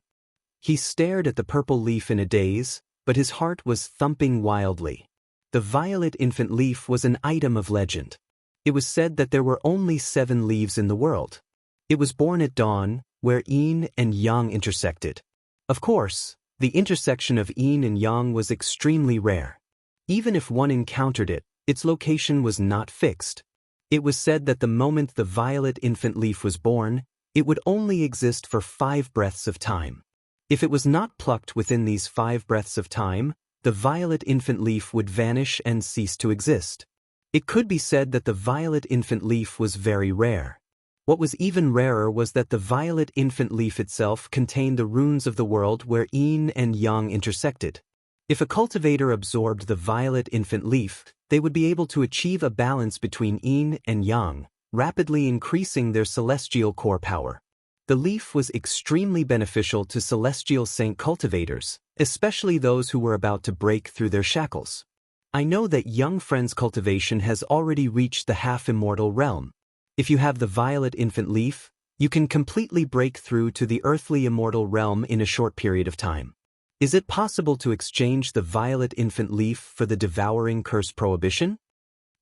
A: He stared at the purple leaf in a daze, but his heart was thumping wildly. The violet infant leaf was an item of legend. It was said that there were only 7 leaves in the world. It was born at dawn, where yin and yang intersected. Of course, the intersection of yin and yang was extremely rare. Even if one encountered it, its location was not fixed. It was said that the moment the violet infant leaf was born, it would only exist for 5 breaths of time. If it was not plucked within these 5 breaths of time, the violet infant leaf would vanish and cease to exist. It could be said that the violet infant leaf was very rare. What was even rarer was that the violet infant leaf itself contained the runes of the world where yin and yang intersected. If a cultivator absorbed the violet infant leaf, they would be able to achieve a balance between yin and yang, rapidly increasing their celestial core power. The leaf was extremely beneficial to celestial saint cultivators, especially those who were about to break through their shackles. I know that young friend's cultivation has already reached the half-immortal realm. If you have the violet infant leaf, you can completely break through to the earthly immortal realm in a short period of time. Is it possible to exchange the violet infant leaf for the devouring curse prohibition?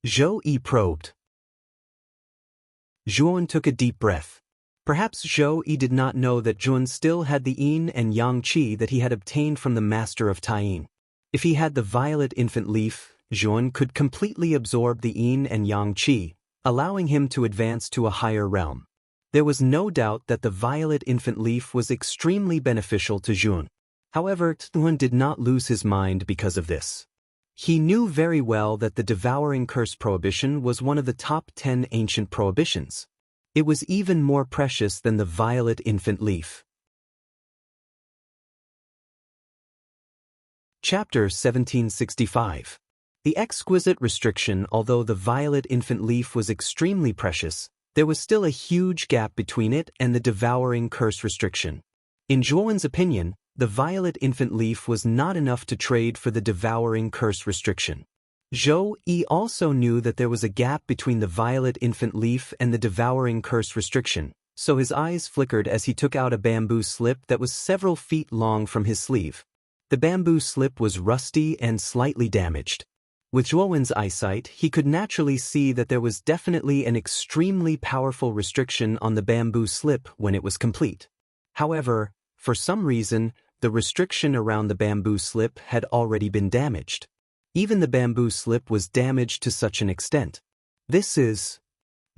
A: Zhou Yi probed. Zhuowen took a deep breath. Perhaps Zhou Yi did not know that Jun still had the yin and yang qi that he had obtained from the master of Taiyin. If he had the violet infant leaf, Jun could completely absorb the yin and yang qi, allowing him to advance to a higher realm. There was no doubt that the violet infant leaf was extremely beneficial to Jun. However, Jun did not lose his mind because of this. He knew very well that the devouring curse prohibition was one of the top 10 ancient prohibitions. It was even more precious than the violet infant leaf. Chapter 1765. The exquisite restriction. Although the violet infant leaf was extremely precious, there was still a huge gap between it and the devouring curse restriction. In Zhuowen's opinion, the violet infant leaf was not enough to trade for the devouring curse restriction. Zhou Yi also knew that there was a gap between the violet infant leaf and the devouring curse restriction, so his eyes flickered as he took out a bamboo slip that was several feet long from his sleeve. The bamboo slip was rusty and slightly damaged. With Zhuowen's eyesight, he could naturally see that there was definitely an extremely powerful restriction on the bamboo slip when it was complete. However, for some reason, the restriction around the bamboo slip had already been damaged. Even the bamboo slip was damaged to such an extent. "This is?"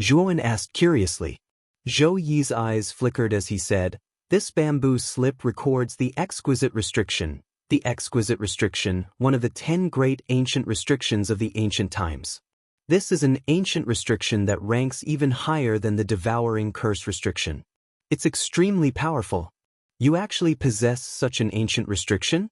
A: Zhuowen asked curiously. Zhou Yi's eyes flickered as he said, "This bamboo slip records the exquisite restriction. The exquisite restriction, one of the 10 great ancient restrictions of the ancient times. This is an ancient restriction that ranks even higher than the devouring curse restriction. It's extremely powerful. You actually possess such an ancient restriction?"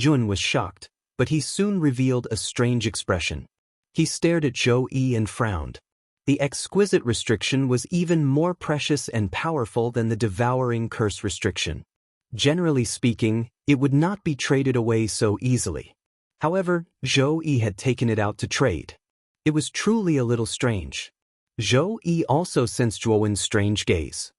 A: Zhuowen was shocked, but he soon revealed a strange expression. He stared at Zhou Yi and frowned. The exquisite restriction was even more precious and powerful than the devouring curse restriction. Generally speaking, it would not be traded away so easily. However, Zhou Yi had taken it out to trade. It was truly a little strange. Zhou Yi also sensed Zhuowen's strange gaze.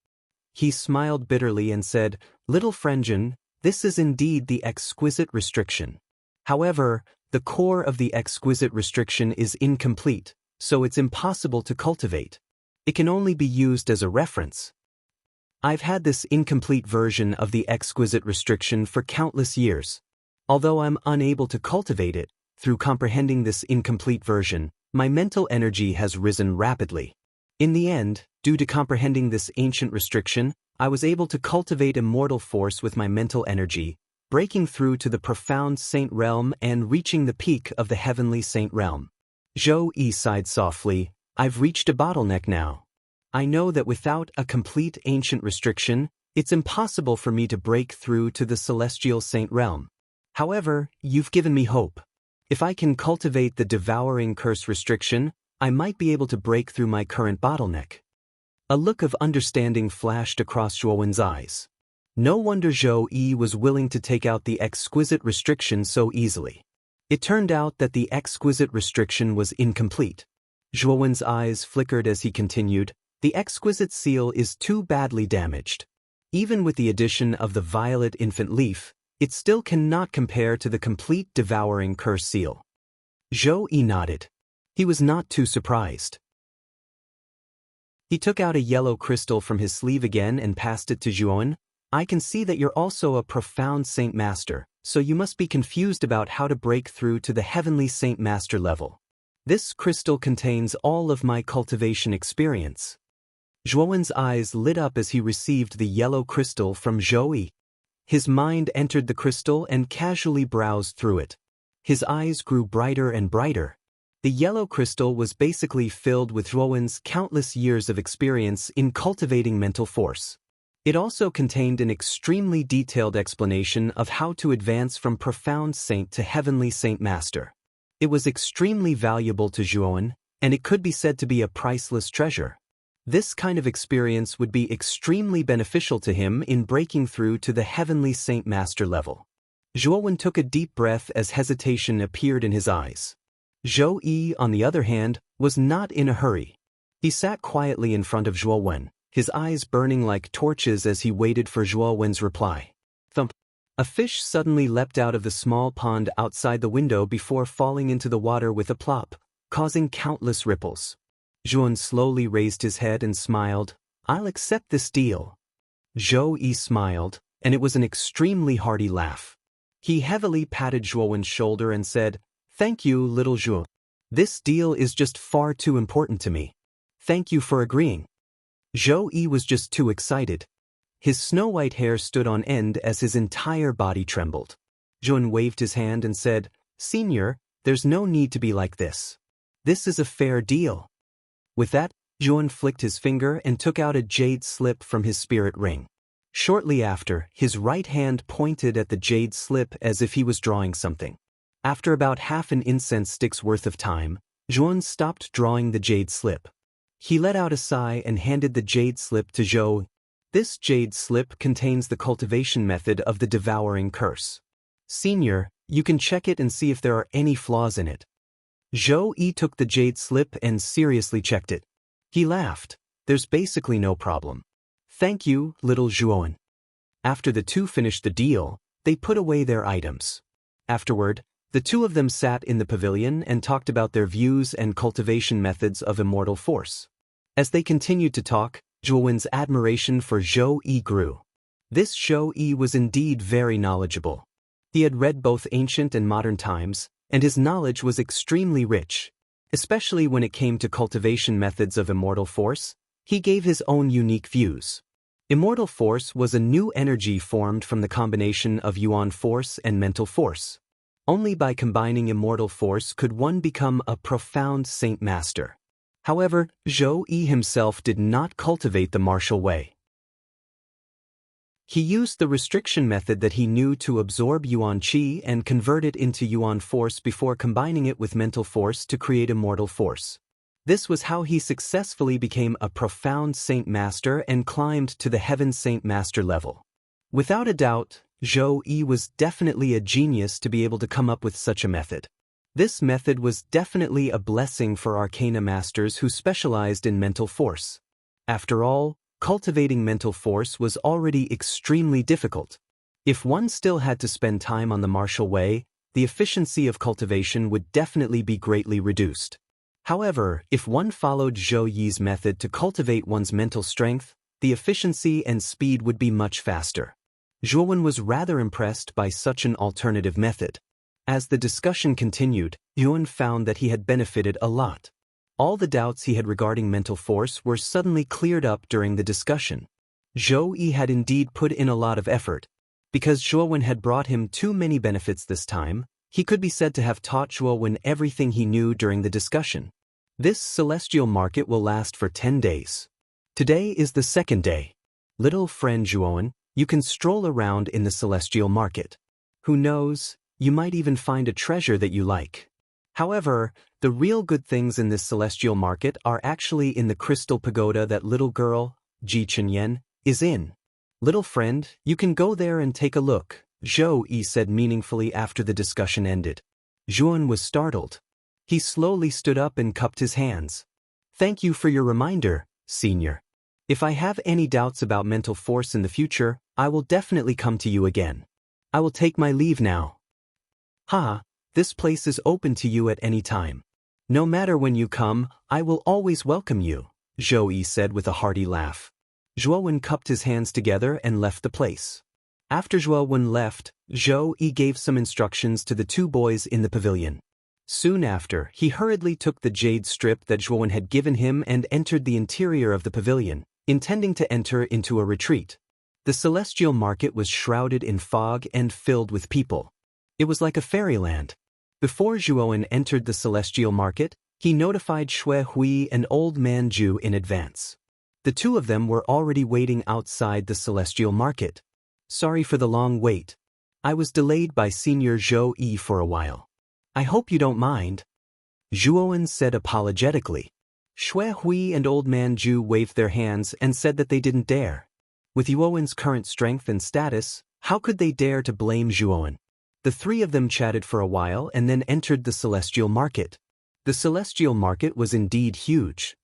A: He smiled bitterly and said, "Little friendjun, this is indeed the exquisite restriction. However, the core of the exquisite restriction is incomplete, so it's impossible to cultivate. It can only be used as a reference. I've had this incomplete version of the exquisite restriction for countless years. Although I'm unable to cultivate it, through comprehending this incomplete version, my mental energy has risen rapidly. In the end, due to comprehending this ancient restriction, I was able to cultivate immortal force with my mental energy, breaking through to the profound saint realm and reaching the peak of the heavenly saint realm." Zhou Yi sighed softly, "I've reached a bottleneck now. I know that without a complete ancient restriction, it's impossible for me to break through to the celestial saint realm. However, you've given me hope. If I can cultivate the devouring curse restriction, I might be able to break through my current bottleneck." A look of understanding flashed across Zhuowen's eyes. No wonder Zhou Yi was willing to take out the exquisite restriction so easily. It turned out that the exquisite restriction was incomplete. Zhuowen's eyes flickered as he continued, "The exquisite seal is too badly damaged. Even with the addition of the violet infant leaf, it still cannot compare to the complete devouring curse seal." Zhou Yi nodded. He was not too surprised. He took out a yellow crystal from his sleeve again and passed it to Zhuowen. "I can see that you're also a profound Saint Master, so you must be confused about how to break through to the heavenly Saint Master level. This crystal contains all of my cultivation experience." Zhuowen's eyes lit up as he received the yellow crystal from Zhou Yi. His mind entered the crystal and casually browsed through it. His eyes grew brighter and brighter. The yellow crystal was basically filled with Zhuowen's countless years of experience in cultivating mental force. It also contained an extremely detailed explanation of how to advance from profound saint to heavenly saint master. It was extremely valuable to Zhuowen, and it could be said to be a priceless treasure. This kind of experience would be extremely beneficial to him in breaking through to the heavenly saint master level. Zhuowen took a deep breath as hesitation appeared in his eyes. Zhou Yi, on the other hand, was not in a hurry. He sat quietly in front of Zhuowen, his eyes burning like torches as he waited for Zhuowen's reply. Thump! A fish suddenly leapt out of the small pond outside the window before falling into the water with a plop, causing countless ripples. Zhuowen slowly raised his head and smiled. "I'll accept this deal." Zhou Yi smiled, and it was an extremely hearty laugh. He heavily patted Zhuowen's shoulder and said, "Thank you, little Zhuo. This deal is just far too important to me. Thank you for agreeing." Zhou Yi was just too excited. His snow-white hair stood on end as his entire body trembled. Zhuowen waved his hand and said, "Senior, there's no need to be like this. This is a fair deal." With that, Zhuowen flicked his finger and took out a jade slip from his spirit ring. Shortly after, his right hand pointed at the jade slip as if he was drawing something. After about half an incense stick's worth of time, Zhuan stopped drawing the jade slip. He let out a sigh and handed the jade slip to Zhou. This jade slip contains the cultivation method of the devouring curse. Senior, you can check it and see if there are any flaws in it. Zhou Yi took the jade slip and seriously checked it. He laughed. There's basically no problem. Thank you, little Zhuan. After the two finished the deal, they put away their items. Afterward, the two of them sat in the pavilion and talked about their views and cultivation methods of immortal force. As they continued to talk, Zhuan's admiration for Zhou Yi grew. This Zhou Yi was indeed very knowledgeable. He had read both ancient and modern times, and his knowledge was extremely rich. Especially when it came to cultivation methods of immortal force, he gave his own unique views. Immortal force was a new energy formed from the combination of yuan force and mental force. Only by combining immortal force could one become a profound saint master. However, Zhou Yi himself did not cultivate the martial way. He used the restriction method that he knew to absorb yuan qi and convert it into yuan force before combining it with mental force to create immortal force. This was how he successfully became a profound saint master and climbed to the heaven saint master level. Without a doubt, Zhou Yi was definitely a genius to be able to come up with such a method. This method was definitely a blessing for arcana masters who specialized in mental force. After all, cultivating mental force was already extremely difficult. If one still had to spend time on the martial way, the efficiency of cultivation would definitely be greatly reduced. However, if one followed Zhou Yi's method to cultivate one's mental strength, the efficiency and speed would be much faster. Zhuan was rather impressed by such an alternative method. As the discussion continued, Yuan found that he had benefited a lot. All the doubts he had regarding mental force were suddenly cleared up during the discussion. Zhou Yi had indeed put in a lot of effort. Because Zhuan had brought him too many benefits this time, he could be said to have taught Zhuan everything he knew during the discussion. This celestial market will last for 10 days. Today is the second day. Little friend Zhuan, you can stroll around in the celestial market. Who knows, you might even find a treasure that you like. However, the real good things in this celestial market are actually in the crystal pagoda that little girl, Ji Chenyan, is in. Little friend, you can go there and take a look, Zhou Yi said meaningfully after the discussion ended. Zhuan was startled. He slowly stood up and cupped his hands. Thank you for your reminder, senior. If I have any doubts about mental force in the future, I will definitely come to you again. I will take my leave now. This place is open to you at any time. No matter when you come, I will always welcome you, Zhou Yi said with a hearty laugh. Zhuan cupped his hands together and left the place. After Zhuan left, Zhou Yi gave some instructions to the two boys in the pavilion. Soon after, he hurriedly took the jade strip that Zhuan had given him and entered the interior of the pavilion, intending to enter into a retreat. The celestial market was shrouded in fog and filled with people. It was like a fairyland. Before Zhuan entered the celestial market, he notified Xue Hui and Old Man Zhu in advance. The two of them were already waiting outside the celestial market. Sorry for the long wait. I was delayed by Senior Zhou Yi for a while. I hope you don't mind. Zhuan said apologetically. Xue Hui and Old Man Zhu waved their hands and said that they didn't dare. With Yuan's current strength and status, how could they dare to blame Zhuan? The three of them chatted for a while and then entered the celestial market. The celestial market was indeed huge.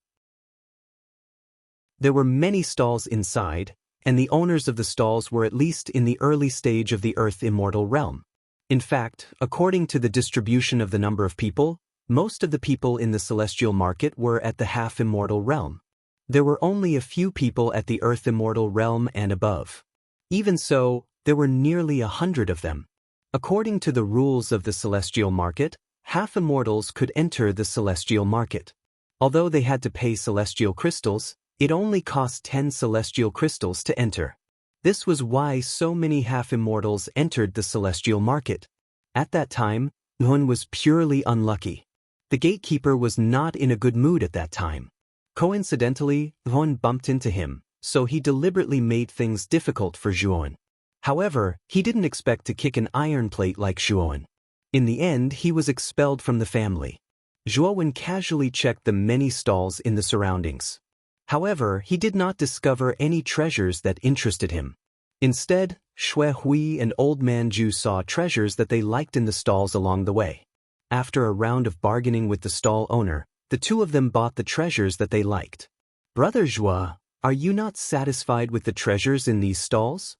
A: There were many stalls inside, and the owners of the stalls were at least in the early stage of the Earth Immortal realm. In fact, according to the distribution of the number of people, most of the people in the celestial market were at the half-immortal realm. There were only a few people at the Earth Immortal realm and above. Even so, there were nearly 100 of them. According to the rules of the celestial market, half-immortals could enter the celestial market. Although they had to pay celestial crystals, it only cost 10 celestial crystals to enter. This was why so many half-immortals entered the celestial market. At that time, Yuan was purely unlucky. The gatekeeper was not in a good mood at that time. Coincidentally, Yuan bumped into him, so he deliberately made things difficult for Zhuan. However, he didn't expect to kick an iron plate like Zhuan. In the end, he was expelled from the family. Zhuan casually checked the many stalls in the surroundings. However, he did not discover any treasures that interested him. Instead, Shui Hui and Old Man Zhu saw treasures that they liked in the stalls along the way. After a round of bargaining with the stall owner, the two of them bought the treasures that they liked. "Brother Zhua, are you not satisfied with the treasures in these stalls?"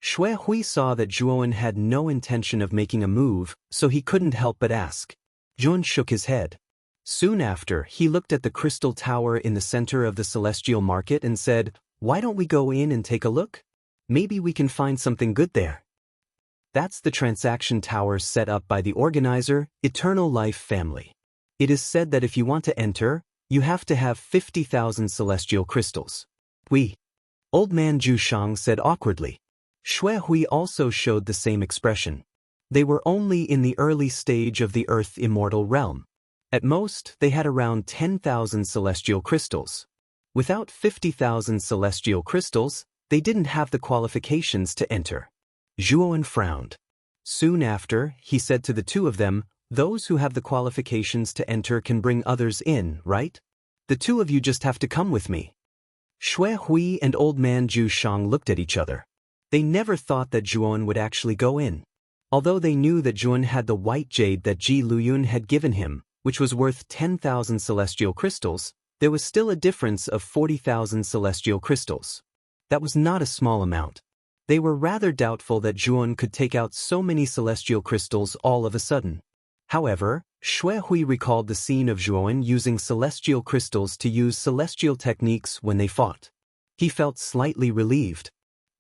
A: Shui Hui saw that Zhuan had no intention of making a move, so he couldn't help but ask. Zhuan shook his head. Soon after, he looked at the crystal tower in the center of the celestial market and said, "Why don't we go in and take a look? Maybe we can find something good there." That's the transaction tower set up by the organizer, Eternal Life Family. It is said that if you want to enter, you have to have 50,000 celestial crystals. "We." Old Man Zhu Shang said awkwardly. Shui Hui also showed the same expression. They were only in the early stage of the Earth Immortal realm. At most, they had around 10,000 celestial crystals. Without 50,000 celestial crystals, they didn't have the qualifications to enter. Zhuan frowned. Soon after, he said to the two of them, "Those who have the qualifications to enter can bring others in, right? The two of you just have to come with me." Shui Hui and Old Man Zhu Shang looked at each other. They never thought that Zhuan would actually go in. Although they knew that Zhuan had the white jade that Ji Luyun had given him, which was worth 10,000 celestial crystals, there was still a difference of 40,000 celestial crystals. That was not a small amount. They were rather doubtful that Zhuan could take out so many celestial crystals all of a sudden. However, Shui Hui recalled the scene of Zhuan using celestial crystals to use celestial techniques when they fought. He felt slightly relieved.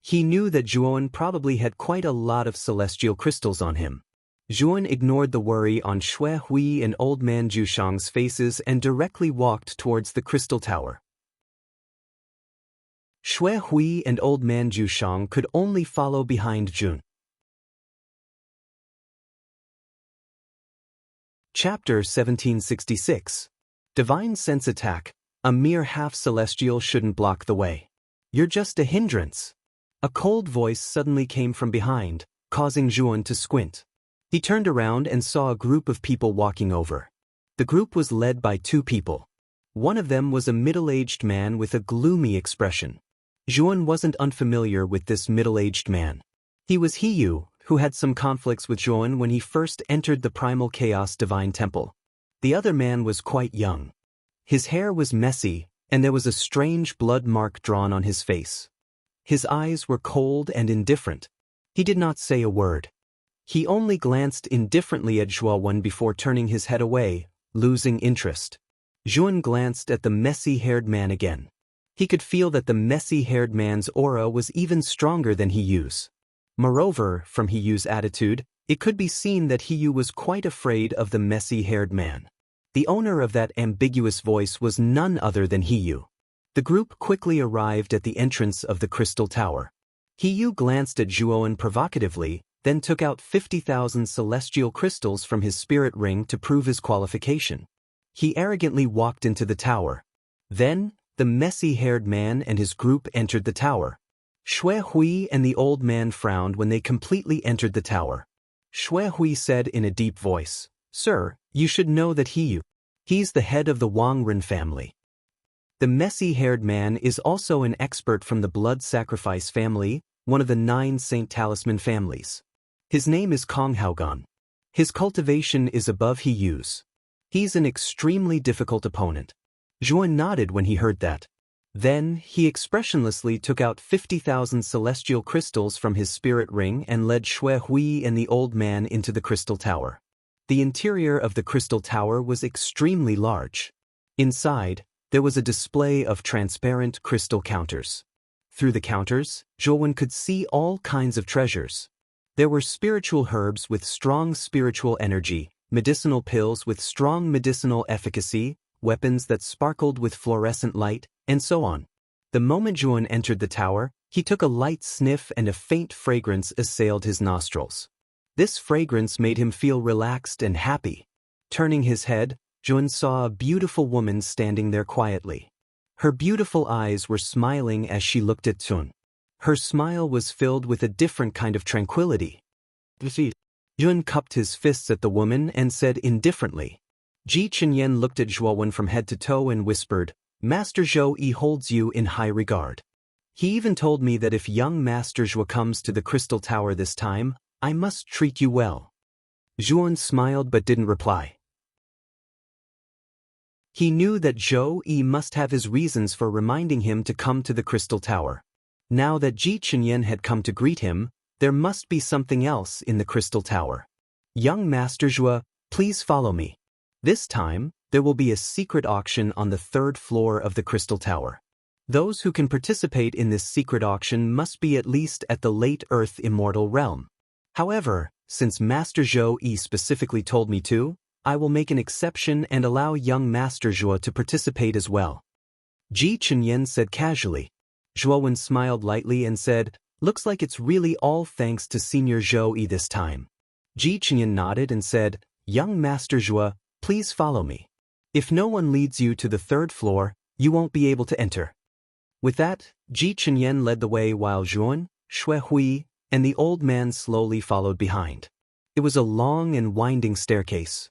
A: He knew that Zhuan probably had quite a lot of celestial crystals on him. Zhuan ignored the worry on Shui Hui and Old Man Zhu Shang's faces and directly walked towards the crystal tower. Shui Hui and Old Man Zhu Shang could only follow behind Zhuan. Chapter 1766. Divine Sense Attack. A mere half-celestial shouldn't block the way. You're just a hindrance. A cold voice suddenly came from behind, causing Zhuan to squint. He turned around and saw a group of people walking over. The group was led by two people. One of them was a middle-aged man with a gloomy expression. Zhuan wasn't unfamiliar with this middle-aged man. He was Hiyu, who had some conflicts with Zhuan when he first entered the Primal Chaos Divine Temple. The other man was quite young. His hair was messy, and there was a strange blood mark drawn on his face. His eyes were cold and indifferent. He did not say a word. He only glanced indifferently at Zhuan before turning his head away, losing interest. Zhuan glanced at the messy-haired man again. He could feel that the messy-haired man's aura was even stronger than Hiyu's. Moreover, from Hiyu's attitude, it could be seen that Hiyu was quite afraid of the messy-haired man. The owner of that ambiguous voice was none other than Hiyu. The group quickly arrived at the entrance of the crystal tower. Hiyu glanced at Zhuan provocatively, then took out 50,000 celestial crystals from his spirit ring to prove his qualification. He arrogantly walked into the tower. Then, the messy-haired man and his group entered the tower. Shui Hui and the old man frowned when they completely entered the tower. Shui Hui said in a deep voice, "Sir, you should know that he's the head of the Wang Ren family." The messy-haired man is also an expert from the blood sacrifice family, one of the 9 Saint Talisman families. His name is Kong Haogan. His cultivation is above Hiyu's. He's an extremely difficult opponent. Zhuan nodded when he heard that. Then, he expressionlessly took out 50,000 celestial crystals from his spirit ring and led Shui Hui and the old man into the crystal tower. The interior of the crystal tower was extremely large. Inside, there was a display of transparent crystal counters. Through the counters, Zhuan could see all kinds of treasures. There were spiritual herbs with strong spiritual energy, medicinal pills with strong medicinal efficacy, weapons that sparkled with fluorescent light, and so on. The moment Zhuan entered the tower, he took a light sniff and a faint fragrance assailed his nostrils. This fragrance made him feel relaxed and happy. Turning his head, Zhuan saw a beautiful woman standing there quietly. Her beautiful eyes were smiling as she looked at Jun. Her smile was filled with a different kind of tranquility. Jun cupped his fists at the woman and said indifferently. Ji Chenyan looked at Zhuowen from head to toe and whispered, "Master Zhou Yi holds you in high regard. He even told me that if young Master Zhou comes to the Crystal Tower this time, I must treat you well." Zhuowen smiled but didn't reply. He knew that Zhou Yi must have his reasons for reminding him to come to the Crystal Tower. Now that Ji Chenyan had come to greet him, there must be something else in the Crystal Tower. "Young Master Zhou, please follow me. This time, there will be a secret auction on the 3rd floor of the Crystal Tower. Those who can participate in this secret auction must be at least at the late Earth Immortal Realm. However, since Master Zhou Yi specifically told me to, I will make an exception and allow young Master Zhou to participate as well." Ji Chenyan said casually. Zhuowen smiled lightly and said, "Looks like it's really all thanks to Senior Zhou Yi this time." Ji Chenyan nodded and said, "Young Master Zhou, please follow me. If no one leads you to the 3rd floor, you won't be able to enter." With that, Ji Chenyan led the way while Zhuowen, Xue Hui, and the old man slowly followed behind. It was a long and winding staircase.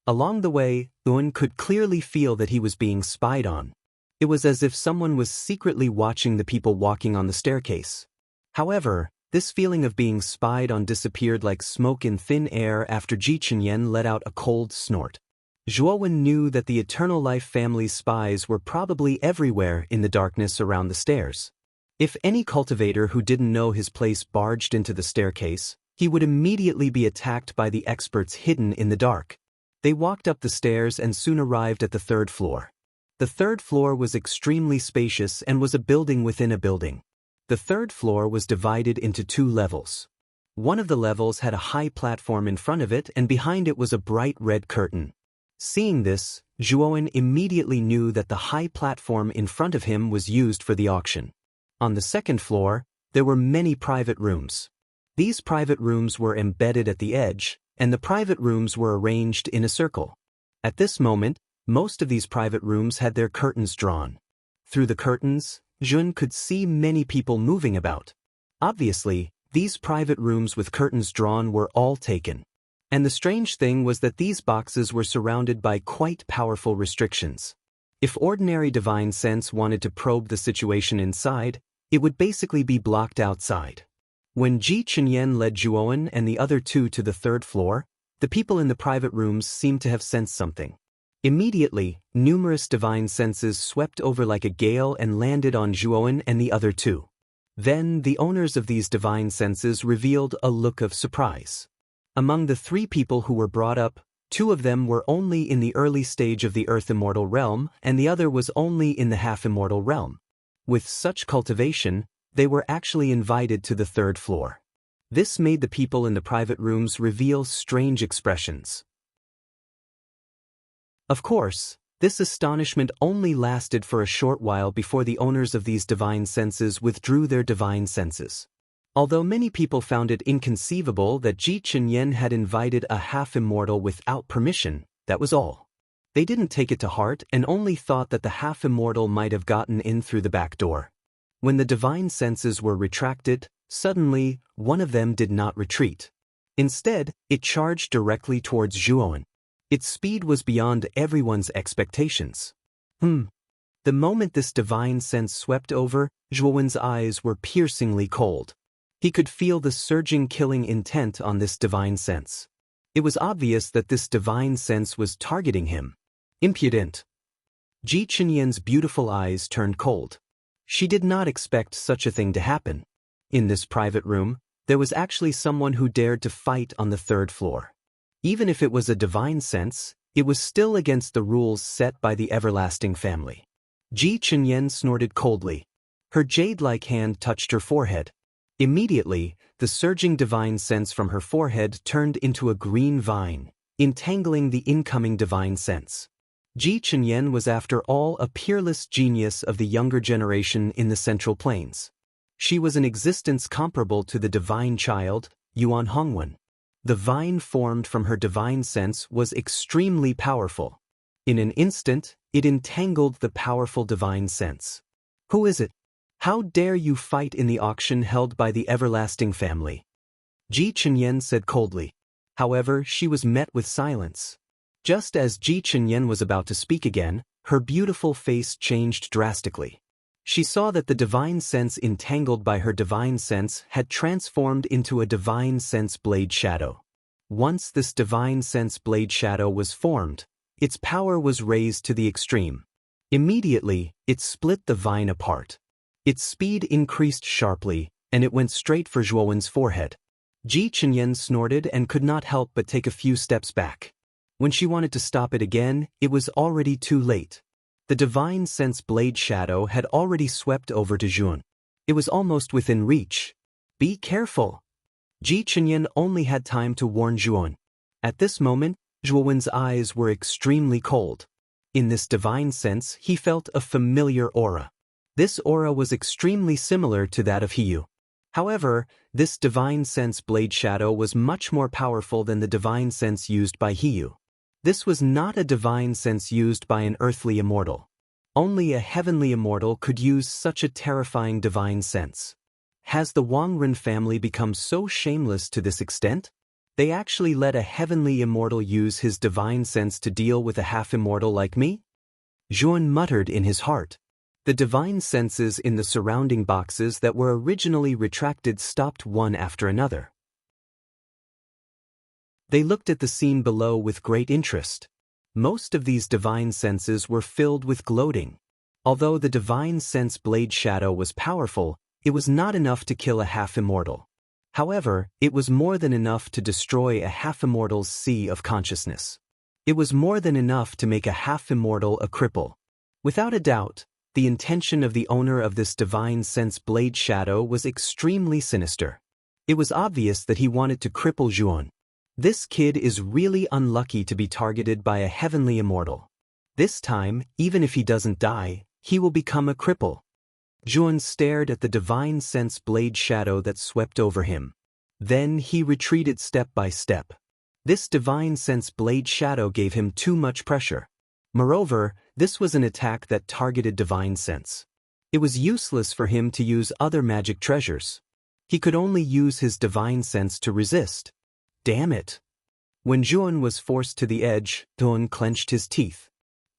A: Along the way, Zhuowen could clearly feel that he was being spied on. It was as if someone was secretly watching the people walking on the staircase. However, this feeling of being spied on disappeared like smoke in thin air after Ji Chenyan let out a cold snort. Zhuowen knew that the Eternal Life family's spies were probably everywhere in the darkness around the stairs. If any cultivator who didn't know his place barged into the staircase, he would immediately be attacked by the experts hidden in the dark. They walked up the stairs and soon arrived at the 3rd floor. The 3rd floor was extremely spacious and was a building within a building. The 3rd floor was divided into 2 levels. One of the levels had a high platform in front of it and behind it was a bright red curtain. Seeing this, Zhuowen immediately knew that the high platform in front of him was used for the auction. On the 2nd floor, there were many private rooms. These private rooms were embedded at the edge, and the private rooms were arranged in a circle. At this moment, most of these private rooms had their curtains drawn. Through the curtains, Jun could see many people moving about. Obviously, these private rooms with curtains drawn were all taken. And the strange thing was that these boxes were surrounded by quite powerful restrictions. If ordinary divine sense wanted to probe the situation inside, it would basically be blocked outside. When Ji Chenyan led Zhuowen and the other 2 to the 3rd floor, the people in the private rooms seemed to have sensed something. Immediately, numerous divine senses swept over like a gale and landed on Zhuowen and the other 2. Then, the owners of these divine senses revealed a look of surprise. Among the 3 people who were brought up, 2 of them were only in the early stage of the Earth Immortal Realm, and the other was only in the Half-Immortal Realm. With such cultivation, they were actually invited to the 3rd floor. This made the people in the private rooms reveal strange expressions. Of course, this astonishment only lasted for a short while before the owners of these divine senses withdrew their divine senses. Although many people found it inconceivable that Ji Chenyan had invited a half-immortal without permission, that was all. They didn't take it to heart and only thought that the half-immortal might have gotten in through the back door. When the divine senses were retracted, suddenly, one of them did not retreat. Instead, it charged directly towards Zhuowen. Its speed was beyond everyone's expectations. The moment this divine sense swept over, Zhuowen's eyes were piercingly cold. He could feel the surging killing intent on this divine sense. It was obvious that this divine sense was targeting him. Impudent. Ji Chenyan's beautiful eyes turned cold. She did not expect such a thing to happen. In this private room, there was actually someone who dared to fight on the 3rd floor. Even if it was a divine sense, it was still against the rules set by the everlasting family. Ji Chenyan snorted coldly. Her jade-like hand touched her forehead. Immediately, the surging divine sense from her forehead turned into a green vine, entangling the incoming divine sense. Ji Chenyan was after all a peerless genius of the younger generation in the Central Plains. She was an existence comparable to the divine child, Yuan Hongwen. The vine formed from her divine sense was extremely powerful. In an instant, It entangled the powerful divine sense. Who is it? How dare you fight in the auction held by the everlasting family? Ji Chenyen said coldly. However, she was met with silence. Just as Ji Chenyen was about to speak again, her beautiful face changed drastically. She saw that the divine sense entangled by her divine sense had transformed into a divine sense blade shadow. Once this divine sense blade shadow was formed, its power was raised to the extreme. Immediately, it split the vine apart. Its speed increased sharply, and it went straight for Zhuowen's forehead. Ji Chenyen snorted and could not help but take a few steps back. When she wanted to stop it again, it was already too late. The divine sense blade shadow had already swept over to Zhuan. It was almost within reach. Be careful! Ji Chenyen only had time to warn Zhuan. At this moment, Zhuowen's eyes were extremely cold. In this divine sense, he felt a familiar aura. This aura was extremely similar to that of Hiyu. However, this divine sense blade shadow was much more powerful than the divine sense used by Hiyu. This was not a divine sense used by an earthly immortal. Only a heavenly immortal could use such a terrifying divine sense. Has the Wangren family become so shameless to this extent? They actually let a heavenly immortal use his divine sense to deal with a half-immortal like me? Zhuan muttered in his heart. The divine senses in the surrounding boxes that were originally retracted stopped one after another. They looked at the scene below with great interest. Most of these divine senses were filled with gloating. Although the divine sense blade shadow was powerful, it was not enough to kill a half-immortal. However, it was more than enough to destroy a half-immortal's sea of consciousness. It was more than enough to make a half-immortal a cripple. Without a doubt, the intention of the owner of this divine sense blade shadow was extremely sinister. It was obvious that he wanted to cripple Zhuan. This kid is really unlucky to be targeted by a heavenly immortal. This time, even if he doesn't die, he will become a cripple. Zhuan stared at the divine sense blade shadow that swept over him. Then he retreated step by step. This divine sense blade shadow gave him too much pressure. Moreover, this was an attack that targeted divine sense. It was useless for him to use other magic treasures. He could only use his divine sense to resist. Damn it! When Zhuan was forced to the edge, Zhuan clenched his teeth.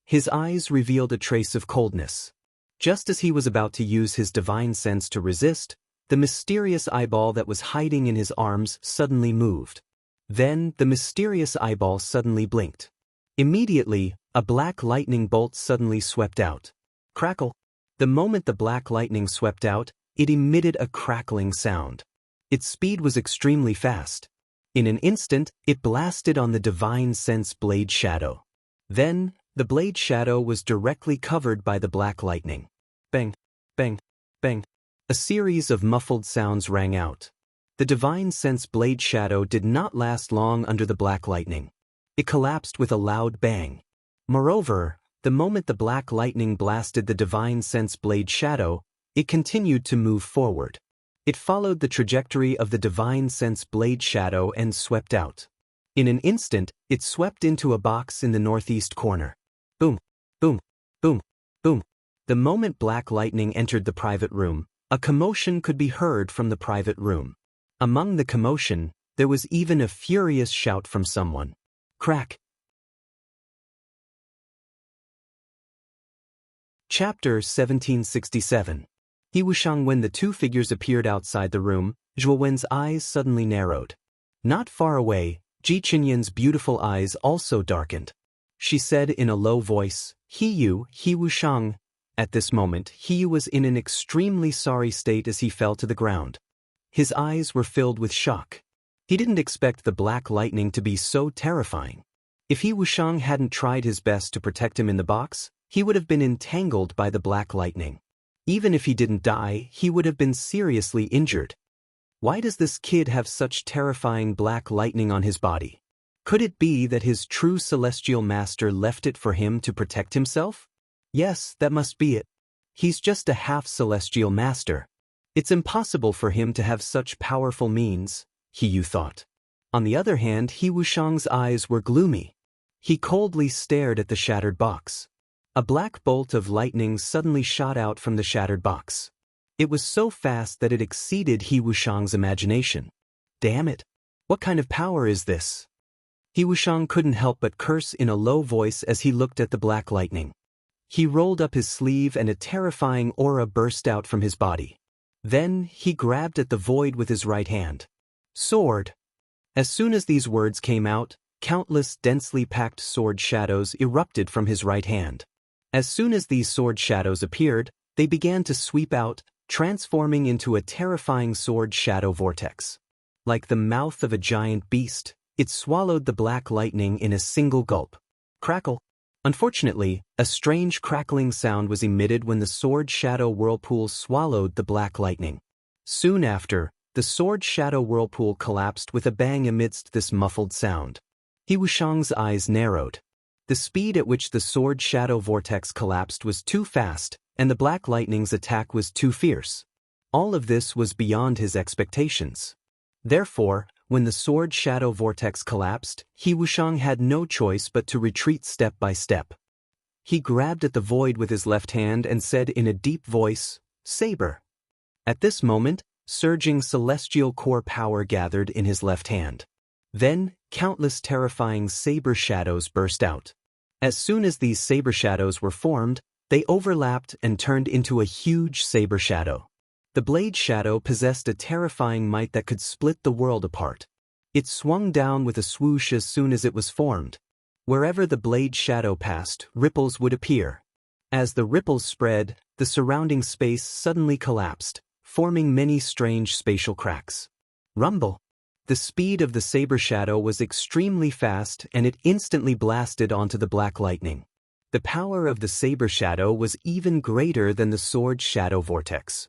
A: His eyes revealed a trace of coldness. Just as he was about to use his divine sense to resist, the mysterious eyeball that was hiding in his arms suddenly moved. Then, the mysterious eyeball suddenly blinked. Immediately, a black lightning bolt suddenly swept out. Crackle! The moment the black lightning swept out, it emitted a crackling sound. Its speed was extremely fast. In an instant, it blasted on the divine sense blade shadow. Then, the blade shadow was directly covered by the black lightning. Bang, bang, bang. A series of muffled sounds rang out. The divine sense blade shadow did not last long under the black lightning. It collapsed with a loud bang. Moreover, the moment the black lightning blasted the divine sense blade shadow, it continued to move forward. It followed the trajectory of the divine sense blade shadow and swept out. In an instant, it swept into a box in the northeast corner. Boom, boom, boom, boom. The moment black lightning entered the private room, a commotion could be heard from the private room. Among the commotion, there was even a furious shout from someone. Crack! Chapter 1767. He Wushang. When the two figures appeared outside the room, Zhuo Wen's eyes suddenly narrowed. Not far away, Ji Chenyen's beautiful eyes also darkened. She said in a low voice, Hiyu, He Wushang. At this moment, Hiyu was in an extremely sorry state as he fell to the ground. His eyes were filled with shock. He didn't expect the black lightning to be so terrifying. If He Wushang hadn't tried his best to protect him in the box, he would have been entangled by the black lightning. Even if he didn't die, he would have been seriously injured. Why does this kid have such terrifying black lightning on his body? Could it be that his true celestial master left it for him to protect himself? Yes, that must be it. He's just a half-celestial master. It's impossible for him to have such powerful means, Hiyu thought. On the other hand, He Wushang's eyes were gloomy. He coldly stared at the shattered box. A black bolt of lightning suddenly shot out from the shattered box. It was so fast that it exceeded He Wushang's imagination. Damn it! What kind of power is this? He Wushang couldn't help but curse in a low voice as he looked at the black lightning. He rolled up his sleeve and a terrifying aura burst out from his body. Then, he grabbed at the void with his right hand. Sword! As soon as these words came out, countless densely packed sword shadows erupted from his right hand. As soon as these sword shadows appeared, they began to sweep out, transforming into a terrifying sword shadow vortex. Like the mouth of a giant beast, it swallowed the black lightning in a single gulp. Crackle! Unfortunately, a strange crackling sound was emitted when the sword shadow whirlpool swallowed the black lightning. Soon after, the sword shadow whirlpool collapsed with a bang amidst this muffled sound. He Wushang's eyes narrowed. The speed at which the sword shadow vortex collapsed was too fast, and the black lightning's attack was too fierce. All of this was beyond his expectations. Therefore, when the sword shadow vortex collapsed, He Wushang had no choice but to retreat step by step. He grabbed at the void with his left hand and said in a deep voice, "Saber." At this moment, surging celestial core power gathered in his left hand. Then, countless terrifying saber shadows burst out. As soon as these saber shadows were formed, they overlapped and turned into a huge saber shadow. The blade shadow possessed a terrifying might that could split the world apart. It swung down with a swoosh as soon as it was formed. Wherever the blade shadow passed, ripples would appear. As the ripples spread, the surrounding space suddenly collapsed, forming many strange spatial cracks. Rumble! The speed of the saber shadow was extremely fast and it instantly blasted onto the black lightning. The power of the saber shadow was even greater than the sword shadow vortex.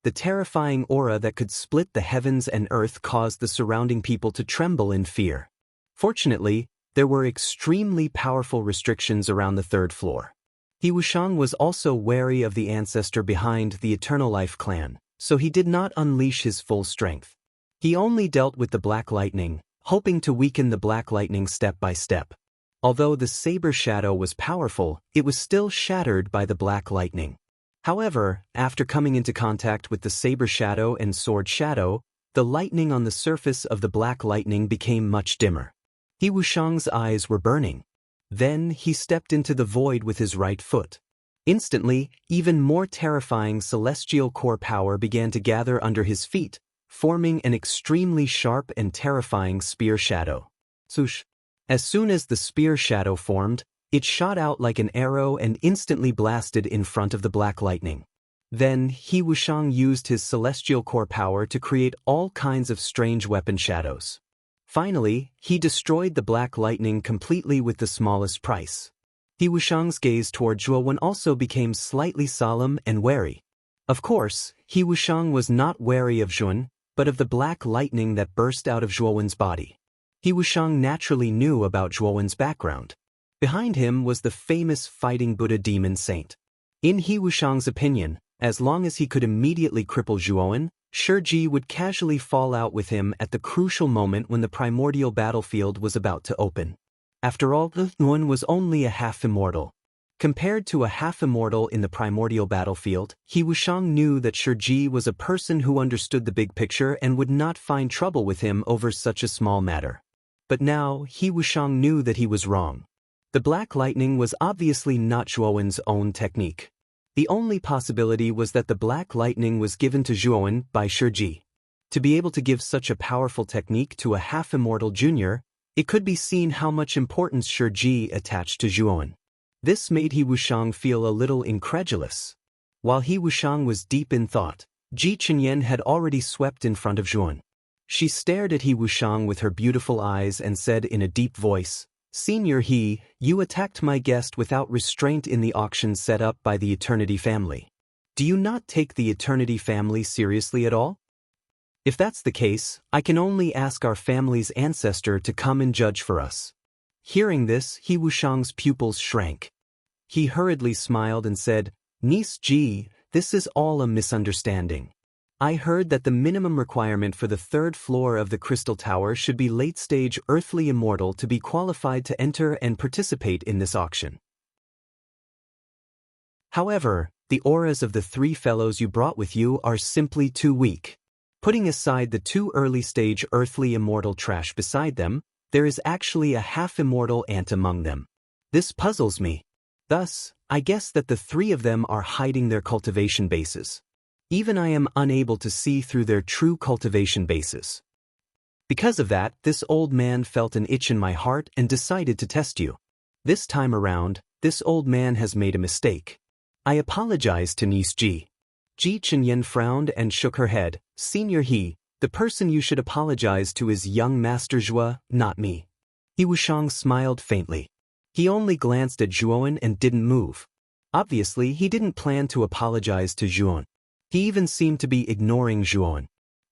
A: The terrifying aura that could split the heavens and earth caused the surrounding people to tremble in fear. Fortunately, there were extremely powerful restrictions around the third floor. He Wushang was also wary of the ancestor behind the Eternal Life clan, so he did not unleash his full strength. He only dealt with the black lightning, hoping to weaken the black lightning step by step. Although the saber shadow was powerful, it was still shattered by the black lightning. However, after coming into contact with the saber shadow and sword shadow, the lightning on the surface of the black lightning became much dimmer. He Wushang's eyes were burning. Then he stepped into the void with his right foot. Instantly, even more terrifying celestial core power began to gather under his feet, forming an extremely sharp and terrifying spear shadow. Swoosh! As soon as the spear shadow formed, it shot out like an arrow and instantly blasted in front of the black lightning. Then, He Wushang used his celestial core power to create all kinds of strange weapon shadows. Finally, he destroyed the black lightning completely with the smallest price. He Wushang's gaze toward Zhuowen also became slightly solemn and wary. Of course, He Wushang was not wary of Zhuowen, but of the black lightning that burst out of Zhuowen's body. He Wushang naturally knew about Zhuowen's background. Behind him was the famous fighting Buddha demon saint. In He Wushang's opinion, as long as he could immediately cripple Zhuowen, Shiji would casually fall out with him at the crucial moment when the primordial battlefield was about to open. After all, Zhuowen was only a half-immortal. Compared to a half-immortal in the primordial battlefield, He Wushang knew that Shiji was a person who understood the big picture and would not find trouble with him over such a small matter. But now, He Wushang knew that he was wrong. The black lightning was obviously not Zhuowen's own technique. The only possibility was that the black lightning was given to Zhuowen by Shiji. To be able to give such a powerful technique to a half-immortal junior, it could be seen how much importance Shiji attached to Zhuowen. This made He Wushang feel a little incredulous. While He Wushang was deep in thought, Ji Chenyan had already swept in front of Zhuowen. She stared at He Wushang with her beautiful eyes and said in a deep voice, "Senior He, you attacked my guest without restraint in the auction set up by the Eternity family. Do you not take the Eternity family seriously at all? If that's the case, I can only ask our family's ancestor to come and judge for us." Hearing this, He Wushang's pupils shrank. He hurriedly smiled and said, "Niece Ji, this is all a misunderstanding. I heard that the minimum requirement for the third floor of the Crystal Tower should be late-stage earthly immortal to be qualified to enter and participate in this auction. However, the auras of the 3 fellows you brought with you are simply too weak. Putting aside the 2 early-stage earthly immortal trash beside them, there is actually a half-immortal ant among them. This puzzles me. Thus, I guess that the 3 of them are hiding their cultivation bases. Even I am unable to see through their true cultivation bases. Because of that, this old man felt an itch in my heart and decided to test you. This time around, this old man has made a mistake. I apologize to niece Ji. Ji Chenyen frowned and shook her head. Senior He, the person you should apologize to is young Master Zhua, not me. He Wushang smiled faintly. He only glanced at Zhuan and didn't move. Obviously, he didn't plan to apologize to Zhuan. He even seemed to be ignoring Zhuan.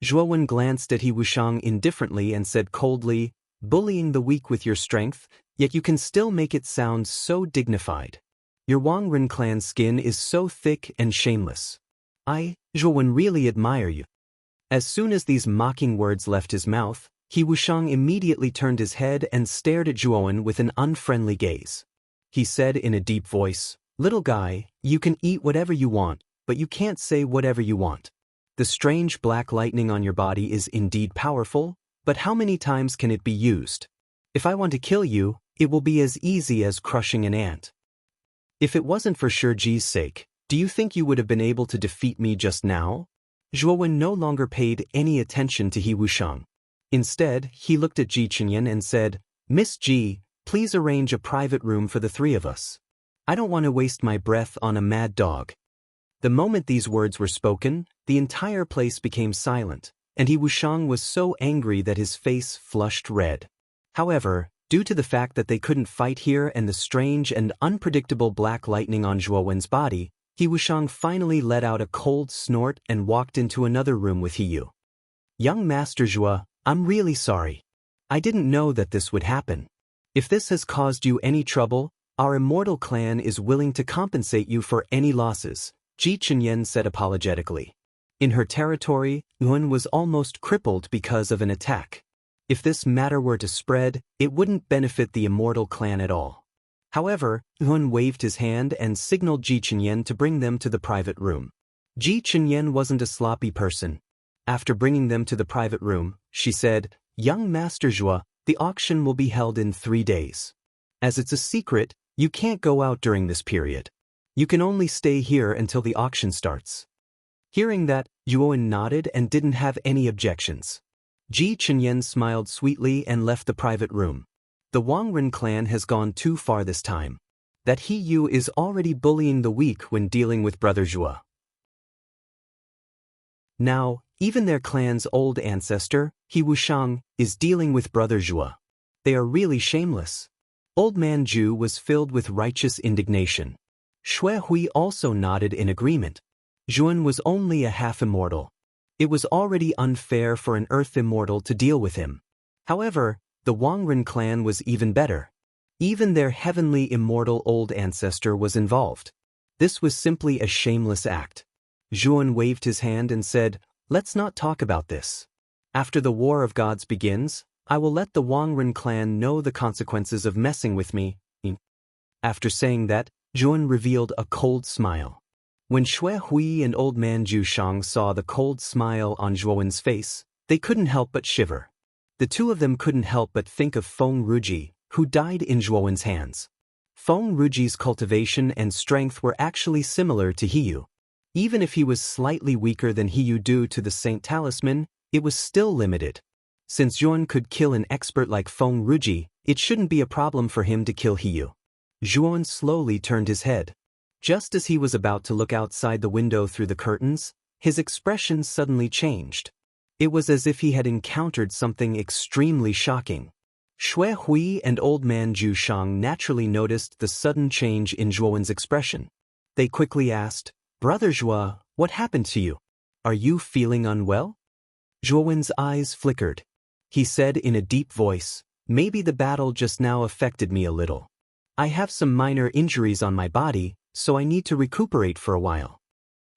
A: Zhuan glanced at He Wushang indifferently and said coldly, bullying the weak with your strength, yet you can still make it sound so dignified. Your Wang Ren clan skin is so thick and shameless. I, Zhuan, really admire you. As soon as these mocking words left his mouth, He Wushang immediately turned his head and stared at Zhuan with an unfriendly gaze. He said in a deep voice, little guy, you can eat whatever you want, but you can't say whatever you want. The strange black lightning on your body is indeed powerful, but how many times can it be used? If I want to kill you, it will be as easy as crushing an ant. If it wasn't for Shiji's sake, do you think you would have been able to defeat me just now? Zhuan no longer paid any attention to He Wushang. Instead, he looked at Ji Chenyen and said, Miss Ji, please arrange a private room for the 3 of us. I don't want to waste my breath on a mad dog. The moment these words were spoken, the entire place became silent, and He Wushang was so angry that his face flushed red. However, due to the fact that they couldn't fight here and the strange and unpredictable black lightning on Zhuowen's body, He Wushang finally let out a cold snort and walked into another room with He. Young Master Zhua, I'm really sorry. I didn't know that this would happen. If this has caused you any trouble, our immortal clan is willing to compensate you for any losses, Ji Chenyen said apologetically. In her territory, Yuan was almost crippled because of an attack. If this matter were to spread, it wouldn't benefit the immortal clan at all. However, Yuan waved his hand and signaled Ji Chenyen to bring them to the private room. Ji Chenyen wasn't a sloppy person. After bringing them to the private room, she said, Young Master Zhua, the auction will be held in 3 days. As it's a secret, you can't go out during this period. You can only stay here until the auction starts. Hearing that, Zhuan nodded and didn't have any objections. Ji Chenyen smiled sweetly and left the private room. The Wang Ren clan has gone too far this time. That He Yu is already bullying the weak when dealing with Brother Zhua. Now, even their clan's old ancestor, He Wushang, is dealing with Brother Zhua. They are really shameless. Old Man Zhu was filled with righteous indignation. Shui Hui also nodded in agreement. Zhuan was only a half-immortal. It was already unfair for an earth immortal to deal with him. However, the Wang Ren clan was even better. Even their heavenly immortal old ancestor was involved. This was simply a shameless act. Zhuan waved his hand and said, Let's not talk about this. After the War of Gods begins, I will let the Wang Ren clan know the consequences of messing with me. After saying that, Zhuan revealed a cold smile. When Shui Hui and Old Man Zhu Shang saw the cold smile on Zhuowen's face, they couldn't help but shiver. The 2 of them couldn't help but think of Feng Ruji, who died in Zhuowen's hands. Feng Ruji's cultivation and strength were actually similar to He Yu. Even if he was slightly weaker than He Yu due to the Saint Talisman, it was still limited. Since Zhuan could kill an expert like Feng Ruji, it shouldn't be a problem for him to kill He Yu. Zhuan slowly turned his head. Just as he was about to look outside the window through the curtains, his expression suddenly changed. It was as if he had encountered something extremely shocking. Shui Hui and Old Man Zhu Shang naturally noticed the sudden change in Zhuowen's expression. They quickly asked, Brother Zhua, what happened to you? Are you feeling unwell? Zhuowen's eyes flickered. He said in a deep voice, Maybe the battle just now affected me a little. I have some minor injuries on my body, so I need to recuperate for a while.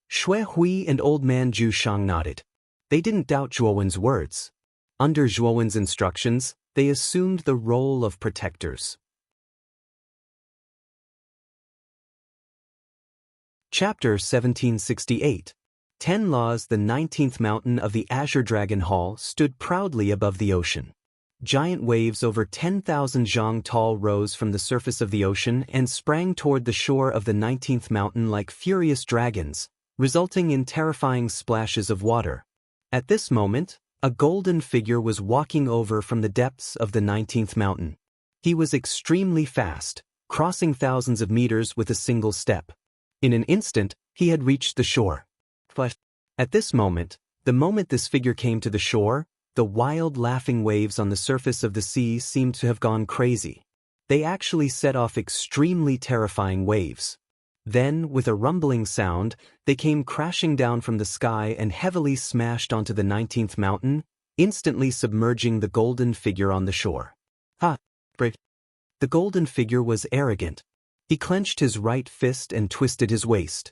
A: Shui Hui and Old Man Zhu Shang nodded. They didn't doubt Zhuowen's words. Under Zhuowen's instructions, they assumed the role of protectors. Chapter 1768. 10 Laws. The 19th mountain of the Azure Dragon Hall stood proudly above the ocean. Giant waves over 10,000 zhang tall rose from the surface of the ocean and sprang toward the shore of the 19th mountain like furious dragons, resulting in terrifying splashes of water. At this moment, a golden figure was walking over from the depths of the 19th mountain. He was extremely fast, crossing thousands of meters with a single step. In an instant, he had reached the shore. At this moment, the moment this figure came to the shore, the wild laughing waves on the surface of the sea seemed to have gone crazy. They actually set off extremely terrifying waves. Then, with a rumbling sound, they came crashing down from the sky and heavily smashed onto the 19th mountain, instantly submerging the golden figure on the shore. Brave. The golden figure was arrogant. He clenched his right fist and twisted his waist.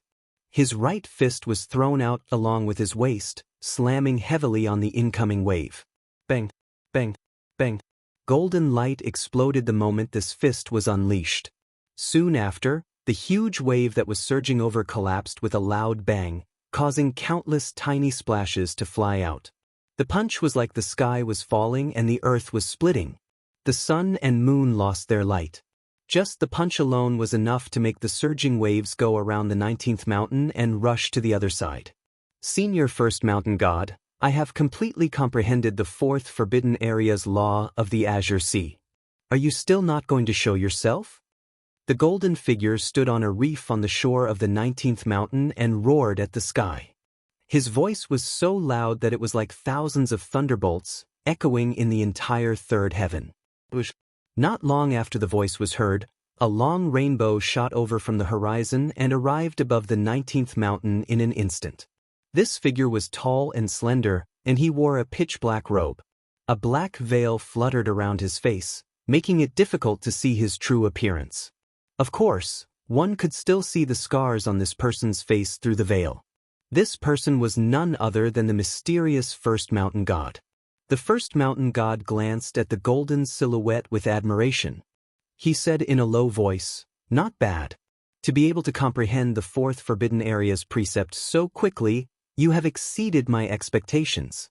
A: His right fist was thrown out along with his waist, slamming heavily on the incoming wave. Bang, bang, bang. Golden light exploded the moment this fist was unleashed. Soon after, the huge wave that was surging over collapsed with a loud bang, causing countless tiny splashes to fly out. The punch was like the sky was falling and the earth was splitting. The sun and moon lost their light. Just the punch alone was enough to make the surging waves go around the 19th mountain and rush to the other side. Senior First Mountain God, I have completely comprehended the fourth forbidden area's law of the Azure Sea. Are you still not going to show yourself? The golden figure stood on a reef on the shore of the 19th mountain and roared at the sky. His voice was so loud that it was like thousands of thunderbolts, echoing in the entire third heaven. Not long after the voice was heard, a long rainbow shot over from the horizon and arrived above the 19th mountain in an instant. This figure was tall and slender, and he wore a pitch-black robe. A black veil fluttered around his face, making it difficult to see his true appearance. Of course, one could still see the scars on this person's face through the veil. This person was none other than the mysterious First Mountain God. The First Mountain God glanced at the golden silhouette with admiration. He said in a low voice, "Not bad. To be able to comprehend the fourth forbidden area's precept so quickly, you have exceeded my expectations.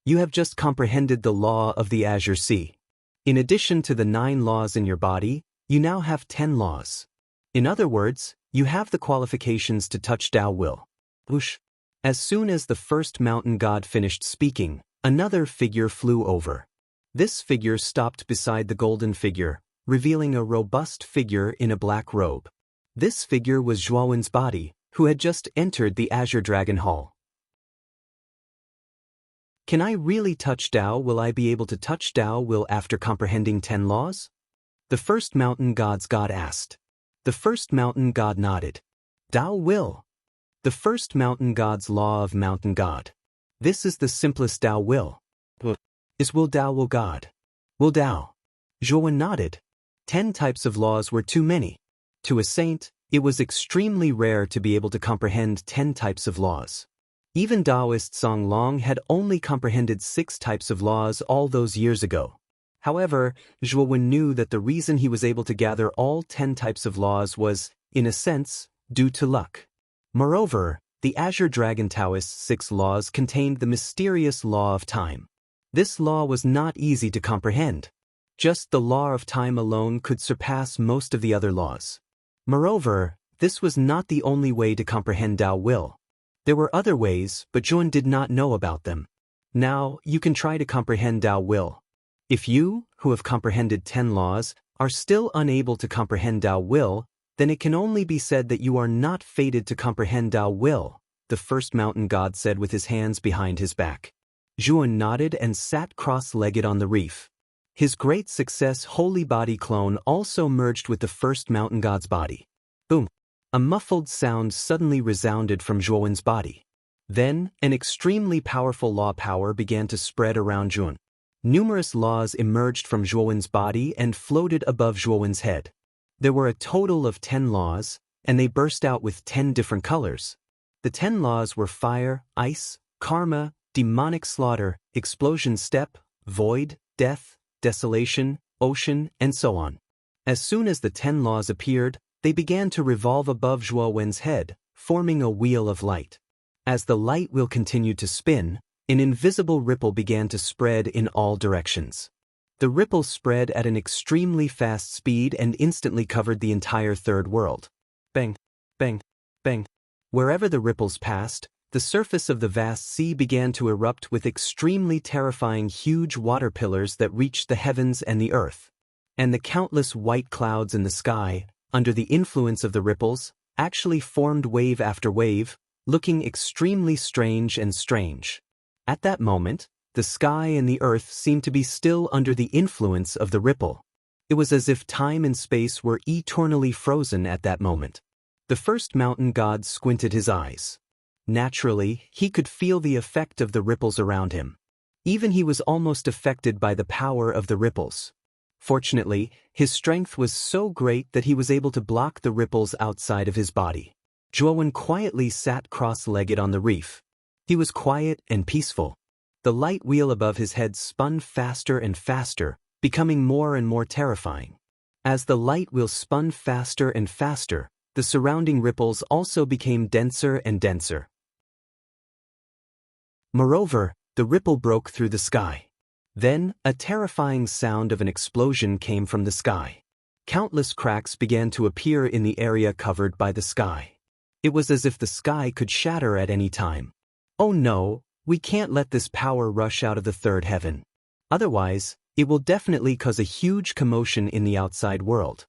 A: You have just comprehended the law of the Azure Sea. In addition to the 9 laws in your body, you now have 10 laws. In other words, you have the qualifications to touch Tao Will." Whoosh. As soon as the First Mountain God finished speaking, another figure flew over. This figure stopped beside the golden figure, revealing a robust figure in a black robe. This figure was Zhuowen's body, who had just entered the Azure Dragon Hall. Can I really touch Tao? Will I be able to touch Tao Will after comprehending 10 laws? The First Mountain God's God asked. The First Mountain God nodded. Tao Will. The First Mountain God's law of Mountain God. This is the simplest Tao Will. Is Will Tao Will God? Will Tao. Zhuowen nodded. 10 types of laws were too many. To a saint, it was extremely rare to be able to comprehend 10 types of laws. Even Taoist Song Long had only comprehended 6 types of laws all those years ago. However, Zhuowen knew that the reason he was able to gather all 10 types of laws was, in a sense, due to luck. Moreover, the Azure Dragon Taoist's 6 laws contained the mysterious law of time. This law was not easy to comprehend. Just the law of time alone could surpass most of the other laws. Moreover, this was not the only way to comprehend Tao Will. There were other ways, but Zhuowen did not know about them. Now, you can try to comprehend Tao Will. If you, who have comprehended 10 laws, are still unable to comprehend Tao Will, then it can only be said that you are not fated to comprehend Tao Will, the First Mountain God said with his hands behind his back. Zhuowen nodded and sat cross-legged on the reef. His great success holy body clone also merged with the First Mountain God's body. Boom! A muffled sound suddenly resounded from Zhuowen's body. Then, an extremely powerful law power began to spread around Zhuowen. Numerous laws emerged from Zhuowen's body and floated above Zhuowen's head. There were a total of 10 laws, and they burst out with 10 different colors. The The 10 laws were fire, ice, karma, demonic slaughter, explosion step, void, death, desolation, ocean, and so on. As soon as the 10 laws appeared, they began to revolve above Zhuo Wen's head, forming a wheel of light. As the light wheel continued to spin, an invisible ripple began to spread in all directions. The ripple spread at an extremely fast speed and instantly covered the entire third world. Bang, bang, bang. Wherever the ripples passed, the surface of the vast sea began to erupt with extremely terrifying huge water pillars that reached the heavens and the earth. And the countless white clouds in the sky, under the influence of the ripples, actually formed wave after wave, looking extremely strange and strange. At that moment, the sky and the earth seemed to be still under the influence of the ripple. It was as if time and space were eternally frozen at that moment. The first mountain god squinted his eyes. Naturally, he could feel the effect of the ripples around him. Even he was almost affected by the power of the ripples. Fortunately, his strength was so great that he was able to block the ripples outside of his body. Zhuo Wen quietly sat cross-legged on the reef. He was quiet and peaceful. The light wheel above his head spun faster and faster, becoming more and more terrifying. As the light wheel spun faster and faster, the surrounding ripples also became denser and denser. Moreover, the ripple broke through the sky. Then, a terrifying sound of an explosion came from the sky. Countless cracks began to appear in the area covered by the sky. It was as if the sky could shatter at any time. Oh no, we can't let this power rush out of the third heaven. Otherwise, it will definitely cause a huge commotion in the outside world.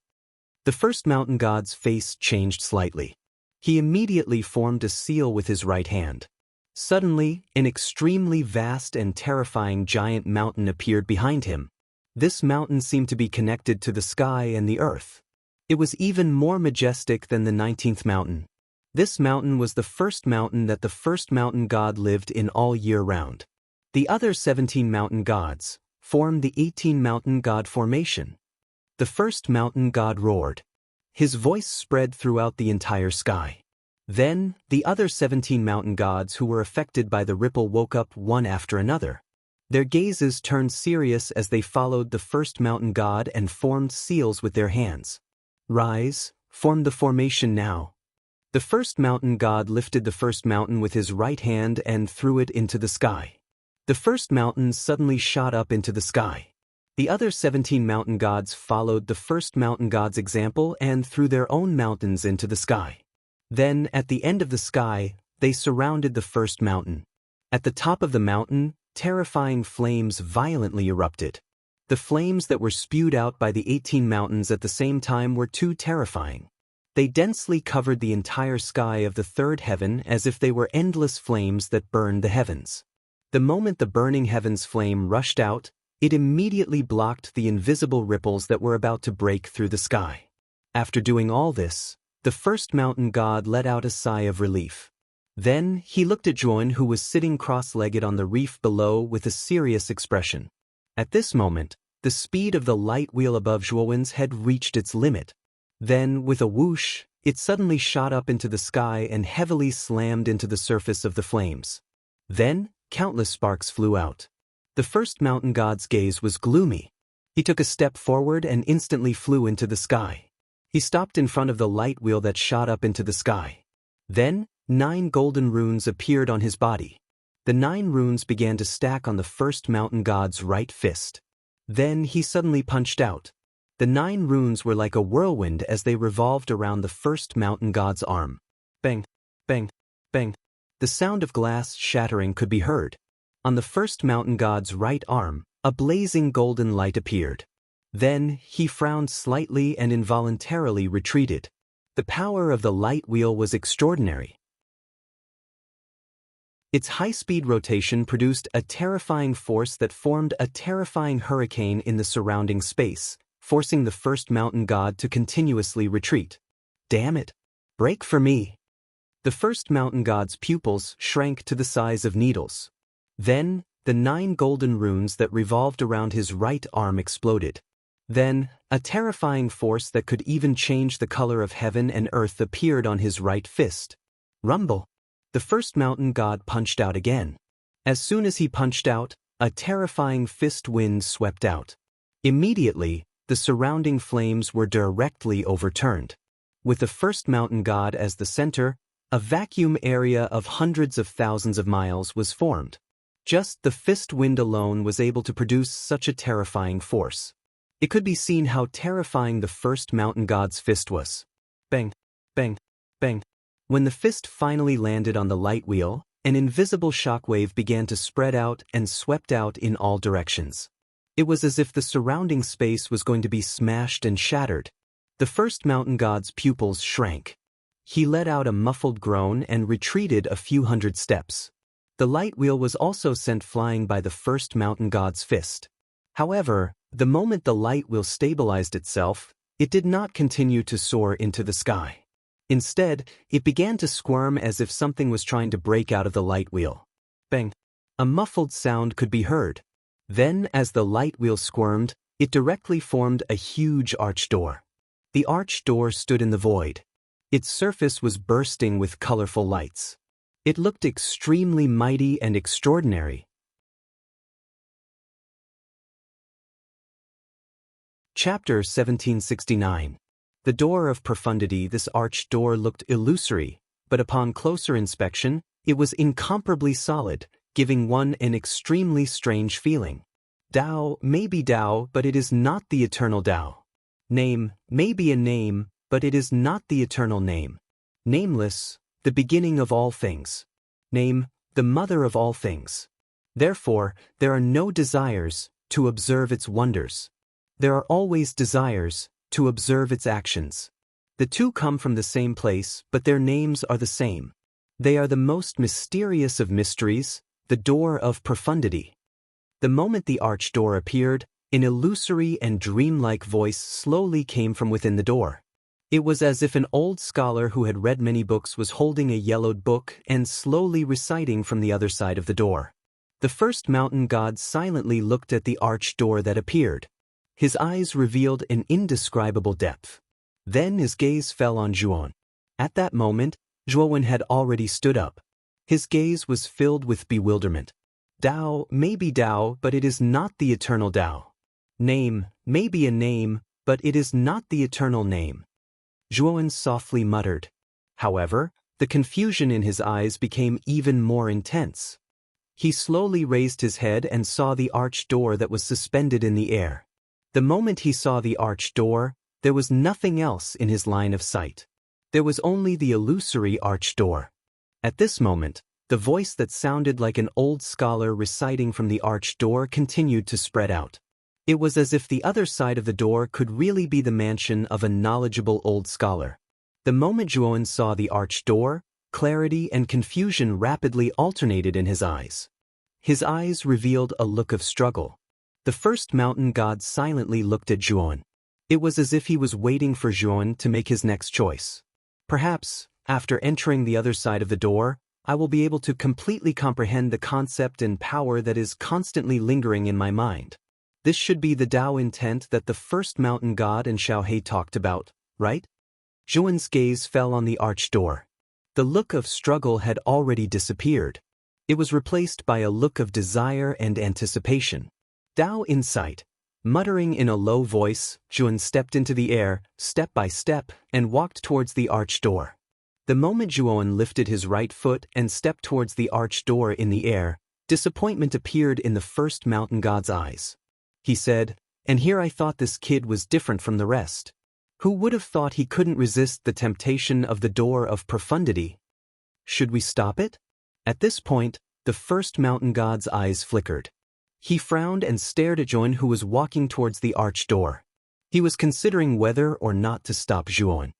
A: The first mountain god's face changed slightly. He immediately formed a seal with his right hand. Suddenly, an extremely vast and terrifying giant mountain appeared behind him. This mountain seemed to be connected to the sky and the earth. It was even more majestic than the 19th mountain. This mountain was the first mountain that the first mountain god lived in all year round. The other 17 mountain gods formed the 18 mountain god formation. The first mountain god roared. His voice spread throughout the entire sky. Then, the other 17 mountain gods who were affected by the ripple woke up one after another. Their gazes turned serious as they followed the first mountain god and formed seals with their hands. Rise, form the formation now. The first mountain god lifted the first mountain with his right hand and threw it into the sky. The first mountain suddenly shot up into the sky. The other 17 mountain gods followed the first mountain god's example and threw their own mountains into the sky. Then, at the end of the sky, they surrounded the first mountain. At the top of the mountain, terrifying flames violently erupted. The flames that were spewed out by the 18 mountains at the same time were too terrifying. They densely covered the entire sky of the third heaven as if they were endless flames that burned the heavens. The moment the burning heavens flame rushed out, it immediately blocked the invisible ripples that were about to break through the sky. After doing all this, the first mountain god let out a sigh of relief. Then, he looked at Zhuo Wen, who was sitting cross-legged on the reef below with a serious expression. At this moment, the speed of the light wheel above Zhuo Wen's head reached its limit. Then, with a whoosh, it suddenly shot up into the sky and heavily slammed into the surface of the flames. Then, countless sparks flew out. The first mountain god's gaze was gloomy. He took a step forward and instantly flew into the sky. He stopped in front of the light wheel that shot up into the sky. Then, 9 golden runes appeared on his body. The 9 runes began to stack on the first mountain god's right fist. Then he suddenly punched out. The 9 runes were like a whirlwind as they revolved around the first mountain god's arm. Bang, bang, bang. The sound of glass shattering could be heard. On the first mountain god's right arm, a blazing golden light appeared. Then, he frowned slightly and involuntarily retreated. The power of the light wheel was extraordinary. Its high-speed rotation produced a terrifying force that formed a terrifying hurricane in the surrounding space, forcing the first mountain god to continuously retreat. Damn it! Break for me! The first mountain god's pupils shrank to the size of needles. Then, the 9 golden runes that revolved around his right arm exploded. Then, a terrifying force that could even change the color of heaven and earth appeared on his right fist. Rumble! The first mountain god punched out again. As soon as he punched out, a terrifying fist wind swept out. Immediately, the surrounding flames were directly overturned. With the first mountain god as the center, a vacuum area of hundreds of thousands of miles was formed. Just the fist wind alone was able to produce such a terrifying force. It could be seen how terrifying the first mountain god's fist was. Bang, bang, bang. When the fist finally landed on the light wheel, an invisible shockwave began to spread out and swept out in all directions. It was as if the surrounding space was going to be smashed and shattered. The first mountain god's pupils shrank. He let out a muffled groan and retreated a few hundred steps. The light wheel was also sent flying by the first mountain god's fist. However, the moment the light wheel stabilized itself, it did not continue to soar into the sky. Instead, it began to squirm as if something was trying to break out of the light wheel. Bang! A muffled sound could be heard. Then, as the light wheel squirmed, it directly formed a huge arch door. The arch door stood in the void. Its surface was bursting with colorful lights. It looked extremely mighty and extraordinary. Chapter 1769. The door of profundity. This arched door looked illusory, but upon closer inspection, it was incomparably solid, giving one an extremely strange feeling. Tao may be Tao, but it is not the eternal Tao. Name may be a name, but it is not the eternal name. Nameless, the beginning of all things. Name, the mother of all things. Therefore, there are no desires to observe its wonders. There are always desires to observe its actions. The two come from the same place, but their names are the same. They are the most mysterious of mysteries, the door of profundity. The moment the arch door appeared, an illusory and dreamlike voice slowly came from within the door. It was as if an old scholar who had read many books was holding a yellowed book and slowly reciting from the other side of the door. The first mountain god silently looked at the arch door that appeared. His eyes revealed an indescribable depth. Then his gaze fell on Zhuan. At that moment, Zhuan had already stood up. His gaze was filled with bewilderment. Tao may be Tao, but it is not the eternal Tao. Name may be a name, but it is not the eternal name. Zhuan softly muttered. However, the confusion in his eyes became even more intense. He slowly raised his head and saw the arch door that was suspended in the air. The moment he saw the arch door, there was nothing else in his line of sight. There was only the illusory arch door. At this moment, the voice that sounded like an old scholar reciting from the arch door continued to spread out. It was as if the other side of the door could really be the mansion of a knowledgeable old scholar. The moment Zhuan saw the arch door, clarity and confusion rapidly alternated in his eyes. His eyes revealed a look of struggle. The first mountain god silently looked at Zhuan. It was as if he was waiting for Zhuan to make his next choice. Perhaps, after entering the other side of the door, I will be able to completely comprehend the concept and power that is constantly lingering in my mind. This should be the Tao intent that the first mountain god and Xiaohei talked about, right? Zhuan's gaze fell on the arch door. The look of struggle had already disappeared. It was replaced by a look of desire and anticipation. Tao in sight. Muttering in a low voice, Zhuan stepped into the air, step by step, and walked towards the arch door. The moment Zhuan lifted his right foot and stepped towards the arch door in the air, disappointment appeared in the first mountain god's eyes. He said, "And here I thought this kid was different from the rest. Who would have thought he couldn't resist the temptation of the door of profundity? Should we stop it?" At this point, the first mountain god's eyes flickered. He frowned and stared at Zhuan, who was walking towards the arch door. He was considering whether or not to stop Zhuan.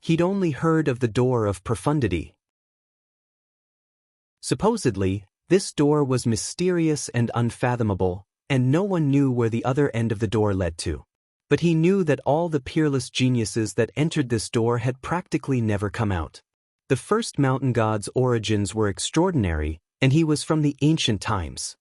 A: He'd only heard of the door of profundity. Supposedly, this door was mysterious and unfathomable, and no one knew where the other end of the door led to. But he knew that all the peerless geniuses that entered this door had practically never come out. The first mountain god's origins were extraordinary, and he was from the ancient times.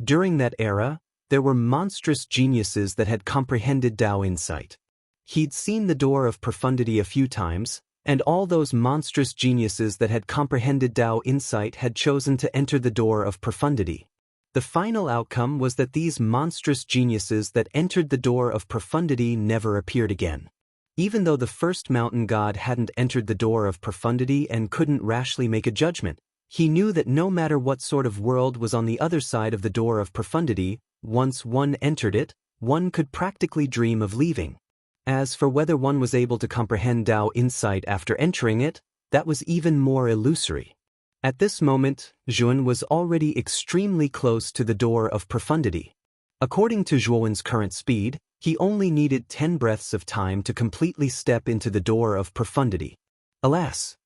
A: During that era, there were monstrous geniuses that had comprehended Tao insight. He'd seen the door of profundity a few times, And all those monstrous geniuses that had comprehended Tao insight had chosen to enter the door of profundity. The final outcome was that these monstrous geniuses that entered the door of profundity never appeared again. Even though the first mountain god hadn't entered the door of profundity and couldn't rashly make a judgment, he knew that no matter what sort of world was on the other side of the door of profundity, once one entered it, one could practically dream of leaving. As for whether one was able to comprehend Tao insight after entering it, that was even more illusory. At this moment, Jun was already extremely close to the door of profundity. According to Zhuowen's current speed, he only needed 10 breaths of time to completely step into the door of profundity. Alas!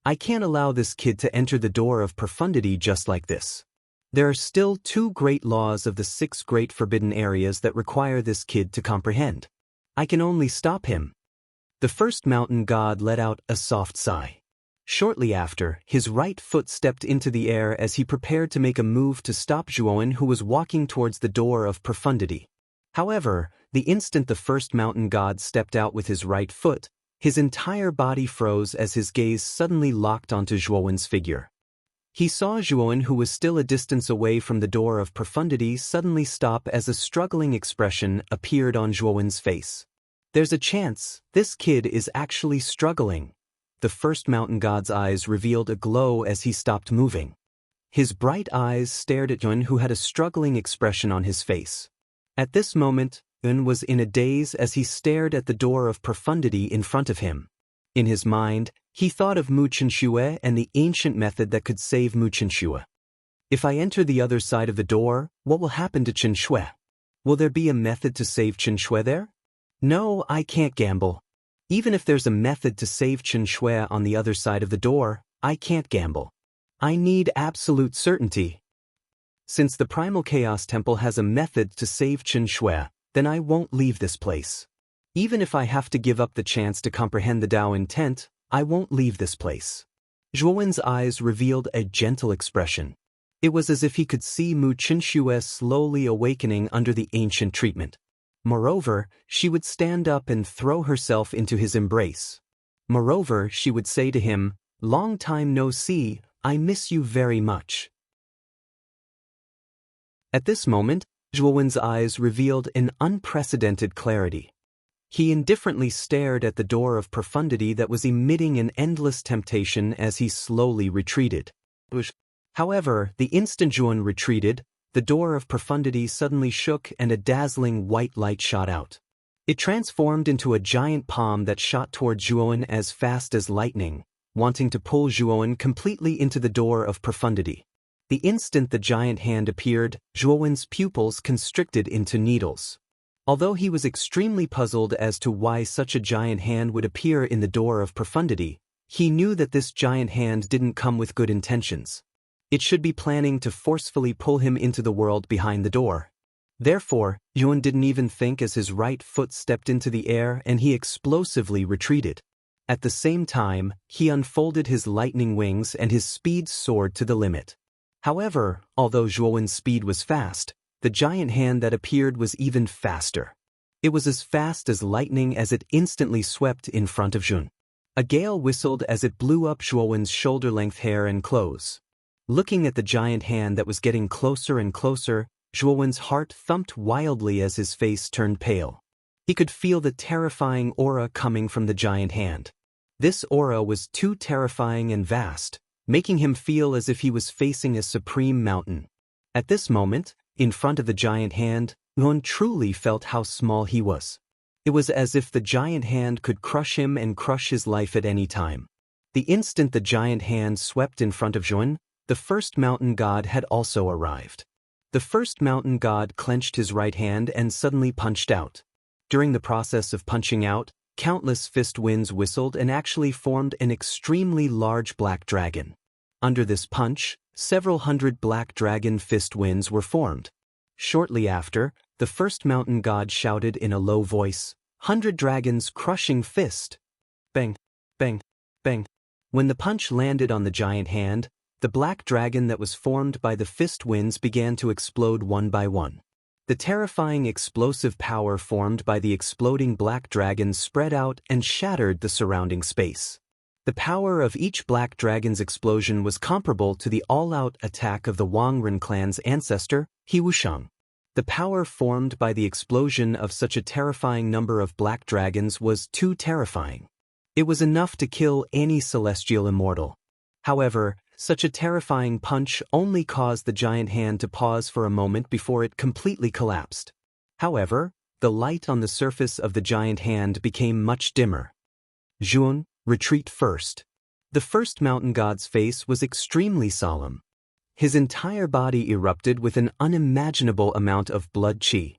A: I can't allow this kid to enter the door of profundity just like this. There are still 2 great laws of the 6 great forbidden areas that require this kid to comprehend. I can only stop him. The first mountain god let out a soft sigh. Shortly after, his right foot stepped into the air as he prepared to make a move to stop Zhuowen, who was walking towards the door of profundity. However, the instant the first mountain god stepped out with his right foot, his entire body froze as his gaze suddenly locked onto Zhuowen's figure. He saw Zhuowen, who was still a distance away from the door of profundity, suddenly stop as a struggling expression appeared on Zhuowen's face. There's a chance this kid is actually struggling. The first mountain god's eyes revealed a glow as he stopped moving. His bright eyes stared at Yun, who had a struggling expression on his face. At this moment, Yun was in a daze as he stared at the door of profundity in front of him. In his mind, he thought of Mu Chenxue and the ancient method that could save Mu Chenxue. If I enter the other side of the door, what will happen to Chenxue? Will there be a method to save Chenxue there? No, I can't gamble. Even if there's a method to save Chenxue on the other side of the door, I can't gamble. I need absolute certainty. Since the Primal Chaos Temple has a method to save Chenxue, then I won't leave this place. Even if I have to give up the chance to comprehend the Tao intent, I won't leave this place. Zhuowen's eyes revealed a gentle expression. It was as if he could see Mu Chenxue slowly awakening under the ancient treatment. Moreover, she would stand up and throw herself into his embrace. Moreover, she would say to him, "Long time no see, I miss you very much." At this moment, Zhuowen's eyes revealed an unprecedented clarity. He indifferently stared at the door of profundity that was emitting an endless temptation as he slowly retreated. However, the instant Zhuowen retreated, the door of profundity suddenly shook and a dazzling white light shot out. It transformed into a giant palm that shot toward Zhuowen as fast as lightning, wanting to pull Zhuowen completely into the door of profundity. The instant the giant hand appeared, Zhuowen's pupils constricted into needles. Although he was extremely puzzled as to why such a giant hand would appear in the door of profundity, he knew that this giant hand didn't come with good intentions. It should be planning to forcefully pull him into the world behind the door. Therefore, Yuan didn't even think as his right foot stepped into the air and he explosively retreated. At the same time, he unfolded his lightning wings and his speed soared to the limit. However, although Zhuowen's speed was fast, the giant hand that appeared was even faster. It was as fast as lightning as it instantly swept in front of Jun. A gale whistled as it blew up Zhuowen's shoulder-length hair and clothes. Looking at the giant hand that was getting closer and closer, Zhuowen's heart thumped wildly as his face turned pale. He could feel the terrifying aura coming from the giant hand. This aura was too terrifying and vast, making him feel as if he was facing a supreme mountain. At this moment, in front of the giant hand, Yuan truly felt how small he was. It was as if the giant hand could crush him and crush his life at any time. The instant the giant hand swept in front of Yuan, the first mountain god had also arrived. The first mountain god clenched his right hand and suddenly punched out. During the process of punching out, countless fist winds whistled and actually formed an extremely large black dragon. Under this punch, several hundred black dragon fist winds were formed. Shortly after, the first mountain god shouted in a low voice, "100 dragons crushing fist!" Bang, bang, bang. When the punch landed on the giant hand, the black dragon that was formed by the fist winds began to explode one by one. The terrifying explosive power formed by the exploding black dragon spread out and shattered the surrounding space. The power of each black dragon's explosion was comparable to the all-out attack of the Wangren clan's ancestor, He Wusheng. The power formed by the explosion of such a terrifying number of black dragons was too terrifying. It was enough to kill any celestial immortal. However, such a terrifying punch only caused the giant hand to pause for a moment before it completely collapsed. However, the light on the surface of the giant hand became much dimmer. Zhuan, retreat first. The first mountain god's face was extremely solemn. His entire body erupted with an unimaginable amount of blood qi.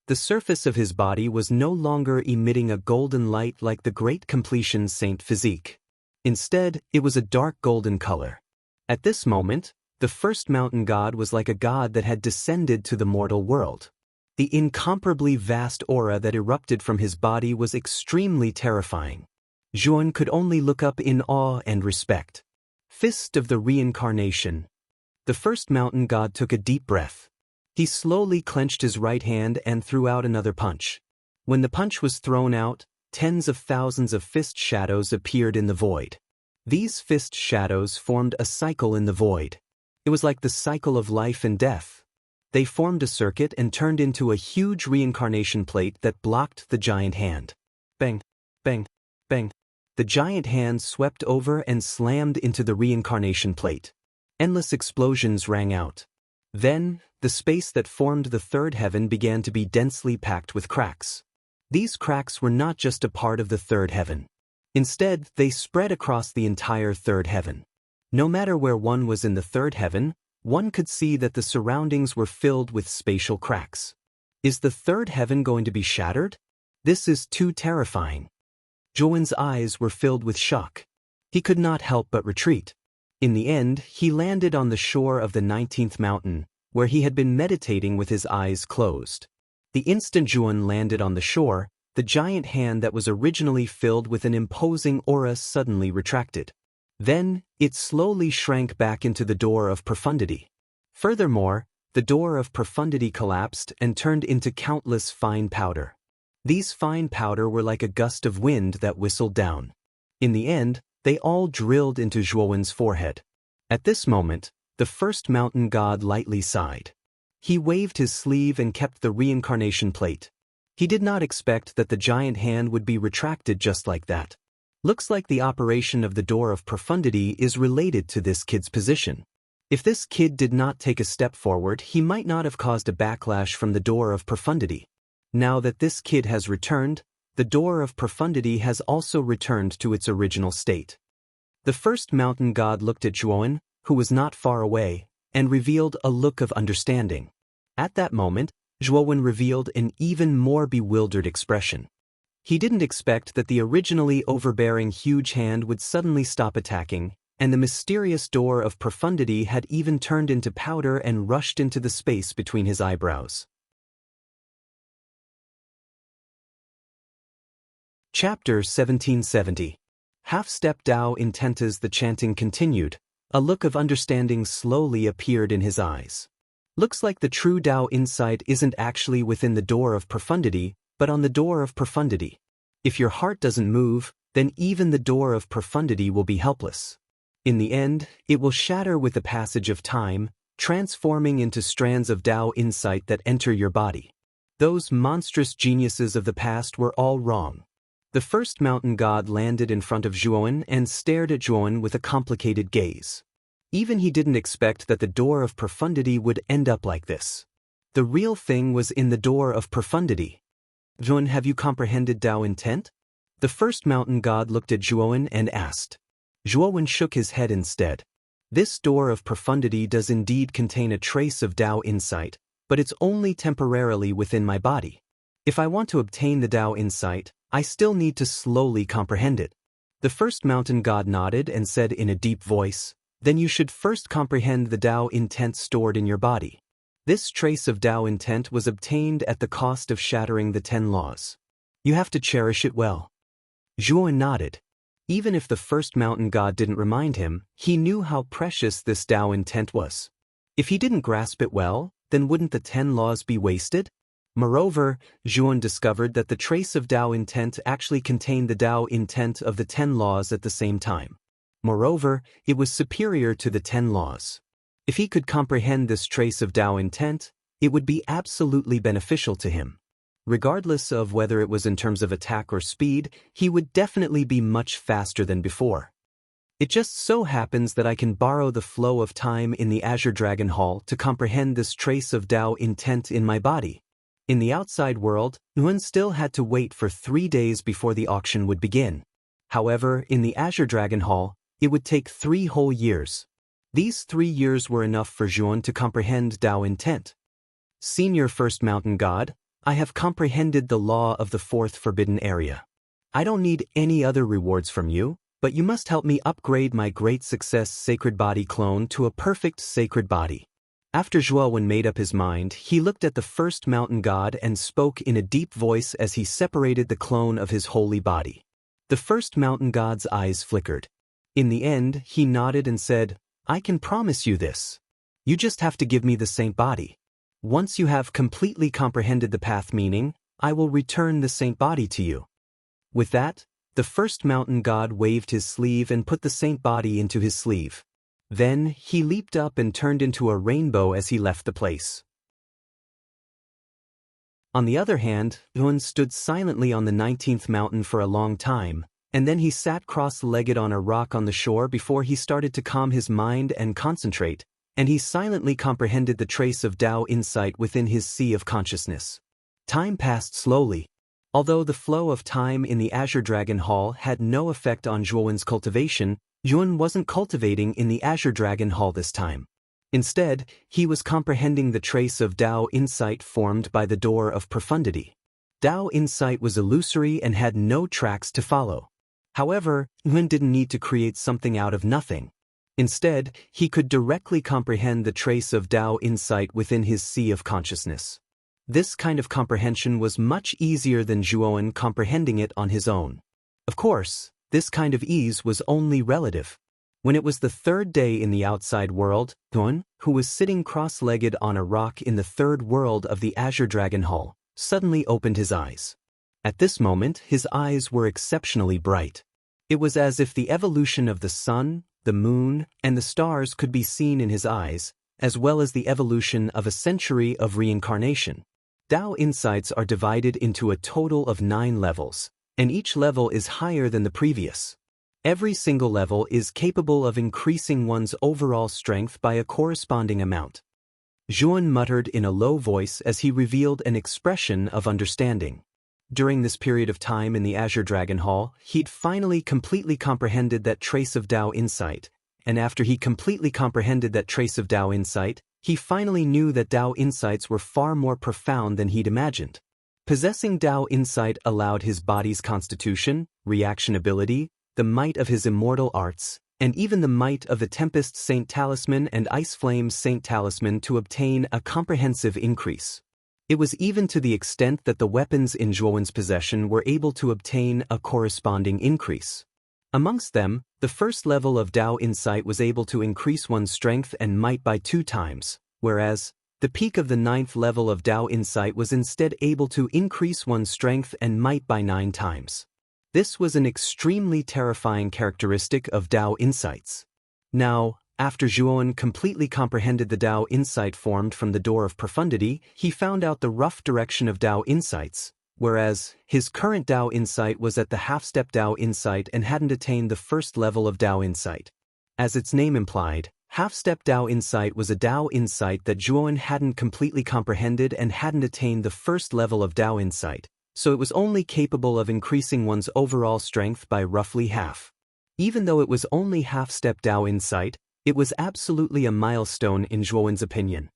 A: The surface of his body was no longer emitting a golden light like the great completion saint physique. Instead, it was a dark golden color. At this moment, the first mountain god was like a god that had descended to the mortal world. The incomparably vast aura that erupted from his body was extremely terrifying. Zhuan could only look up in awe and respect. Fist of the Reincarnation. The first mountain god took a deep breath. He slowly clenched his right hand and threw out another punch. When the punch was thrown out, tens of thousands of fist shadows appeared in the void. These fist shadows formed a cycle in the void. It was like the cycle of life and death. They formed a circuit and turned into a huge reincarnation plate that blocked the giant hand. Bang, bang, bang. The giant hand swept over and slammed into the reincarnation plate. Endless explosions rang out. Then, the space that formed the third heaven began to be densely packed with cracks. These cracks were not just a part of the third heaven. Instead, they spread across the entire third heaven. No matter where one was in the third heaven, one could see that the surroundings were filled with spatial cracks. Is the third heaven going to be shattered? This is too terrifying. Zhuan's eyes were filled with shock. He could not help but retreat. In the end, he landed on the shore of the 19th mountain, where he had been meditating with his eyes closed. The instant Zhuan landed on the shore, the giant hand that was originally filled with an imposing aura suddenly retracted. Then, it slowly shrank back into the door of profundity. Furthermore, the door of profundity collapsed and turned into countless fine powder. These fine powder were like a gust of wind that whistled down. In the end, they all drilled into Zhuan's forehead. At this moment, the first mountain god lightly sighed. He waved his sleeve and kept the reincarnation plate. He did not expect that the giant hand would be retracted just like that. Looks like the operation of the door of profundity is related to this kid's position. If this kid did not take a step forward, he might not have caused a backlash from the door of profundity. Now that this kid has returned, the door of profundity has also returned to its original state. The first mountain god looked at Zhuan, who was not far away, and revealed a look of understanding. At that moment, Zhuan revealed an even more bewildered expression. He didn't expect that the originally overbearing huge hand would suddenly stop attacking, and the mysterious door of profundity had even turned into powder and rushed into the space between his eyebrows. Chapter 1770. Half-step Dao Intentes. The chanting continued. A look of understanding slowly appeared in his eyes. Looks like the true Dao insight isn't actually within the door of profundity, but on the door of profundity. If your heart doesn't move, then even the door of profundity will be helpless. In the end, it will shatter with the passage of time, transforming into strands of Dao insight that enter your body. Those monstrous geniuses of the past were all wrong. The first mountain god landed in front of Zhuan and stared at Zhuan with a complicated gaze. Even he didn't expect that the door of profundity would end up like this. The real thing was in the door of profundity. Zhuan, have you comprehended Dao intent? The first mountain god looked at Zhuan and asked. Zhuan shook his head instead. This door of profundity does indeed contain a trace of Dao insight, but it's only temporarily within my body. If I want to obtain the Dao insight, I still need to slowly comprehend it. The first mountain god nodded and said in a deep voice, then you should first comprehend the Dao intent stored in your body. This trace of Dao intent was obtained at the cost of shattering the 10 laws. You have to cherish it well. Zhuan nodded. Even if the first mountain god didn't remind him, he knew how precious this Dao intent was. If he didn't grasp it well, then wouldn't the 10 laws be wasted? Moreover, Zhuan discovered that the trace of Tao intent actually contained the Tao intent of the 10 laws at the same time. Moreover, it was superior to the 10 laws. If he could comprehend this trace of Tao intent, it would be absolutely beneficial to him. Regardless of whether it was in terms of attack or speed, he would definitely be much faster than before. It just so happens that I can borrow the flow of time in the Azure Dragon Hall to comprehend this trace of Tao intent in my body. In the outside world, Yuan still had to wait for 3 days before the auction would begin. However, in the Azure Dragon Hall, it would take 3 whole years. These 3 years were enough for Zhuan to comprehend Tao intent. Senior First Mountain God, I have comprehended the law of the 4th forbidden area. I don't need any other rewards from you, but you must help me upgrade my great success sacred body clone to a perfect sacred body. After Zhuan made up his mind, he looked at the First Mountain God and spoke in a deep voice as he separated the clone of his holy body. The First Mountain God's eyes flickered. In the end, he nodded and said, I can promise you this. You just have to give me the saint body. Once you have completely comprehended the path meaning, I will return the saint body to you. With that, the First Mountain God waved his sleeve and put the saint body into his sleeve. Then, he leaped up and turned into a rainbow as he left the place. On the other hand, Yuan stood silently on the 19th mountain for a long time, and then he sat cross-legged on a rock on the shore before he started to calm his mind and concentrate, and he silently comprehended the trace of Tao insight within his sea of consciousness. Time passed slowly. Although the flow of time in the Azure Dragon Hall had no effect on Zhuan's cultivation, Yuan wasn't cultivating in the Azure Dragon Hall this time. Instead, he was comprehending the trace of Tao insight formed by the door of profundity. Tao insight was illusory and had no tracks to follow. However, Yuan didn't need to create something out of nothing. Instead, he could directly comprehend the trace of Tao insight within his sea of consciousness. This kind of comprehension was much easier than Zhuan comprehending it on his own. Of course, this kind of ease was only relative. When it was the 3rd day in the outside world, Yuan, who was sitting cross-legged on a rock in the 3rd world of the Azure Dragon Hall, suddenly opened his eyes. At this moment, his eyes were exceptionally bright. It was as if the evolution of the sun, the moon, and the stars could be seen in his eyes, as well as the evolution of a century of reincarnation. Tao insights are divided into a total of 9 levels, and each level is higher than the previous. Every single level is capable of increasing one's overall strength by a corresponding amount. Zhuan muttered in a low voice as he revealed an expression of understanding. During this period of time in the Azure Dragon Hall, he'd finally completely comprehended that trace of Tao insight, and after he completely comprehended that trace of Tao insight, he finally knew that Tao insights were far more profound than he'd imagined. Possessing Tao insight allowed his body's constitution, reaction ability, the might of his immortal arts, and even the might of the Tempest Saint Talisman and Ice Flame Saint Talisman to obtain a comprehensive increase. It was even to the extent that the weapons in Zhuan's possession were able to obtain a corresponding increase. Amongst them, the first level of Tao insight was able to increase one's strength and might by 2 times, whereas the peak of the 9th level of Tao insight was instead able to increase one's strength and might by 9 times. This was an extremely terrifying characteristic of Tao insights. Now, after Zhuan completely comprehended the Tao insight formed from the door of profundity, he found out the rough direction of Tao insights, whereas his current Tao insight was at the half-step Tao insight and hadn't attained the first level of Tao insight. As its name implied, half-step Tao insight was a Tao insight that Zhuan hadn't completely comprehended and hadn't attained the first level of Tao insight, so it was only capable of increasing one's overall strength by roughly half. Even though it was only half-step Tao insight, it was absolutely a milestone in Zhuan's opinion.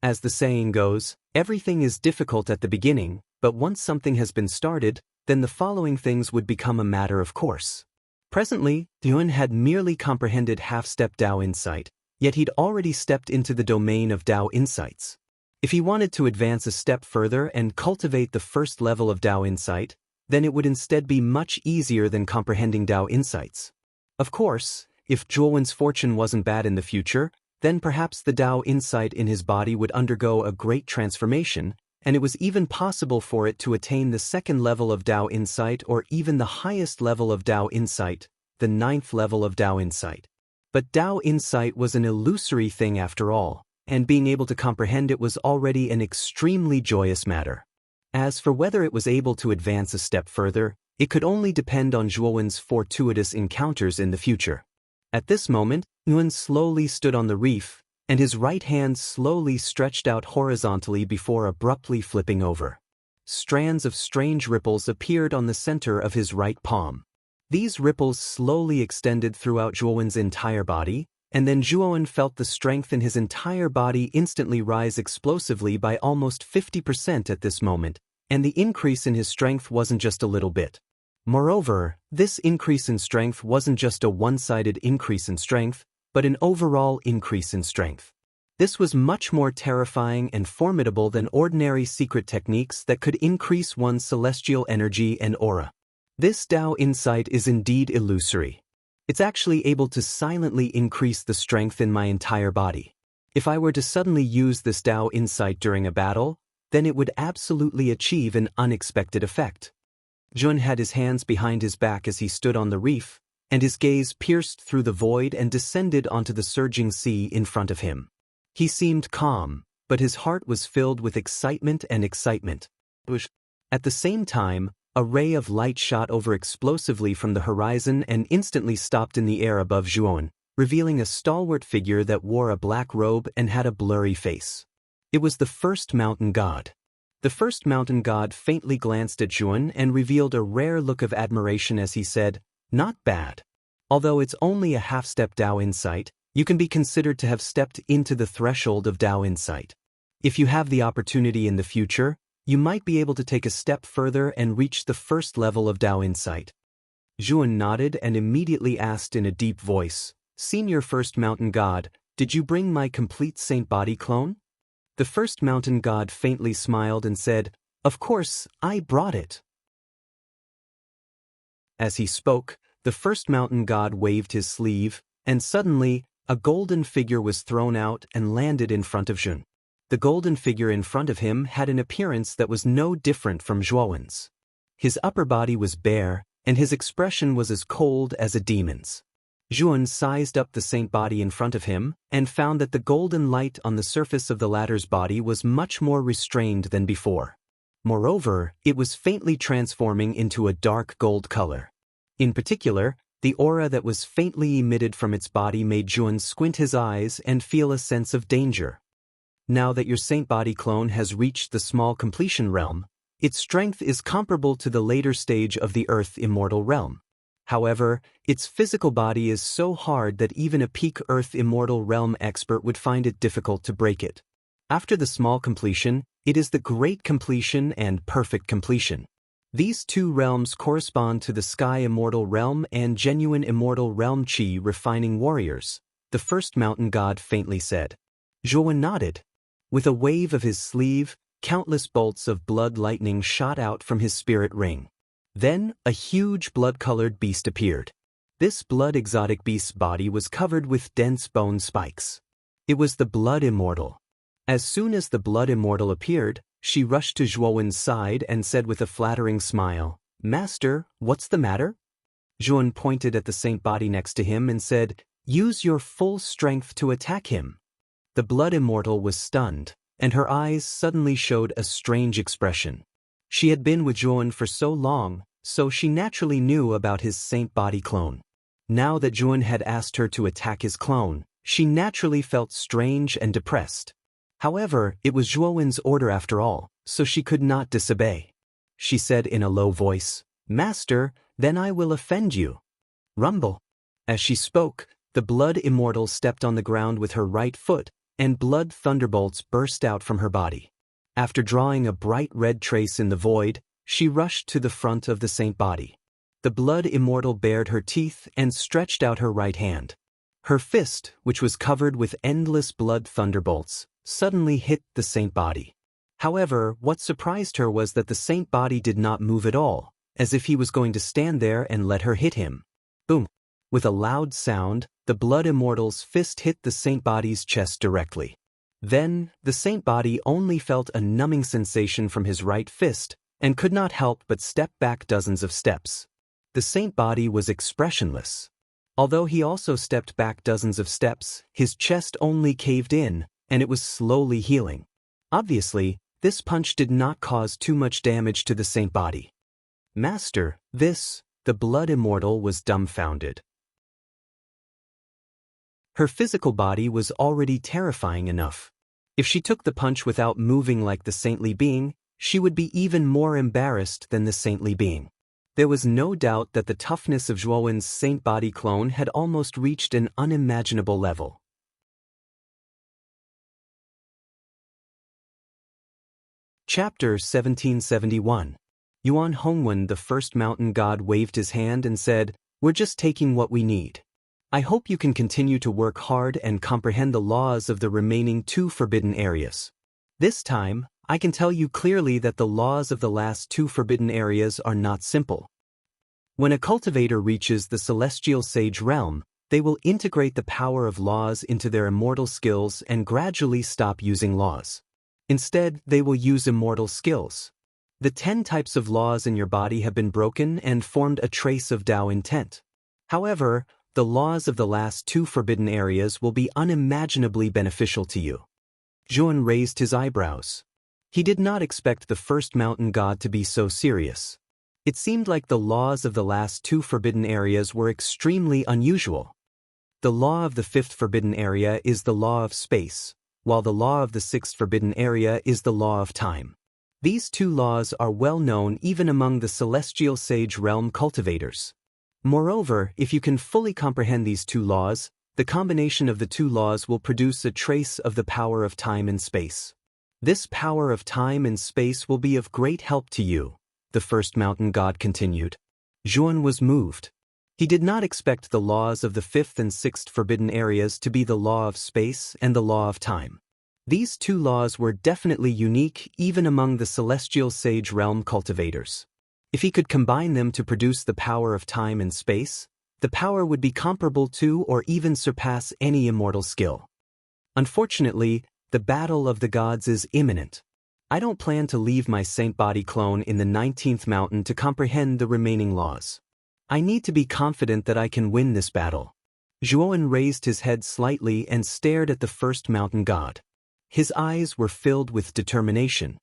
A: As the saying goes, everything is difficult at the beginning, but once something has been started, then the following things would become a matter of course. Presently, Yuan had merely comprehended half-step Tao insight, yet he'd already stepped into the domain of Tao insights. If he wanted to advance a step further and cultivate the first level of Tao insight, then it would instead be much easier than comprehending Tao insights. Of course, if Zhuan's fortune wasn't bad in the future, then perhaps the Tao insight in his body would undergo a great transformation, and it was even possible for it to attain the second level of Tao insight or even the highest level of Tao insight, the ninth level of Tao insight. But Tao insight was an illusory thing after all, and being able to comprehend it was already an extremely joyous matter. As for whether it was able to advance a step further, it could only depend on Zhuowen's fortuitous encounters in the future. At this moment, Yuan slowly stood on the reef, and his right hand slowly stretched out horizontally before abruptly flipping over. Strands of strange ripples appeared on the center of his right palm. These ripples slowly extended throughout Zhuowen's entire body, and then Zhuowen felt the strength in his entire body instantly rise explosively by almost 50% at this moment, and the increase in his strength wasn't just a little bit. Moreover, this increase in strength wasn't just a one-sided increase in strength, but an overall increase in strength. This was much more terrifying and formidable than ordinary secret techniques that could increase one's celestial energy and aura. This Tao insight is indeed illusory. It's actually able to silently increase the strength in my entire body. If I were to suddenly use this Tao insight during a battle, then it would absolutely achieve an unexpected effect. Jun had his hands behind his back as he stood on the reef, and his gaze pierced through the void and descended onto the surging sea in front of him. He seemed calm, but his heart was filled with excitement and excitement. At the same time, a ray of light shot over explosively from the horizon and instantly stopped in the air above Zhuowen, revealing a stalwart figure that wore a black robe and had a blurry face. It was the first mountain god. The first mountain god faintly glanced at Zhuowen and revealed a rare look of admiration as he said, "Not bad. Although it's only a half-step Tao insight, you can be considered to have stepped into the threshold of Tao insight. If you have the opportunity in the future, you might be able to take a step further and reach the first level of Tao insight." Zhuowen nodded and immediately asked in a deep voice, "Senior First Mountain God, did you bring my complete Saint Body clone?" The first mountain god faintly smiled and said, "Of course, I brought it." As he spoke, the first mountain god waved his sleeve, and suddenly, a golden figure was thrown out and landed in front of Zhun. The golden figure in front of him had an appearance that was no different from Zhuowen's. His upper body was bare, and his expression was as cold as a demon's. Zhuowen sized up the saint body in front of him and found that the golden light on the surface of the latter's body was much more restrained than before. Moreover, it was faintly transforming into a dark gold color. In particular, the aura that was faintly emitted from its body made Zhuowen squint his eyes and feel a sense of danger. Now that your saint body clone has reached the small completion realm, its strength is comparable to the later stage of the Earth Immortal realm. However, its physical body is so hard that even a peak Earth Immortal realm expert would find it difficult to break it. After the small completion, it is the great completion and perfect completion. These two realms correspond to the Sky Immortal realm and Genuine Immortal realm Qi refining warriors, the first mountain god faintly said. Zhuowen nodded. With a wave of his sleeve, countless bolts of blood lightning shot out from his spirit ring. Then, a huge blood-colored beast appeared. This blood exotic beast's body was covered with dense bone spikes. It was the Blood Immortal. As soon as the Blood Immortal appeared, she rushed to Zhuowen's side and said with a flattering smile, "Master, what's the matter?" Zhuowen pointed at the saint body next to him and said, "Use your full strength to attack him." The Blood Immortal was stunned, and her eyes suddenly showed a strange expression. She had been with Zhuowen for so long, so she naturally knew about his saint body clone. Now that Zhuowen had asked her to attack his clone, she naturally felt strange and depressed. However, it was Zhuowen's order after all, so she could not disobey. She said in a low voice, "Master, then I will offend you." Rumble. As she spoke, the Blood Immortal stepped on the ground with her right foot, and blood thunderbolts burst out from her body. After drawing a bright red trace in the void, she rushed to the front of the saint body. The Blood Immortal bared her teeth and stretched out her right hand. Her fist, which was covered with endless blood thunderbolts, suddenly hit the saint body. However, what surprised her was that the saint body did not move at all, as if he was going to stand there and let her hit him. Boom! With a loud sound, the Blood Immortal's fist hit the saint body's chest directly. Then, the saint body only felt a numbing sensation from his right fist and could not help but step back dozens of steps. The saint body was expressionless. Although he also stepped back dozens of steps, his chest only caved in, and it was slowly healing. Obviously, this punch did not cause too much damage to the saint body. Master, the Blood Immortal was dumbfounded. Her physical body was already terrifying enough. If she took the punch without moving like the saintly being, she would be even more embarrassed than the saintly being. There was no doubt that the toughness of Zhuowen's saint body clone had almost reached an unimaginable level. Chapter 1771. Yuan Hongwen, the first mountain god, waved his hand and said, "We're just taking what we need. I hope you can continue to work hard and comprehend the laws of the remaining 2 forbidden areas. This time, I can tell you clearly that the laws of the last 2 forbidden areas are not simple. When a cultivator reaches the celestial sage realm, they will integrate the power of laws into their immortal skills and gradually stop using laws. Instead, they will use immortal skills. The 10 types of laws in your body have been broken and formed a trace of Tao intent. However, the laws of the last 2 forbidden areas will be unimaginably beneficial to you." Zhuan raised his eyebrows. He did not expect the first mountain god to be so serious. It seemed like the laws of the last 2 forbidden areas were extremely unusual. The law of the 5th forbidden area is the law of space, while the law of the 6th forbidden area is the law of time. These 2 laws are well known even among the celestial sage realm cultivators. Moreover, if you can fully comprehend these 2 laws, the combination of the 2 laws will produce a trace of the power of time and space. This power of time and space will be of great help to you, the first mountain god continued. Zhuan was moved. He did not expect the laws of the 5th and 6th forbidden areas to be the law of space and the law of time. These 2 laws were definitely unique even among the celestial sage realm cultivators. If he could combine them to produce the power of time and space, the power would be comparable to or even surpass any immortal skill. Unfortunately, the battle of the gods is imminent. I don't plan to leave my saint body clone in the 19th mountain to comprehend the remaining laws. I need to be confident that I can win this battle." Zhuowen raised his head slightly and stared at the first mountain god. His eyes were filled with determination.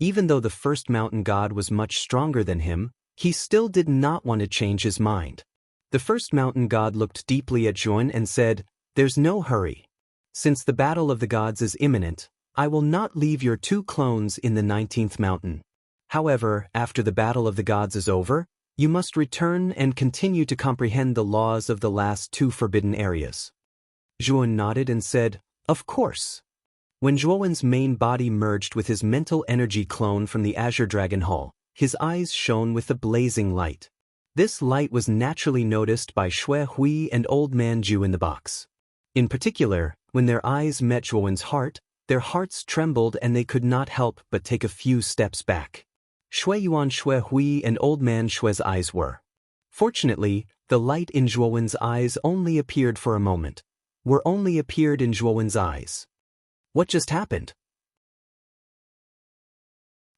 A: Even though the first mountain god was much stronger than him, he still did not want to change his mind. The first mountain god looked deeply at Zhuowen and said, "There's no hurry. Since the battle of the gods is imminent, I will not leave your 2 clones in the 19th mountain. However, after the battle of the gods is over, you must return and continue to comprehend the laws of the last 2 forbidden areas." Zhuowen nodded and said, "Of course." When Zhuowen's main body merged with his mental energy clone from the Azure Dragon Hall, his eyes shone with a blazing light. This light was naturally noticed by Xue Hui and Old Man Zhu in the box. In particular, when their eyes met Zhuowen's heart, their hearts trembled and they could not help but take a few steps back. Xue Yuan, Xue Hui, and Old Man Xue's eyes were. Fortunately, the light in Zhuowen's eyes only appeared for a moment. Only appeared in Zhuowen's eyes. What just happened?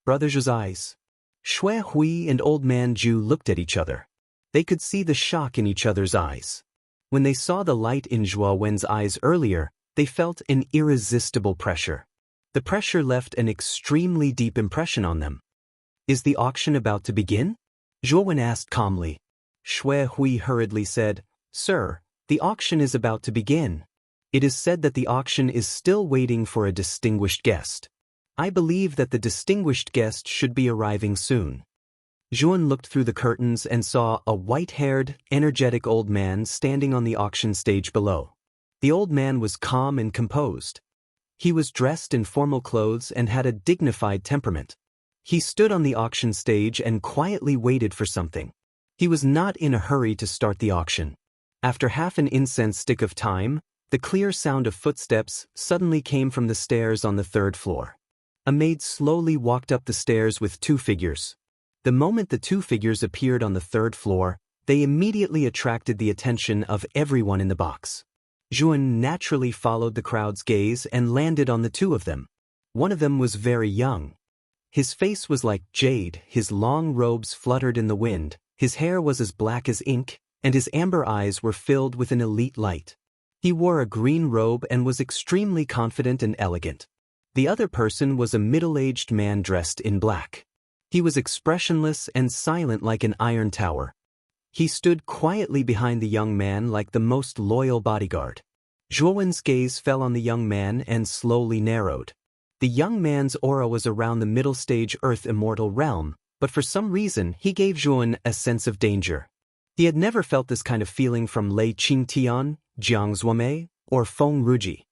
A: Brother Zhu's eyes. Xue Hui and Old Man Zhu looked at each other. They could see the shock in each other's eyes. When they saw the light in Zhuowen's eyes earlier, they felt an irresistible pressure. The pressure left an extremely deep impression on them. "Is the auction about to begin?" Zhuowen asked calmly. Xue Hui hurriedly said, "Sir, the auction is about to begin. It is said that the auction is still waiting for a distinguished guest. I believe that the distinguished guest should be arriving soon." Zhuowen looked through the curtains and saw a white-haired, energetic old man standing on the auction stage below. The old man was calm and composed. He was dressed in formal clothes and had a dignified temperament. He stood on the auction stage and quietly waited for something. He was not in a hurry to start the auction. After half an incense stick of time, the clear sound of footsteps suddenly came from the stairs on the 3rd floor. A maid slowly walked up the stairs with 2 figures. The moment the 2 figures appeared on the 3rd floor, They immediately attracted the attention of everyone in the box. Zhuan naturally followed the crowd's gaze and landed on the two of them. One of them was very young. His face was like jade, his long robes fluttered in the wind, his hair was as black as ink, and his amber eyes were filled with an elite light. He wore a green robe and was extremely confident and elegant. The other person was a middle-aged man dressed in black. He was expressionless and silent like an iron tower. He stood quietly behind the young man like the most loyal bodyguard. Zhuowen's gaze fell on the young man and slowly narrowed. The young man's aura was around the middle stage Earth Immortal realm, but for some reason he gave Zhuowen a sense of danger. He had never felt this kind of feeling from Lei Qingtian, Jiang Zuomei, or Feng Ruji.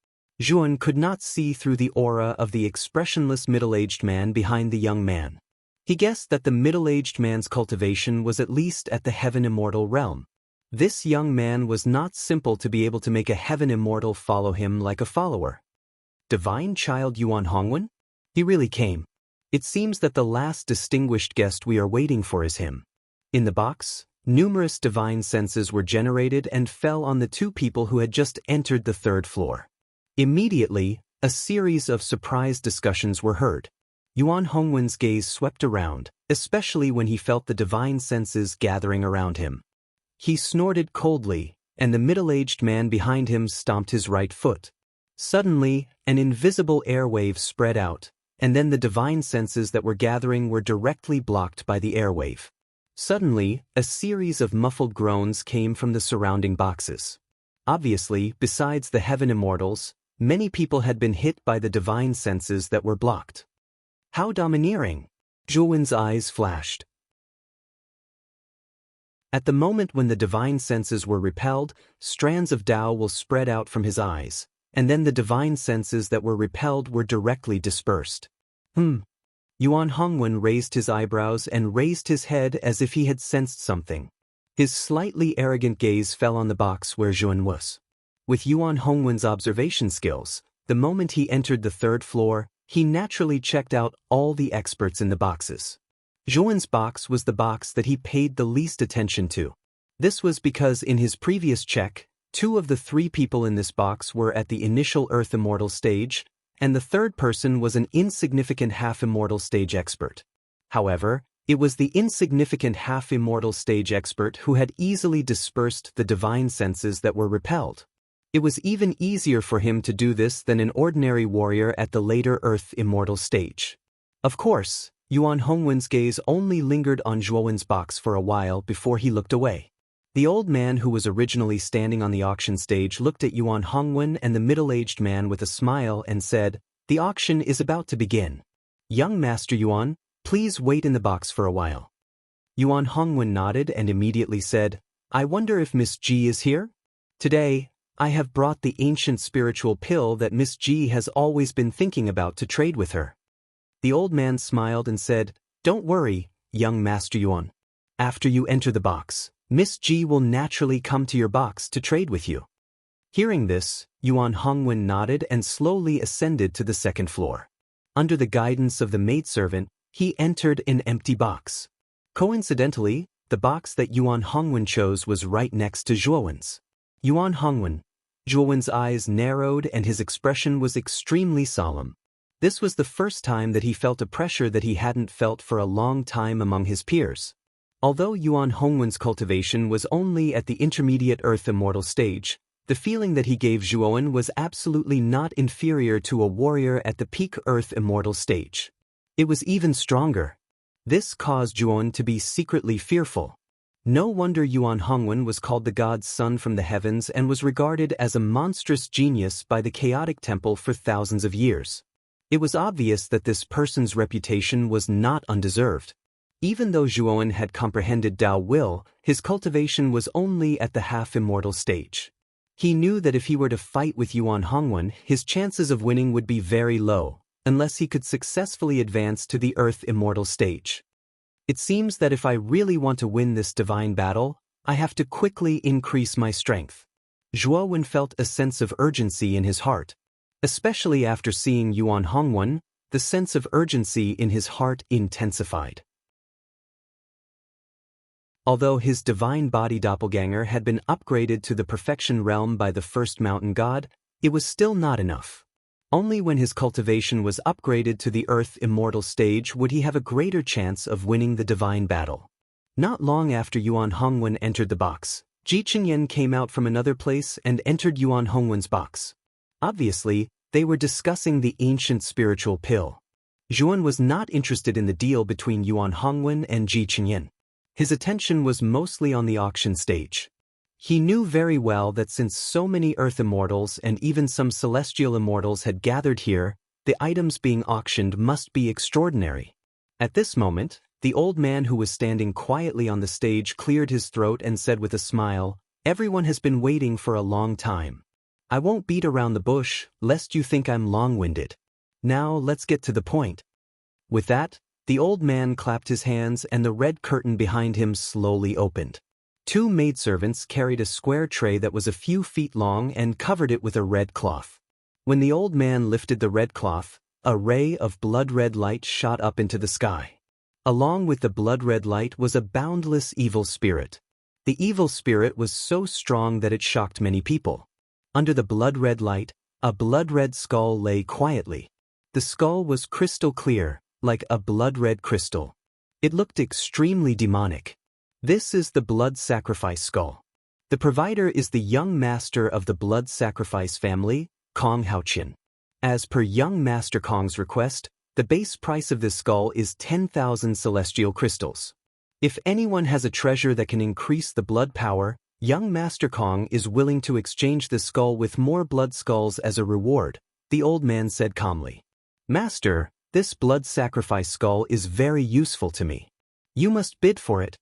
A: Zhuowen could not see through the aura of the expressionless middle-aged man behind the young man. He guessed that the middle-aged man's cultivation was at least at the Heaven Immortal realm. This young man was not simple to be able to make a Heaven Immortal follow him like a follower. Divine Child Yuan Hongwen? He really came. It seems that the last distinguished guest we are waiting for is him. In the box, numerous divine senses were generated and fell on the two people who had just entered the third floor. Immediately, a series of surprise discussions were heard. Yuan Hongwen's gaze swept around, especially when he felt the divine senses gathering around him. He snorted coldly, and the middle-aged man behind him stomped his right foot. Suddenly, an invisible airwave spread out, and then the divine senses that were gathering were directly blocked by the airwave. Suddenly, a series of muffled groans came from the surrounding boxes. Obviously, besides the Heaven Immortals, many people had been hit by the divine senses that were blocked. How domineering! Zhuowen's eyes flashed. At the moment when the divine senses were repelled, strands of Tao will spread out from his eyes, and then the divine senses that were repelled were directly dispersed. Yuan Hongwen raised his eyebrows and raised his head as if he had sensed something. His slightly arrogant gaze fell on the box where Zhuowen was. With Yuan Hongwen's observation skills, the moment he entered the third floor, he naturally checked out all the experts in the boxes. Zhuowen's box was the box that he paid the least attention to. This was because in his previous check, 2 of the 3 people in this box were at the initial Earth Immortal stage, and the third person was an insignificant half-immortal stage expert. However, it was the insignificant half-immortal stage expert who had easily dispersed the divine senses that were repelled. It was even easier for him to do this than an ordinary warrior at the later Earth Immortal stage. Of course, Yuan Hongwen's gaze only lingered on Zhuowen's box for a while before he looked away. The old man who was originally standing on the auction stage looked at Yuan Hongwen and the middle-aged man with a smile and said, "The auction is about to begin. Young Master Yuan, please wait in the box for a while." Yuan Hongwen nodded and immediately said, "I wonder if Miss Ji is here? Today, I have brought the ancient spiritual pill that Miss Ji has always been thinking about to trade with her." The old man smiled and said, "Don't worry, young Master Yuan. After you enter the box, Miss Ji will naturally come to your box to trade with you." Hearing this, Yuan Hongwen nodded and slowly ascended to the second floor. Under the guidance of the maidservant, he entered an empty box. Coincidentally, the box that Yuan Hongwen chose was right next to Zhuowen's. Yuan Hongwen. Zhuowen's eyes narrowed and his expression was extremely solemn. This was the first time that he felt a pressure that he hadn't felt for a long time among his peers. Although Yuan Hongwen's cultivation was only at the intermediate Earth Immortal stage, the feeling that he gave Zhuowen was absolutely not inferior to a warrior at the peak Earth Immortal stage. It was even stronger. This caused Zhuowen to be secretly fearful. No wonder Yuan Hongwen was called the god's son from the heavens and was regarded as a monstrous genius by the chaotic temple for thousands of years. It was obvious that this person's reputation was not undeserved. Even though Zhuowen had comprehended Tao will, his cultivation was only at the half-immortal stage. He knew that if he were to fight with Yuan Hongwen, his chances of winning would be very low, unless he could successfully advance to the Earth Immortal stage. It seems that if I really want to win this divine battle, I have to quickly increase my strength. Zhuowen felt a sense of urgency in his heart. Especially after seeing Yuan Hongwen, the sense of urgency in his heart intensified. Although his divine body doppelganger had been upgraded to the perfection realm by the first mountain god, it was still not enough. Only when his cultivation was upgraded to the earth immortal stage would he have a greater chance of winning the divine battle. Not long after Yuan Hongwen entered the box, Ji Chenyan came out from another place and entered Yuan Hongwen's box. Obviously, they were discussing the ancient spiritual pill. Zhuan was not interested in the deal between Yuan Hongwen and Ji Chenyan. His attention was mostly on the auction stage. He knew very well that since so many earth immortals and even some celestial immortals had gathered here, the items being auctioned must be extraordinary. At this moment, the old man who was standing quietly on the stage cleared his throat and said with a smile, "Everyone has been waiting for a long time. I won't beat around the bush, lest you think I'm long-winded. Now let's get to the point." With that, the old man clapped his hands and the red curtain behind him slowly opened. Two maidservants carried a square tray that was a few feet long and covered it with a red cloth. When the old man lifted the red cloth, a ray of blood-red light shot up into the sky. Along with the blood-red light was a boundless evil spirit. The evil spirit was so strong that it shocked many people. Under the blood-red light, a blood-red skull lay quietly. The skull was crystal clear, like a blood-red crystal. It looked extremely demonic. This is the blood sacrifice skull. The provider is the young master of the blood sacrifice family, Kong Haoqian. As per young master Kong's request, the base price of this skull is 10,000 celestial crystals. If anyone has a treasure that can increase the blood power, young master Kong is willing to exchange the skull with more blood skulls as a reward, the old man said calmly. "Master, this blood sacrifice skull is very useful to me. You must bid for it."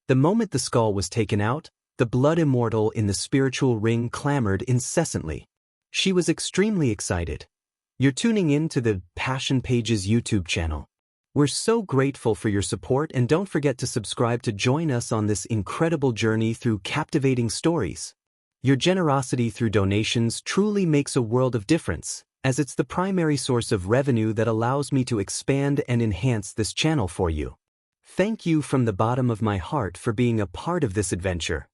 A: The moment the skull was taken out, the blood immortal in the spiritual ring clamored incessantly. She was extremely excited. You're tuning in to the Passion Pages YouTube channel. We're so grateful for your support, and don't forget to subscribe to join us on this incredible journey through captivating stories. Your generosity through donations truly makes a world of difference, as it's the primary source of revenue that allows me to expand and enhance this channel for you. Thank you from the bottom of my heart for being a part of this adventure.